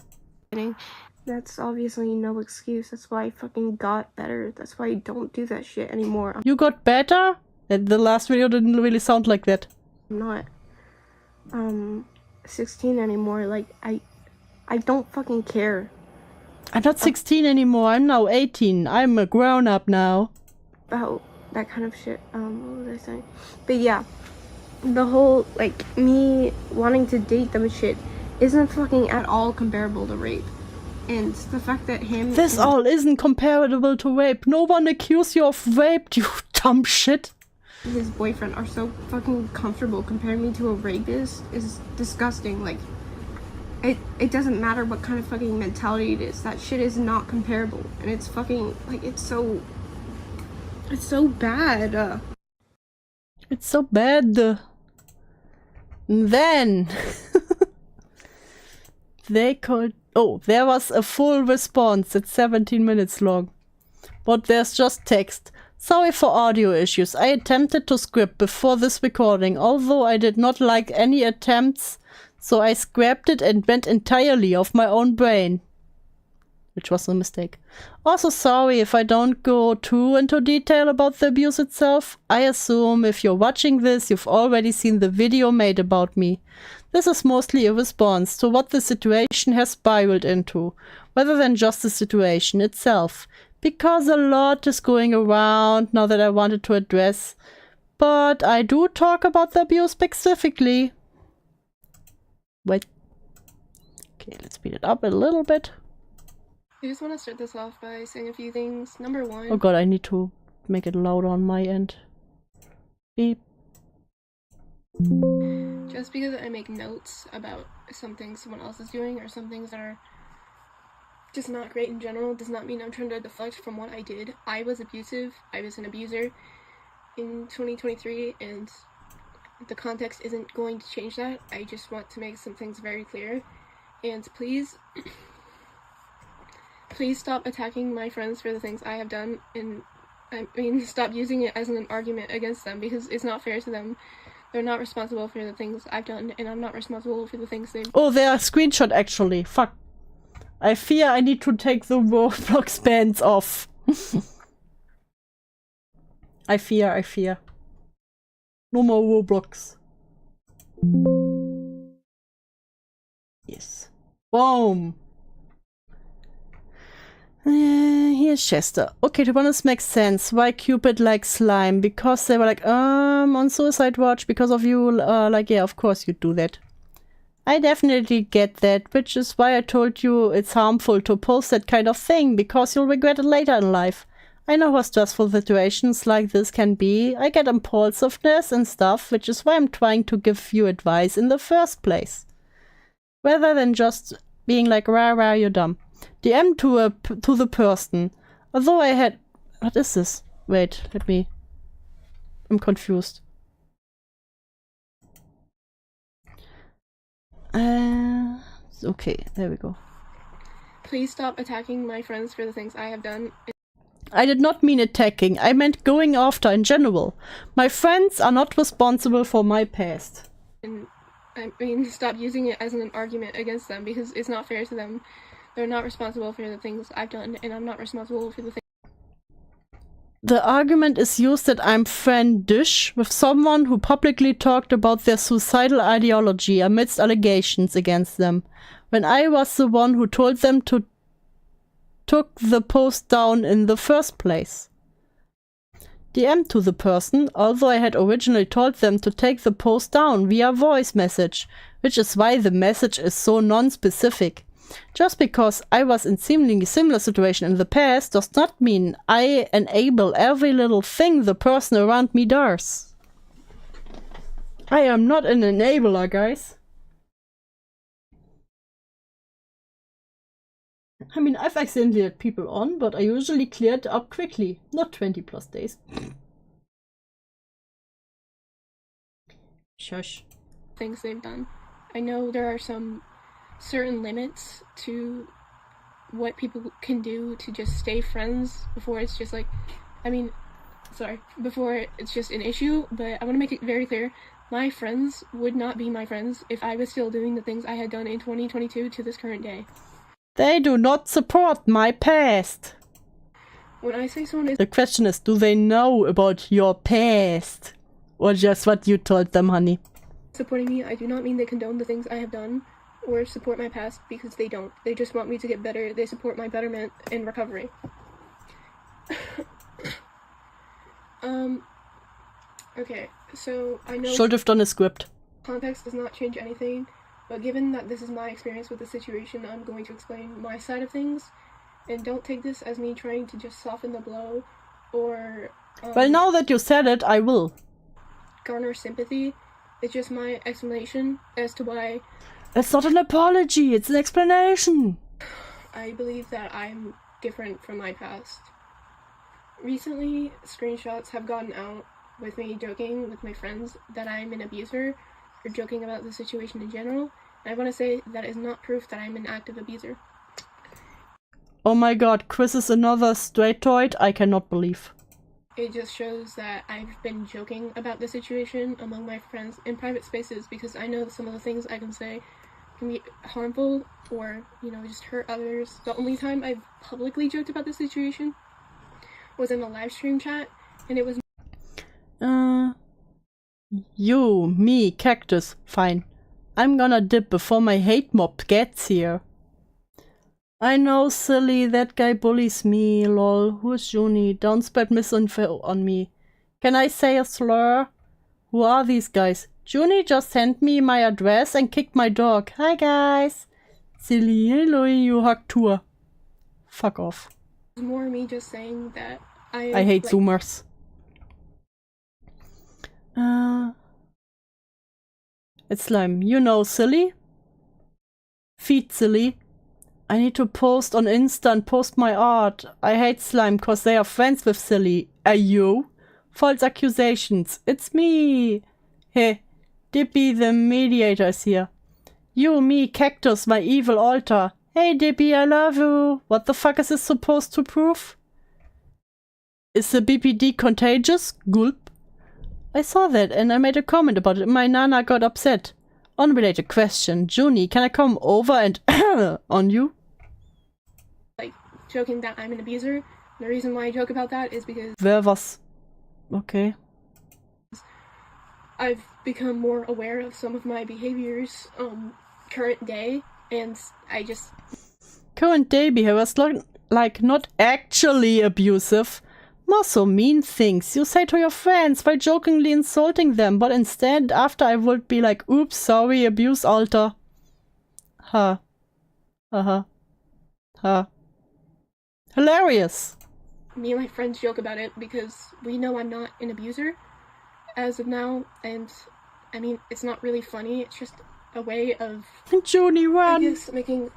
That's obviously no excuse. That's why I fucking got better. That's why I don't do that shit anymore. You got better? The last video didn't really sound like that. I'm not 16 anymore. Like, I don't fucking care. I'm not 16 anymore. I'm now 18. I'm a grown-up now. About that kind of shit. What was I saying? But yeah, the whole, like, me wanting to date them shit isn't fucking at all comparable to rape. And the fact that him... This all isn't comparable to rape. No one accused you of rape, you dumb shit. His boyfriend are so fucking comfortable comparing me to a rapist is disgusting. Like, it doesn't matter what kind of fucking mentality it is. That shit is not comparable. And it's fucking, like, it's so bad. It's so bad. And then... they called... Oh, there was a full response. It's 17 minutes long. But there's just text. Sorry for audio issues. I attempted to script before this recording, although I did not like any attempts, so I scrapped it and went entirely off my own brain. Which was a mistake. Also sorry if I don't go too into detail about the abuse itself. I assume if you're watching this, you've already seen the video made about me. This is mostly a response to what the situation has spiraled into, rather than just the situation itself. Because a lot is going around now that I wanted to address. But I do talk about the abuse specifically. Wait. Okay, let's speed it up a little bit. I just want to start this off by saying a few things. Number one... Oh god, I need to make it louder on my end. Beep. Just because I make notes about something someone else is doing or some things that are just not great in general does not mean I'm trying to deflect from what I did. I was abusive. I was an abuser in 2023, and the context isn't going to change that. I just want to make some things very clear. And please, please stop attacking my friends for the things I have done, and I mean, stop using it as an argument against them, because it's not fair to them. They're not responsible for the things I've done, and I'm not responsible for the things they've done. Oh, there are screenshot actually. Fuck. I fear I need to take the Roblox bans off. I fear. No more Roblox. Yes. Boom. Here's Shister. Okay, to be honest, makes sense. Why Cupid likes slime? Because they were like, on suicide watch because of you. Like, yeah, of course you'd do that. I definitely get that, which is why I told you it's harmful to post that kind of thing, because you'll regret it later in life. I know how stressful situations like this can be. I get impulsiveness and stuff, which is why I'm trying to give you advice in the first place. Rather than just being like, rah, you're dumb. DM to the person. Although I had... What is this? Wait, let me I'm confused. Okay, there we go. Please stop attacking my friends for the things I have done. I did not mean attacking. I meant going after in general. My friends are not responsible for my past. And I mean, stop using it as an argument against them because it's not fair to them. They're not responsible for the things I've done, and I'm not responsible for the things. The argument is used that I'm friendish with someone who publicly talked about their suicidal ideology amidst allegations against them, when I was the one who told them to took the post down in the first place. DM to the person, although I had originally told them to take the post down via voice message, which is why the message is so non-specific. Just because I was in seemingly similar situation in the past does not mean I enable every little thing the person around me does. I am not an enabler, guys. I mean, I've accidentally let people on, but I usually clear it up quickly, not 20+ days. Shush. Things they've done. I know there are some certain limits to what people can do to just stay friends before it's just like, before it's just an issue, but I want to make it very clear, my friends would not be my friends if I was still doing the things I had done in 2022 to this current day. They do not support my past. When I say someone is... The question is, do they know about your past? Or just what you told them, honey? supporting me, I do not mean they condone the things I have done or support my past, because they don't. They just want me to get better. They support my betterment and recovery. Okay, so I know should have done a script. Context does not change anything, but given that this is my experience with the situation, I'm going to explain my side of things, and don't take this as me trying to just soften the blow or well, now that you said it, I will garner sympathy. It's just my explanation as to why it's not an apology, it's an explanation. I believe that I'm different from my past. Recently, screenshots have gotten out with me joking with my friends that I'm an abuser, or joking about the situation in general, and I want to say that is not proof that I'm an active abuser. Oh my god, Chris is another straightoid? I cannot believe. It just shows that I've been joking about the situation among my friends in private spaces, because I know that some of the things I can say can be harmful or, you know, just hurt others. The only time I've publicly joked about the situation was in a live stream chat, and it was you, me, cactus, fine. I'm gonna dip before my hate mob gets here. I know, silly, that guy bullies me, lol. Who's Juni? Don't spread misinfo on me. Can I say a slur? Who are these guys? Juni just sent me my address and kicked my dog. Hi guys. Silly, hello you Haktur. Fuck off. It was more me just saying that I hate Zoomers. It's Slime. You know Silly? Feed Silly. I need to post on Insta and post my art. I hate Slime cause they are friends with Silly. You? False accusations. It's me. Hey, Dippy the mediator is here. You, me, Cactus, my evil altar. Hey Dippy, I love you. What the fuck is this supposed to prove? Is the BPD contagious? Gulp. I saw that and I made a comment about it. My nana got upset. Unrelated question. Juni, can I come over and on you? Like, joking that I'm an abuser. The reason why I joke about that is because Wer was? Okay. I've become more aware of some of my behaviors current day, and I just... Current day behaviors like not actually abusive. More so mean things you say to your friends while jokingly insulting them, but instead after I would be like, oops, sorry, abuse alter. Ha. Ha. Hilarious. Me and my friends joke about it because we know I'm not an abuser as of now, and I mean, it's not really funny, it's just a way of Juni, run! I guess making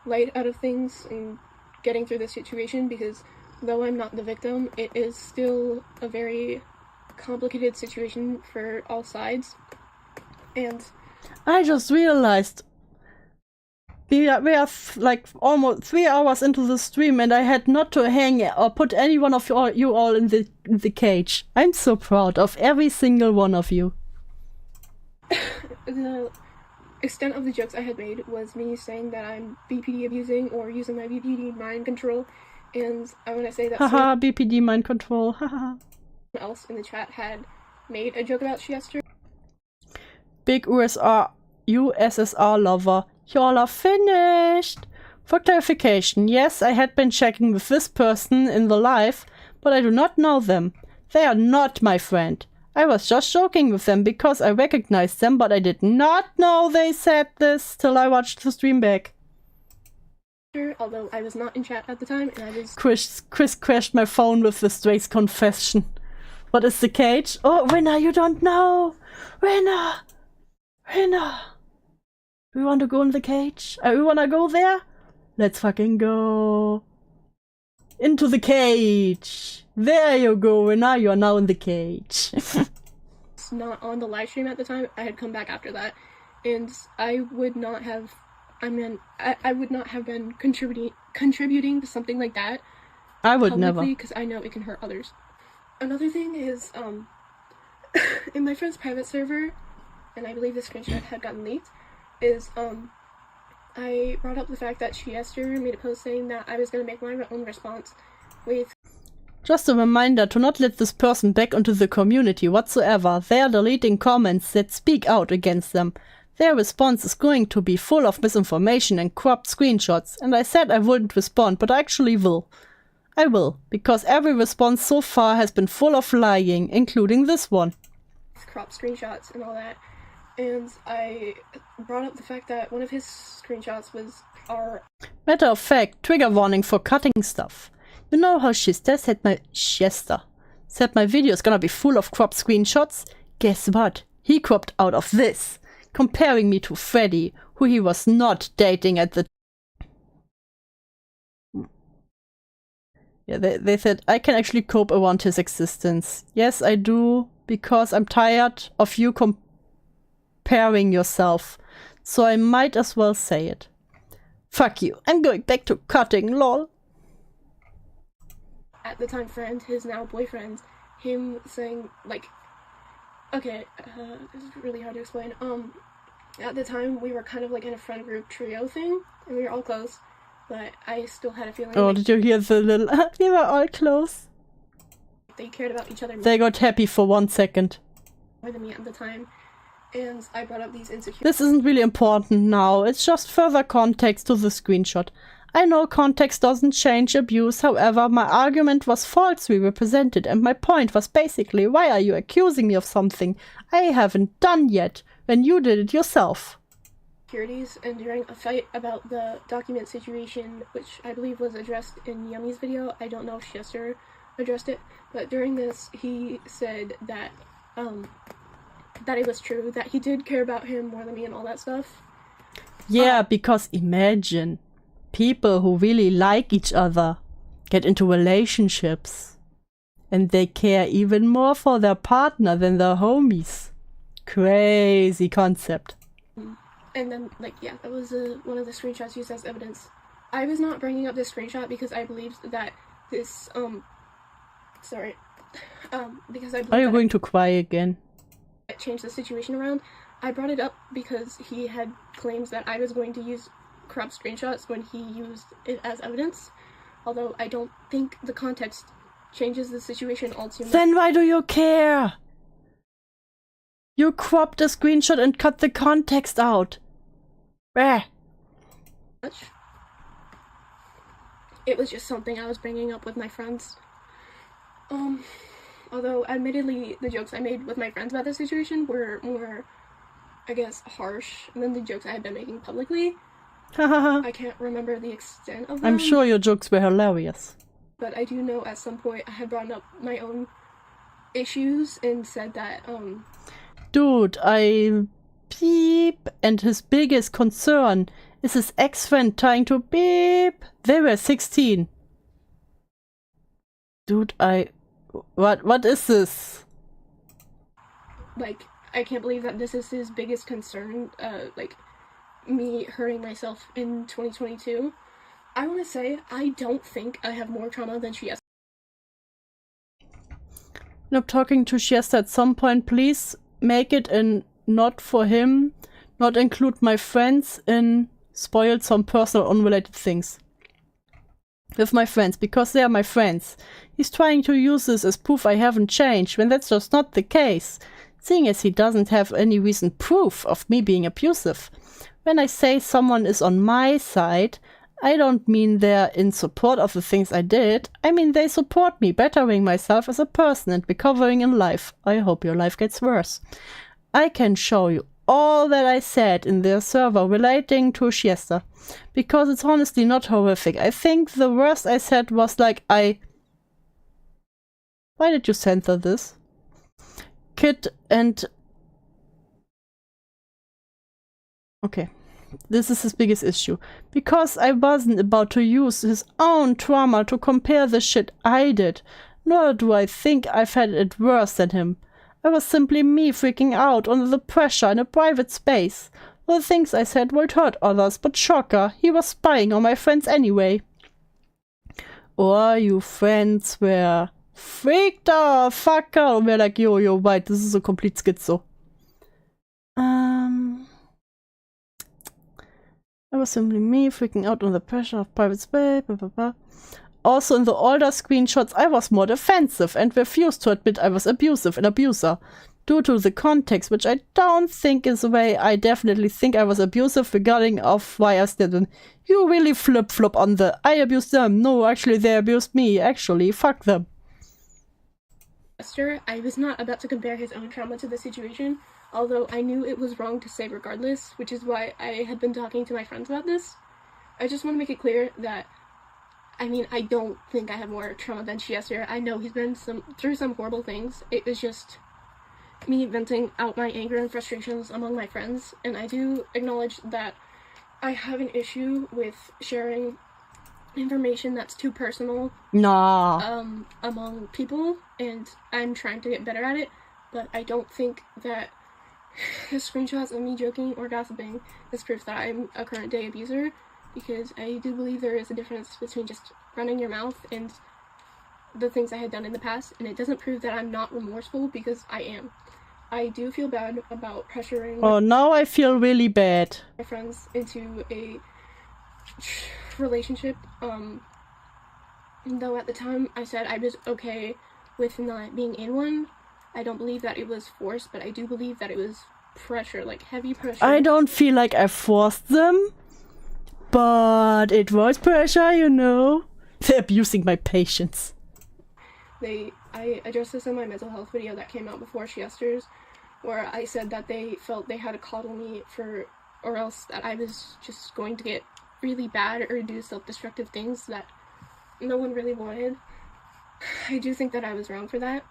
light out of things and getting through this situation, because though I'm not the victim, it is still a very complicated situation for all sides. And I just realized we are like almost 3 hours into the stream and I had not to hang or put any one of you all in the cage. I'm so proud of every single one of you. the extent of the jokes I had made was me saying that I'm BPD abusing or using my BPD mind control, and I want to say that Haha, BPD mind control, haha. someone else in the chat had made a joke about Shister. Big USSR lover. Y'all are finished! For clarification, yes, I had been checking with this person in the live, but I do not know them. They are not my friend. I was just joking with them because I recognized them, but I did not know they said this till I watched the stream back. Although I was not in chat at the time, and I was... Chris crashed my phone with the Strays confession. What is the cage? Oh, winner, you don't know! Winner! Winner! We want to go in the cage? We wanna go there? Let's fucking go. Into the cage. There you go, winner. You are now in the cage. not on the live stream at the time. I had come back after that, and I would not have. I would not have been contributing to something like that. I would never, because I know it can hurt others. Another thing is, in my friend's private server, and I believe the screenshot had gotten leaked, is I brought up the fact that Shister made a post saying that I was going to make my own response with... Just a reminder to not let this person back into the community whatsoever. They are deleting comments that speak out against them. Their response is going to be full of misinformation and cropped screenshots, and I said I wouldn't respond, but I actually will. I will, because every response so far has been full of lying, including this one. Cropped screenshots and all that. And I brought up the fact that one of his screenshots was our... Matter of fact, trigger warning for cutting stuff. You know how Shister said my video is gonna be full of cropped screenshots? Guess what? He cropped out of this, comparing me to Freddy, who he was not dating at the... Yeah, they said, I can actually cope around his existence. Yes, I do, because I'm tired of you comparing yourself. So I might as well say it. Fuck you, I'm going back to cutting, lol. At the time friend, his now boyfriend, him saying, like... Okay, this is really hard to explain. At the time, we were kind of like in a friend group trio thing, and we were all close. But I still had a feeling. Oh, like did you hear the little... We were all close. They cared about each other They got happy for 1 second. more than me at the time. And I brought up these insecurities. This isn't really important now. It's just further context to the screenshot. I know context doesn't change abuse, however, my argument was falsely represented, and my point was basically, why are you accusing me of something I haven't done yet, when you did it yourself? And during a fight about the document situation, which I believe was addressed in Yummy's video, I don't know if Shister addressed it, but during this, he said that, that it was true, that he did care about him more than me and all that stuff. Yeah, because imagine... people who really like each other get into relationships and they care even more for their partner than their homies. Crazy concept. And then, like, yeah, that was one of the screenshots used as evidence. I was not bringing up this screenshot because I believed that this, sorry, because I believed Are you going to cry again? It changed the situation around. I brought it up because he had claims that I was going to use cropped screenshots when he used it as evidence, although I don't think the context changes the situation all too much. Then why do you care? You cropped a screenshot and cut the context out. Bah. It was just something I was bringing up with my friends. Although admittedly the jokes I made with my friends about the situation were more, I guess, harsh than the jokes I had been making publicly. I can't remember the extent of them. I'm sure your jokes were hilarious. But I do know at some point I had brought up my own issues and said that, Dude, I beep, and his biggest concern is his ex-friend trying to beep. They were 16. Dude, what is this? like, I can't believe that this is his biggest concern, like, me hurting myself in 2022. I want to say, I don't think I have more trauma than she has. I'm talking to Shister at some point. Please make it in not for him, not include my friends in spoiled some personal unrelated things. With my friends, because they are my friends. He's trying to use this as proof I haven't changed, when that's just not the case. Seeing as he doesn't have any recent proof of me being abusive. When I say someone is on my side, I don't mean they're in support of the things I did. I mean they support me, bettering myself as a person and recovering in life. I hope your life gets worse. I can show you all that I said in their server relating to Shister, because it's honestly not horrific. I think the worst I said was like Why did you censor this? Kid and... Okay. This is his biggest issue. Because I wasn't about to use his own trauma to compare the shit I did. Nor do I think I've had it worse than him. I was simply me freaking out under the pressure in a private space. The things I said would hurt others, but shocker, he was spying on my friends anyway. Or you friends were freaked out, fuck out, and we're like, yo, you're right, this is a complete schizo. I was simply me freaking out under the pressure of private space, blah, blah, blah. Also in the older screenshots I was more defensive and refused to admit I was abusive and abuser. Due to the context, which I don't think is the way I definitely think I was abusive regarding of why I said you really flip-flop on the I abused them. No, actually they abused me. Actually, fuck them. I was not about to compare his own trauma to the situation, although I knew it was wrong to say regardless, which is why I had been talking to my friends about this. I just want to make it clear that I mean, I don't think I have more trauma than Shister. I know he's been through some horrible things. It was just me venting out my anger and frustrations among my friends, and I do acknowledge that I have an issue with sharing information that's too personal among people, and I'm trying to get better at it, but I don't think that screenshots of me joking or gossiping is proof that I'm a current day abuser. Because I do believe there is a difference between just running your mouth and the things I had done in the past, and it doesn't prove that I'm not remorseful, because I am. I do feel bad about pressuring now I feel really bad. My friends into a relationship, though at the time I said I was okay with not being in one. I don't believe that it was forced, but I do believe that it was pressure, like heavy pressure. I don't feel like I forced them. But it was pressure, you know. They're abusing my patience. I addressed this in my mental health video that came out before Shister's, where I said that they felt they had to coddle me or else that I was just going to get really bad or do self-destructive things that no one really wanted. I do think that I was wrong for that.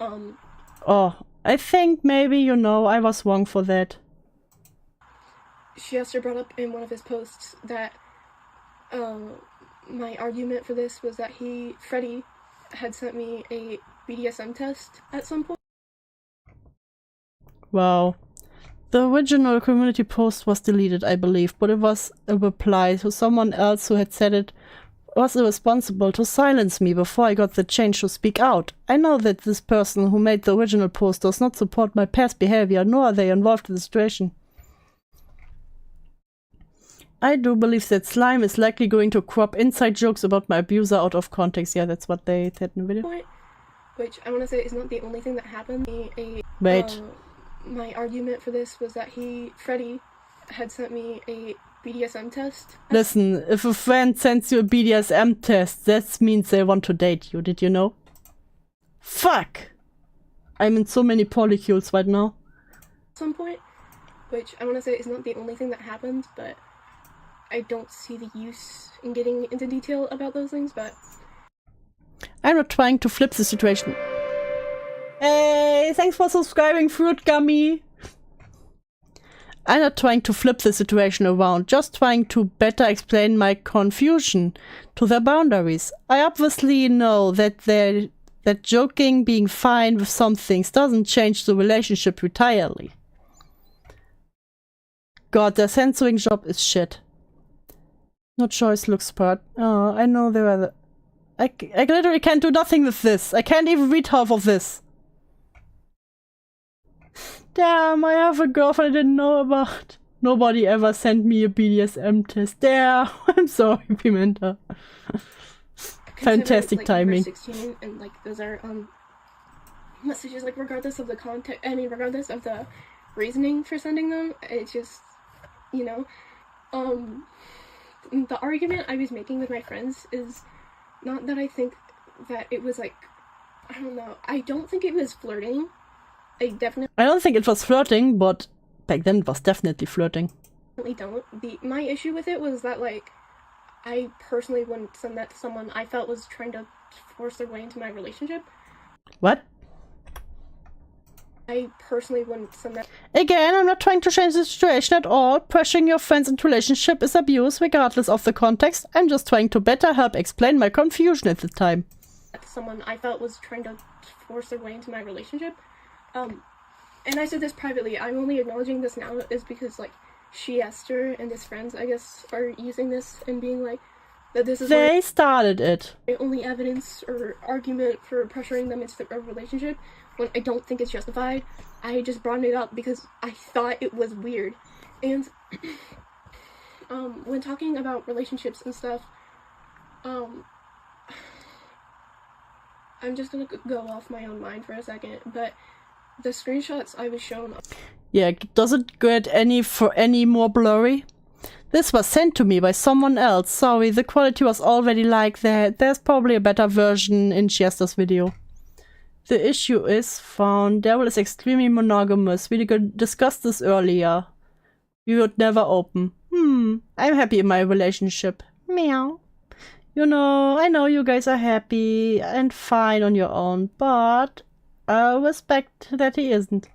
I think maybe, I was wrong for that. Shister brought up in one of his posts that my argument for this was that Freddie had sent me a BDSM test at some point. Wow. The original community post was deleted, I believe, but it was a reply to someone else who had said it was irresponsible to silence me before I got the chance to speak out. I know that this person who made the original post does not support my past behavior, nor are they involved in the situation. I do believe that Slime is likely going to crop inside jokes about my abuser out of context. Yeah, that's what they said in the video. Which I want to say is not the only thing that happened. Wait. My argument for this was that Freddie had sent me a BDSM test. Listen, if a friend sends you a BDSM test, that means they want to date you. Did you know? Fuck! I'm in so many polycules right now. At some point, which I want to say is not the only thing that happened, but I don't see the use in getting into detail about those things, but I'm not trying to flip the situation. Hey, thanks for subscribing, Fruit Gummy! I'm not trying to flip the situation around, just trying to better explain my confusion to their boundaries. I obviously know that they that joking, being fine with some things doesn't change the relationship entirely. God, their censoring job is shit. No choice looks part. Oh, I know there are I literally can't do nothing with this. I can't even read half of this. Damn, I have a girlfriend I didn't know about. Nobody ever sent me a BDSM test. Damn, I'm sorry, Pimenta. Fantastic like, timing. 16 and like those are messages like regardless of the context. I mean, regardless of the reasoning for sending them, it's just, you know, the argument I was making with my friends is not that I think that it was like, I don't know. I don't think it was flirting. I don't think it was flirting, but back then it was definitely flirting. Don't. My issue with it was that, like, I personally wouldn't send that to someone I felt was trying to force their way into my relationship. What? I personally wouldn't send that. Again, I'm not trying to change the situation at all. Pressuring your friends into relationship is abuse, regardless of the context. I'm just trying to better help explain my confusion at the time. Someone I felt was trying to force their way into my relationship. And I said this privately. I'm only acknowledging this now is because, like, Shister and his friends, I guess, are using this and being like, that this is they started it. The only evidence or argument for pressuring them into a relationship when I don't think it's justified. I just brought it up because I thought it was weird. And when talking about relationships and stuff, I'm just gonna go off my own mind for a second, but the screenshots I was shown. Yeah, does it get any more blurry? This was sent to me by someone else. Sorry, the quality was already like that. There's probably a better version in Shister's video. The issue is found. Devil is extremely monogamous. We discussed this earlier. We would never open. I'm happy in my relationship. Meow. You know, I know you guys are happy and fine on your own, but I respect that he isn't.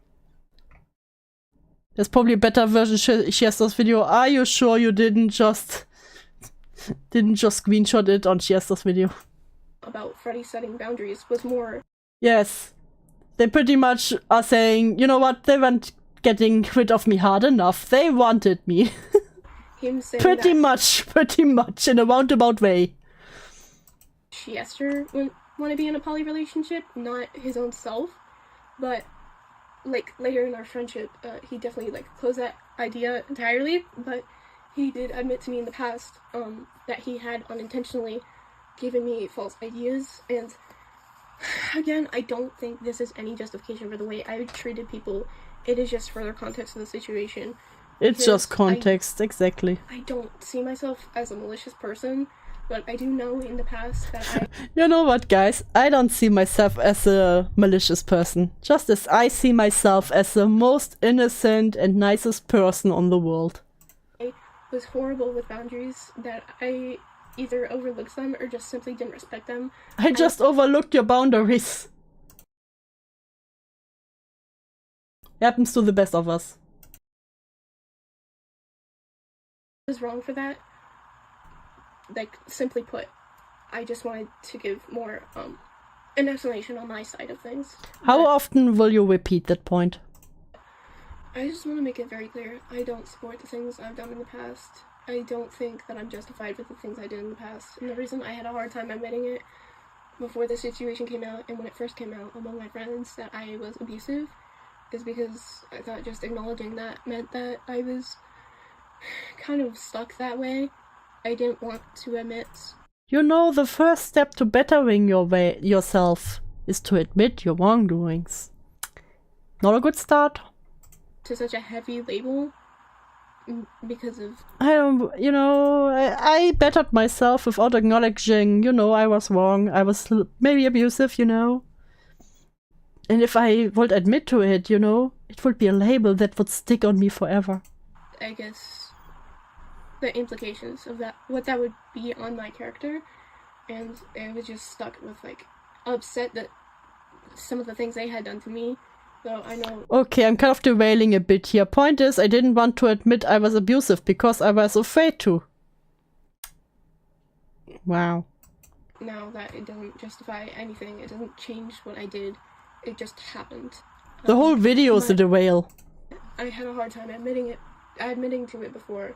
There's probably a better version Shister's video. Are you sure you didn't just screenshot it on Shister's video? About Freddy setting boundaries was more. Yes. They pretty much are saying, you know what, they weren't getting rid of me hard enough. They wanted me. Him saying pretty much in a roundabout way. Shister wouldn't want to be in a poly relationship, not his own self, but like later in our friendship, he definitely like closed that idea entirely, but he did admit to me in the past that he had unintentionally given me false ideas, and again, I don't think this is any justification for the way I treated people. It is just further context of the situation. It's just context, exactly. I don't see myself as a malicious person, but I do know in the past that I... You know what, guys? I don't see myself as a malicious person. Just as I see myself as the most innocent and nicest person on the world. I was horrible with boundaries, that I either overlooked them or just simply didn't respect them. I just overlooked your boundaries. Happens to the best of us. I was wrong for that. Like, simply put, I just wanted to give more, an explanation on my side of things. How often will you repeat that point? I just want to make it very clear, I don't support the things I've done in the past. I don't think that I'm justified with the things I did in the past. And the reason I had a hard time admitting it before the situation came out and when it first came out among my friends that I was abusive is because I thought just acknowledging that meant that I was kind of stuck that way. I didn't want to admit. You know, the first step to bettering yourself is to admit your wrongdoings. Not a good start. To such a heavy label because of... I bettered myself without acknowledging, I was wrong. I was maybe abusive, And if I would admit to it, it would be a label that would stick on me forever. I guess the implications of that, what that would be on my character, and I was just stuck with, like, upset that some of the things they had done to me, though I know... Okay, I'm kind of derailing a bit here. Point is, I didn't want to admit I was abusive because I was afraid to. Wow. now that it doesn't justify anything. It doesn't change what I did. It just happened. The whole video is a derail. I had a hard time admitting to it before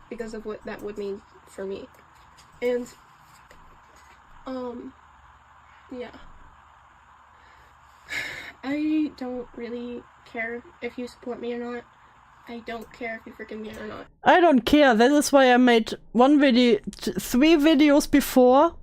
because of what that would mean for me. And, yeah. I don't really care if you support me or not. I don't care if you forgive me or not. I don't care. That is why I made three videos before.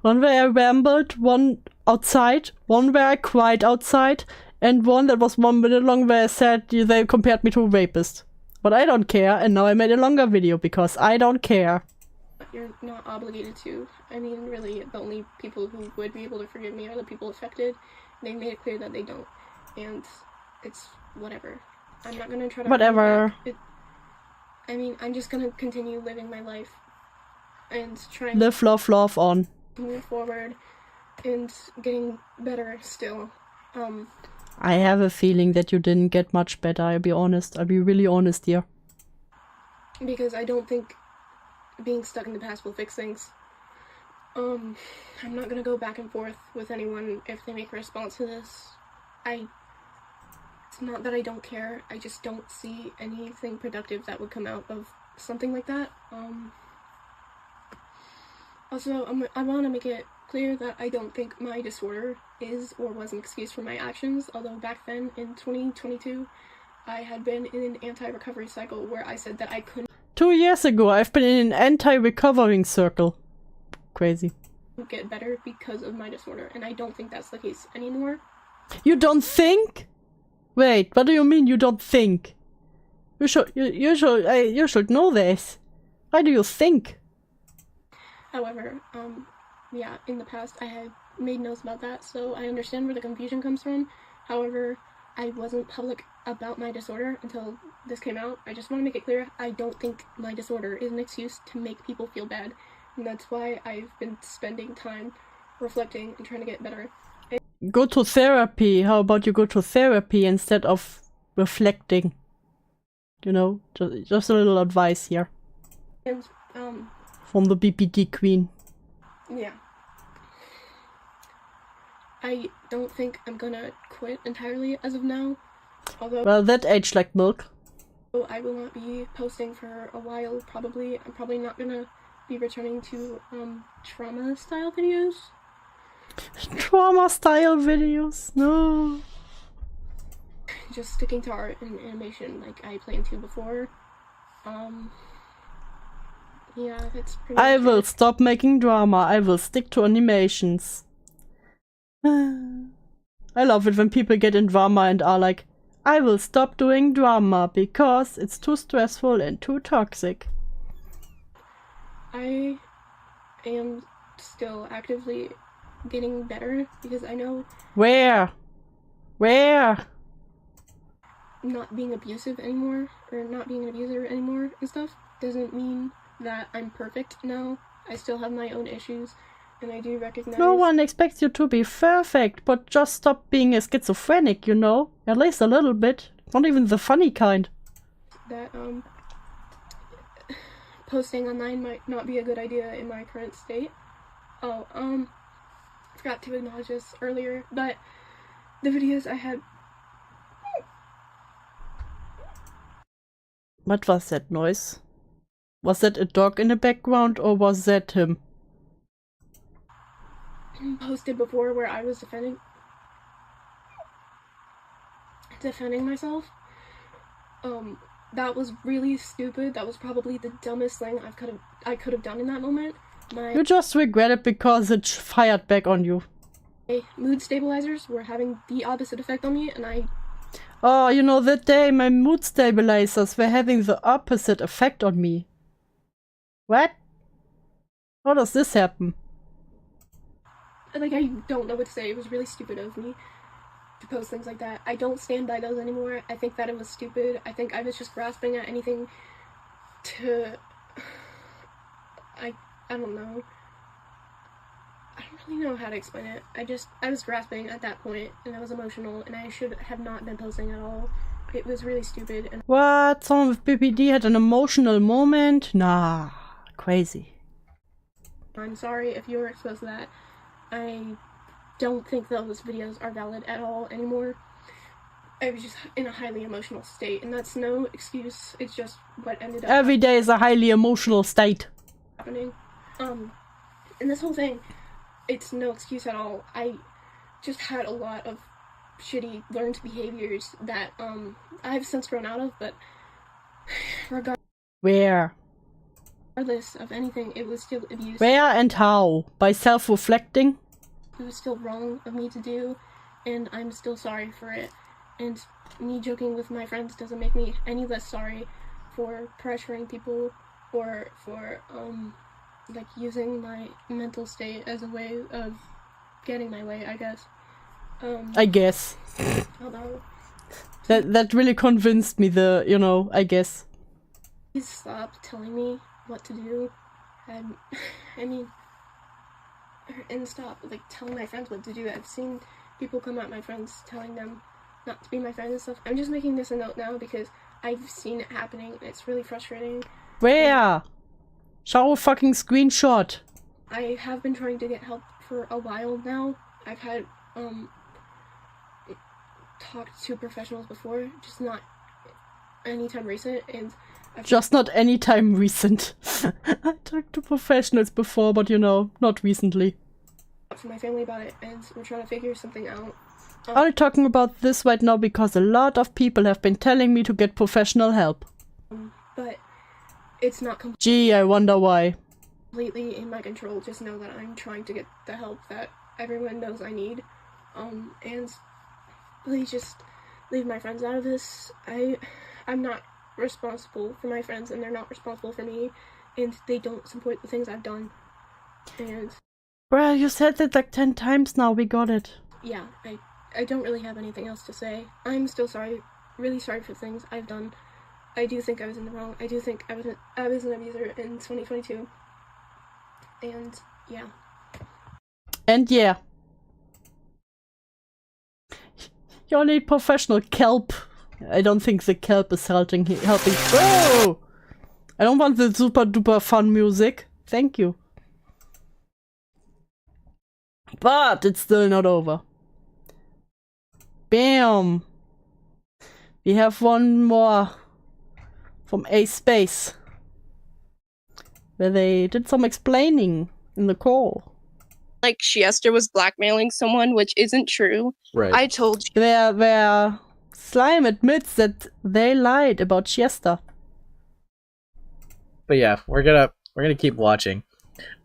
One where I rambled, one outside, one where I cried outside, and one that was 1 minute long where I said they compared me to a rapist. But I don't care, and now I made a longer video because I don't care. You're not obligated to. I mean, really, the only people who would be able to forgive me are the people affected. They made it clear that they don't. And it's whatever. I'm not gonna try to... Whatever. I mean, I'm just gonna continue living my life. And trying live, love on. To move forward. And getting better still. I have a feeling that you didn't get much better, I'll be honest. I'll be really honest here. Because I don't think being stuck in the past will fix things. I'm not gonna go back and forth with anyone if they make a response to this. It's not that I don't care, I just don't see anything productive that would come out of something like that. Also, I want to make it clear that I don't think my disorder is or was an excuse for my actions, although back then, in 2022, I had been in an anti-recovery cycle where I said that I couldn't 2 years ago, I've been in an anti-recovering circle. Crazy. Get better because of my disorder, and I don't think that's the case anymore. You don't think? Wait, what do you mean you don't think? You should know this. Why do you think? However, yeah, in the past I had made notes about that, so I understand where the confusion comes from. However, I wasn't public about my disorder until this came out. I just want to make it clear, I don't think my disorder is an excuse to make people feel bad. And that's why I've been spending time reflecting and trying to get better. Go to therapy. How about you go to therapy instead of reflecting? You know, just a little advice here. And, from the BPD queen. Yeah. I don't think I'm gonna quit entirely as of now. Although, well, that aged like milk. I will not be posting for a while, probably. I'm probably not gonna be returning to, trauma-style videos. Trauma-style videos? No. Just sticking to art and animation like I planned to before. Yeah, that's pretty much I will it. stop making drama. I will stick to animations. I love it when people get in drama and are like, I will stop doing drama because it's too stressful and too toxic. I am still actively getting better because I know Where? not being abusive anymore or not being an abuser anymore and stuff doesn't mean that I'm perfect now. I still have my own issues and I do recognize No one expects you to be perfect, but just stop being a schizophrenic, you know? At least a little bit. Not even the funny kind. that posting online might not be a good idea in my current state. Oh, forgot to acknowledge this earlier, but the videos I had... What was that noise? Was that a dog in the background or was that him? posted before where I was defending myself. That was really stupid. That was probably the dumbest thing I could have done in that moment. You just regret it because it fired back on you. My mood stabilizers were having the opposite effect on me, and I... Oh, you know, that day my mood stabilizers were having the opposite effect on me. What? How does this happen? Like, I don't know what to say. It was really stupid of me to post things like that. I don't stand by those anymore. I think that it was stupid. I think I was just grasping at anything to... I don't know. I don't really know how to explain it. I was grasping at that point, and I was emotional, and I should have not been posting at all. It was really stupid. And What? Someone with BPD had an emotional moment? Nah, crazy. I'm sorry if you were exposed to that. I don't think those videos are valid at all anymore. I was just in a highly emotional state, and that's no excuse. It's just what ended up Every day is a highly emotional state. happening. And this whole thing, it's no excuse at all. I just had a lot of shitty learned behaviors that I've since grown out of, but Where? regardless of anything, it was still abuse. Where and how? By self-reflecting? It was still wrong of me to do, and I'm still sorry for it. And me joking with my friends doesn't make me any less sorry for pressuring people or for like using my mental state as a way of getting my way, I guess. I guess. Although, That really convinced me, I guess. please stop telling me what to do. And stop like telling my friends what to do. I've seen people come at my friends telling them not to be my friend and stuff. I'm just making this a note now because I've seen it happening and it's really frustrating. Where? Show a fucking screenshot. I have been trying to get help for a while now. I've had talked to professionals before, just not anytime recent, and Just not anytime recent. I talked to professionals before, but not recently. to my family about it, and we're trying to figure something out. I'm only talking about this right now because a lot of people have been telling me to get professional help. But it's not Gee, I wonder why. completely in my control. Just know that I'm trying to get the help that everyone knows I need. And please just leave my friends out of this. I'm not responsible for my friends, and they're not responsible for me, and they don't support the things I've done. And Bruh, you said that like 10 times now, we got it. yeah, I don't really have anything else to say. I'm still sorry, really sorry for things I've done. I do think I was in the wrong. I do think I was an abuser in 2022. And yeah. And yeah. You need professional kelp. I don't think the kelp is helping. Whoa! I don't want the super duper fun music. Thank you. But it's still not over. Bam! We have one more from A Space, where they did some explaining in the call. Like Shister was blackmailing someone, which isn't true. Right. I told Where Slime admits that they lied about Shister. But yeah, we're gonna keep watching.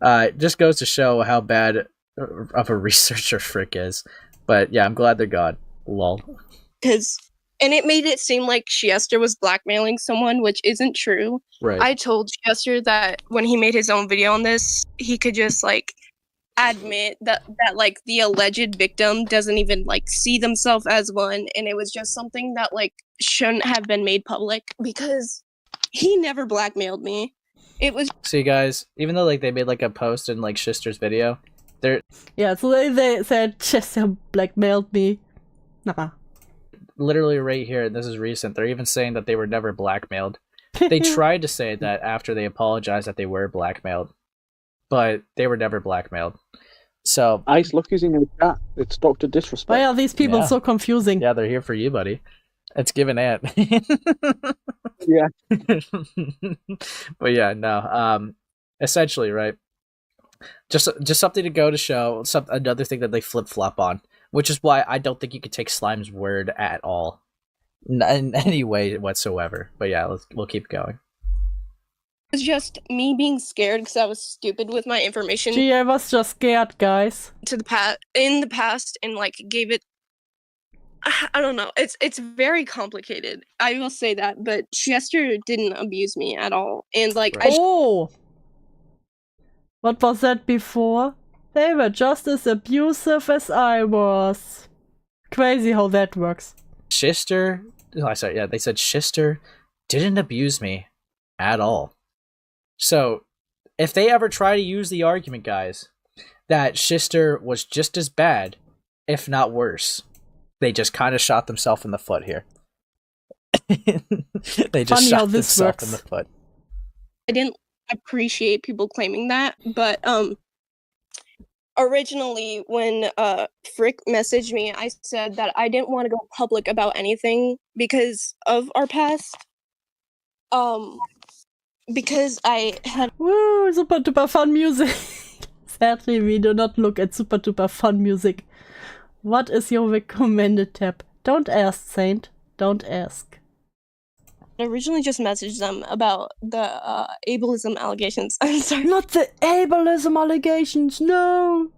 It just goes to show how bad of a researcher Frick is. But yeah, I'm glad they're gone. Lol. and it made it seem like Shister was blackmailing someone, which isn't true. Right. I told Shister that when he made his own video on this, he could just like admit that like the alleged victim doesn't even like see themselves as one, and it was just something that like shouldn't have been made public because he never blackmailed me. It was See guys, even though like they made like a post in like Shister's video, they're Yeah, so they said Shister blackmailed me. Nah. literally right here, this is recent, they're even saying that they were never blackmailed. They tried to say that after they apologized that they were blackmailed, but they were never blackmailed. So Ice, look who's in the chat. It's Dr. Disrespect. Why are these people Yeah. so confusing? yeah, they're here for you, buddy. It's given Ant. Yeah. But yeah, no. Essentially, right? Just something to go to show. Another thing that they flip flop on, which is why I don't think you could take Slime's word at all, in any way whatsoever. But yeah, we'll keep going. was just me being scared because I was stupid with my information Gee, I was just scared, guys. to the past and like gave it. I don't know. It's very complicated. I will say that, but Chester didn't abuse me at all, and like Right. Oh! What was that before? They were just as abusive as I was. Crazy how that works. Shister, sorry, yeah, they said Shister didn't abuse me at all. So, if they ever try to use the argument, guys, that Shister was just as bad, if not worse, they just kind of shot themselves in the foot here. They just Funny how shot this themselves works. in the foot. I didn't appreciate people claiming that, but originally when Frick messaged me, I said that I didn't want to go public about anything because of our past. Because I had Woo, super duper fun music. Sadly, we do not look at super duper fun music. What is your recommended tab? Don't ask, Saint. Don't ask. originally just messaged them about the ableism allegations. I'm sorry. Not the ableism allegations, no!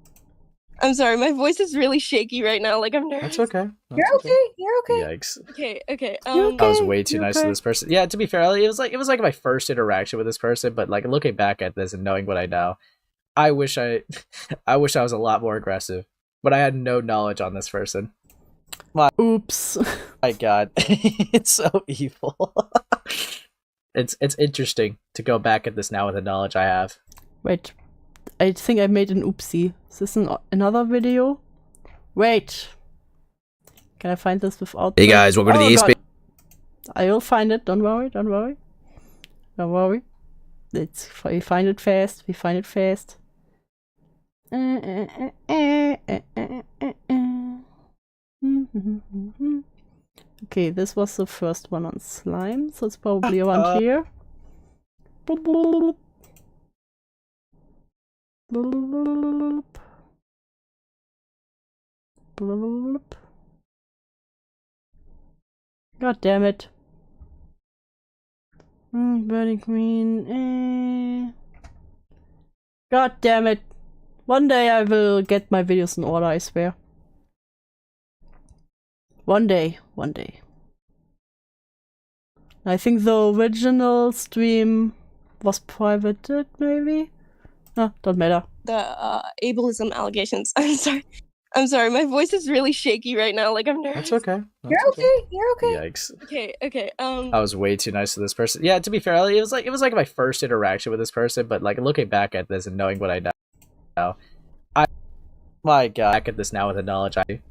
I'm sorry, my voice is really shaky right now, like I'm nervous. That's okay. You're okay. You're okay. Yikes. Okay. You I was okay? way too You nice okay? to this person. Yeah, to be fair, it was like my first interaction with this person, but like looking back at this and knowing what I know, I wish I was a lot more aggressive. But I had no knowledge on this person. Oops. My god. It's so evil. It's interesting to go back at this now with the knowledge I have. Wait. I think I made an oopsie. Is this another video? Wait. Can I find this without... Hey guys, welcome to the God. ASP. I will find it. Don't worry. Don't worry. Don't worry. We find it fast. We find it fast. Okay, this was the first one on slime, so it's probably around here. God damn it. Burning Queen. God damn it. One day I will get my videos in order, I swear. One day. I think the original stream was privated, maybe? Ah, don't matter. The ableism allegations. I'm sorry, my voice is really shaky right now, like I'm nervous. That's okay. You're okay. You're okay. Yikes. Okay. I was way too nice to this person. Yeah, to be fair, it was like my first interaction with this person, but like looking back at this and knowing what I know, my god, back at this now with the knowledge I...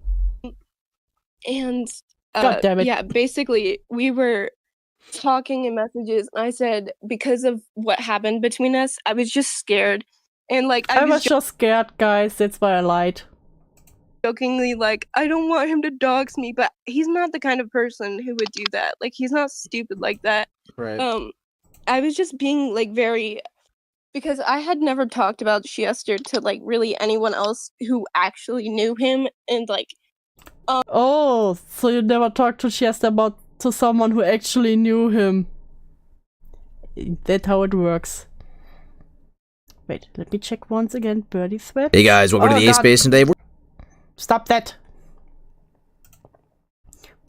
And God damn it. yeah, basically we were talking in messages and I said because of what happened between us, I was just scared. And like I was just scared, guys, that's why I lied. jokingly like, I don't want him to dox me, but he's not the kind of person who would do that. Like he's not stupid like that. Right. I was just being like very, because I had never talked about Shister to like really anyone else who actually knew him, and like Oh, so you never talked to Shister to someone who actually knew him. That's how it works. Wait, let me check once again. Birdie Sweat. Hey guys, welcome to the God. ASP, and today Stop that.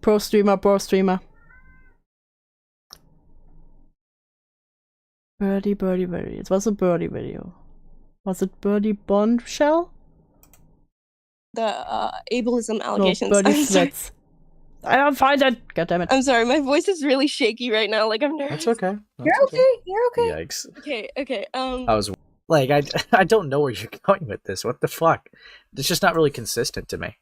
Pro streamer. Birdie. It was a birdie video. Was it Birdie Bombshell? the ableism No, allegations. Birdie I'm sorry. Sweats. I don't find it. God damn it. I'm sorry, my voice is really shaky right now, like I'm nervous. That's okay. You're okay. You're okay. Yikes. Okay. I was like, I don't know where you're going with this. What the fuck? It's just not really consistent to me.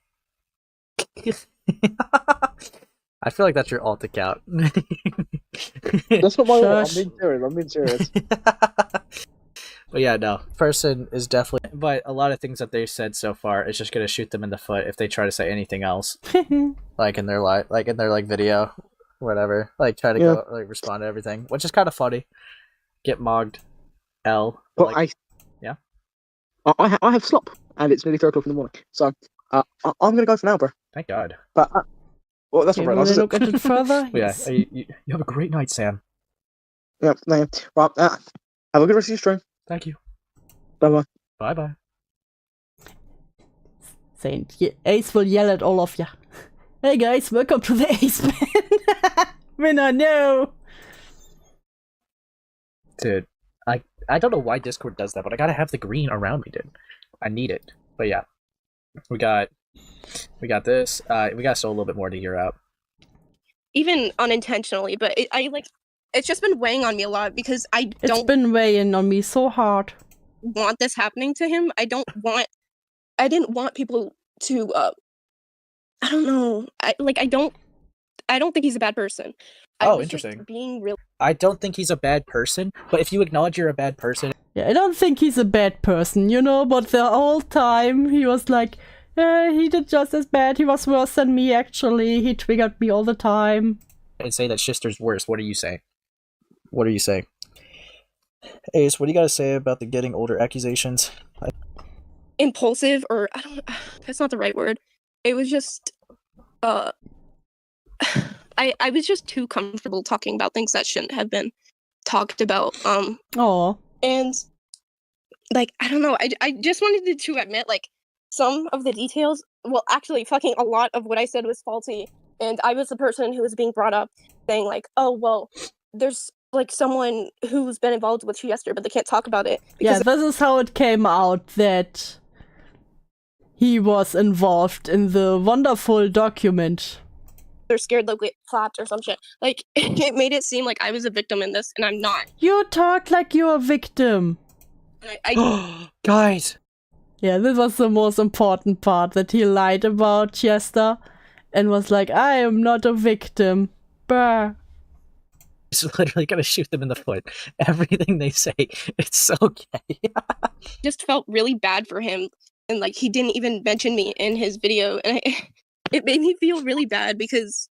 I feel like that's your alt account. That's not my Shush. I'm being serious. But yeah, no. Person is definitely... But a lot of things that they've said so far is just going to shoot them in the foot if they try to say anything else. Like in their video, whatever. Like try to go respond to everything, which is kind of funny. Get mogged. L. But like, I have slop, and it's nearly 3 o'clock in the morning. So I'm gonna go for now, bro. thank God. But well, that's Okay, not very wanna nice. Is look it? at it further? But yeah, Yes. you have a great night, Sam. Yeah, no. Well, have a good rest of your stream. Thank you. Bye bye. Bye-bye. Saint, Ace will yell at all of ya. Hey guys, welcome to the Ace Band. Winner, no. Dude, I don't know why Discord does that, but I gotta have the green around me, dude. I need it. But yeah. We got this. We got still a little bit more to hear out. Even unintentionally, but it's just been weighing on me a lot because I It's don't been weighing on me so hard. want this happening to him. I didn't want people to I don't know. I don't think he's a bad person. Oh, was just interesting. being really I don't think he's a bad person, but if you acknowledge you're a bad person, Yeah, I don't think he's a bad person, you know, but the whole time he was like, he did just as bad. He was worse than me, actually. He triggered me all the time. and say that Shister's worse, what do you say? What are you saying? Ace, what do you got to say about the getting older accusations? impulsive, or I don't. That's not the right word. It was just, I was just too comfortable talking about things that shouldn't have been talked about. Oh. And like I don't know. I just wanted to admit like some of the details. Well, actually, fucking a lot of what I said was faulty, and I was the person who was being brought up saying like, oh well, there's like someone who's been involved with Shister, but they can't talk about it. Yeah, this is how it came out that he was involved in the wonderful document. They're scared they'll get clapped or some shit. Like, it made it seem like I was a victim in this, and I'm not. You talk like you're a victim. Guys! Yeah, this was the most important part, that he lied about Chester and was like, I am not a victim. Brr. He's literally gonna shoot them in the foot. Everything they say, it's so gay. Just felt really bad for him, and like he didn't even mention me in his video, and it made me feel really bad because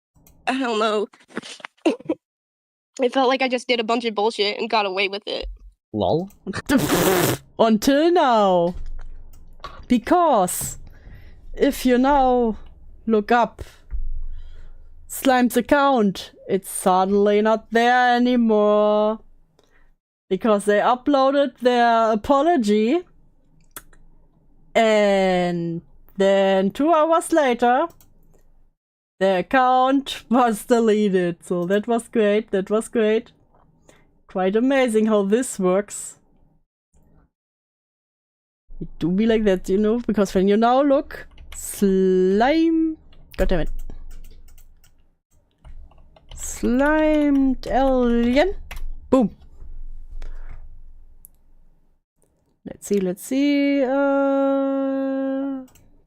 I don't know. It felt like I just did a bunch of bullshit and got away with it. Lol. Until now. Because if you now look up Slime's account, it's suddenly not there anymore. Because they uploaded their apology. And then 2 hours later, the account was deleted. So that was great. That was great. Quite amazing how this works. It do be like that, you know, because when you now look, Slime, goddammit, Slimedalien, boom. Let's see,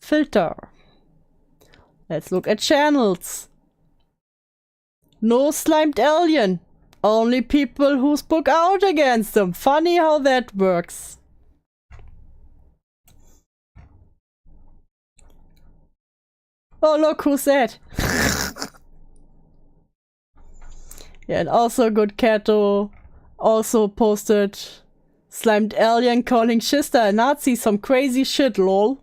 filter. Let's look at channels. No Slimedalien, only people who spoke out against them. Funny how that works. Oh, look who's that. Yeah, and also Good Cato also posted Slimedalien calling Shister a Nazi, some crazy shit, lol.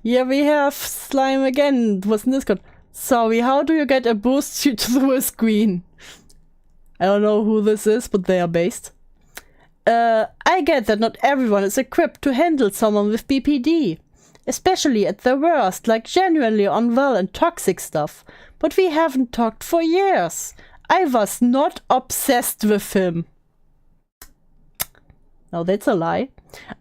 Here we have Slime again. What's in Discord? Sorry, how do you get a boost to the screen? I don't know who this is, but they are based. I get that not everyone is equipped to handle someone with BPD. Especially at the worst, like genuinely unwell and toxic stuff. But we haven't talked for years. I was not obsessed with him. Now that's a lie.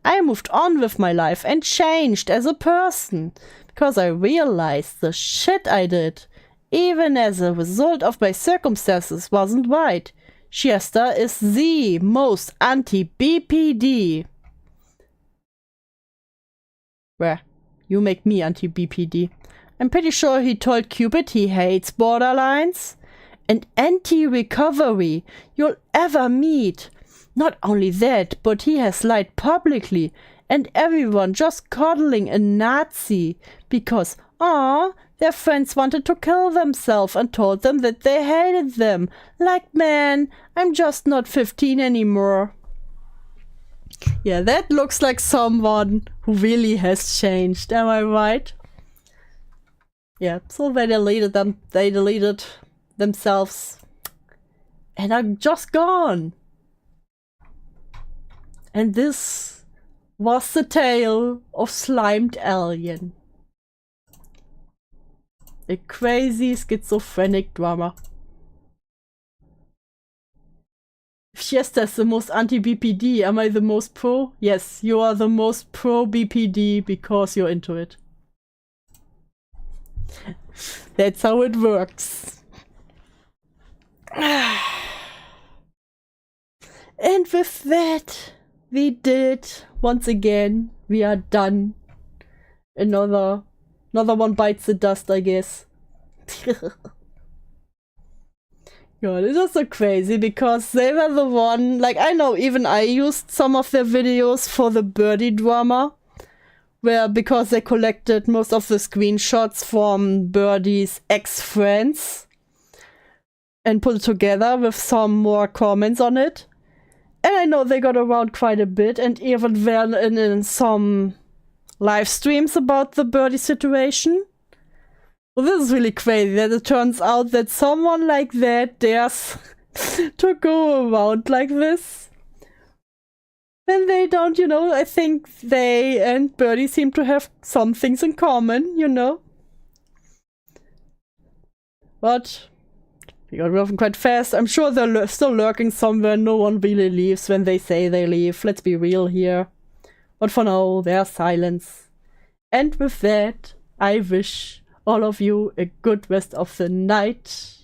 I moved on with my life and changed as a person. Because I realized the shit I did, even as a result of my circumstances, wasn't right. Shister is the most anti-BPD. Where? You make me anti-BPD. I'm pretty sure he told Cupid he hates borderlines and anti-recovery you'll ever meet. Not only that, but he has lied publicly and everyone just coddling a Nazi because, their friends wanted to kill themselves and told them that they hated them. Like, man, I'm just not 15 anymore. Yeah, that looks like someone who really has changed, am I right? Yeah, so they deleted themselves and are just gone. And this was the tale of Slimedalien. A crazy schizophrenic drama. If Shister is the most anti-BPD, am I the most pro? Yes, you are the most pro-BPD because you're into it. That's how it works. And with that, we did it. Once again, we are done. Another Another one bites the dust, I guess. God, it's just so crazy because they were the one, like, I know even I used some of their videos for the Birdie drama, where because they collected most of the screenshots from Birdie's ex-friends and put it together with some more comments on it. And I know they got around quite a bit and even were in some live streams about the Birdie situation. Well, this is really crazy that it turns out that someone like that dares to go around like this. And they don't, you know, I think they and Birdie seem to have some things in common, you know. But we got rid of them quite fast. I'm sure they're still lurking somewhere. No one really leaves when they say they leave. Let's be real here. But for now, there's silence. And with that, I wish all of you a good rest of the night.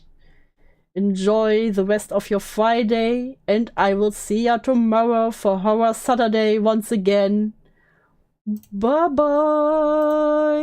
Enjoy the rest of your Friday, and I will see ya tomorrow for Horror Saturday once again. Bye bye!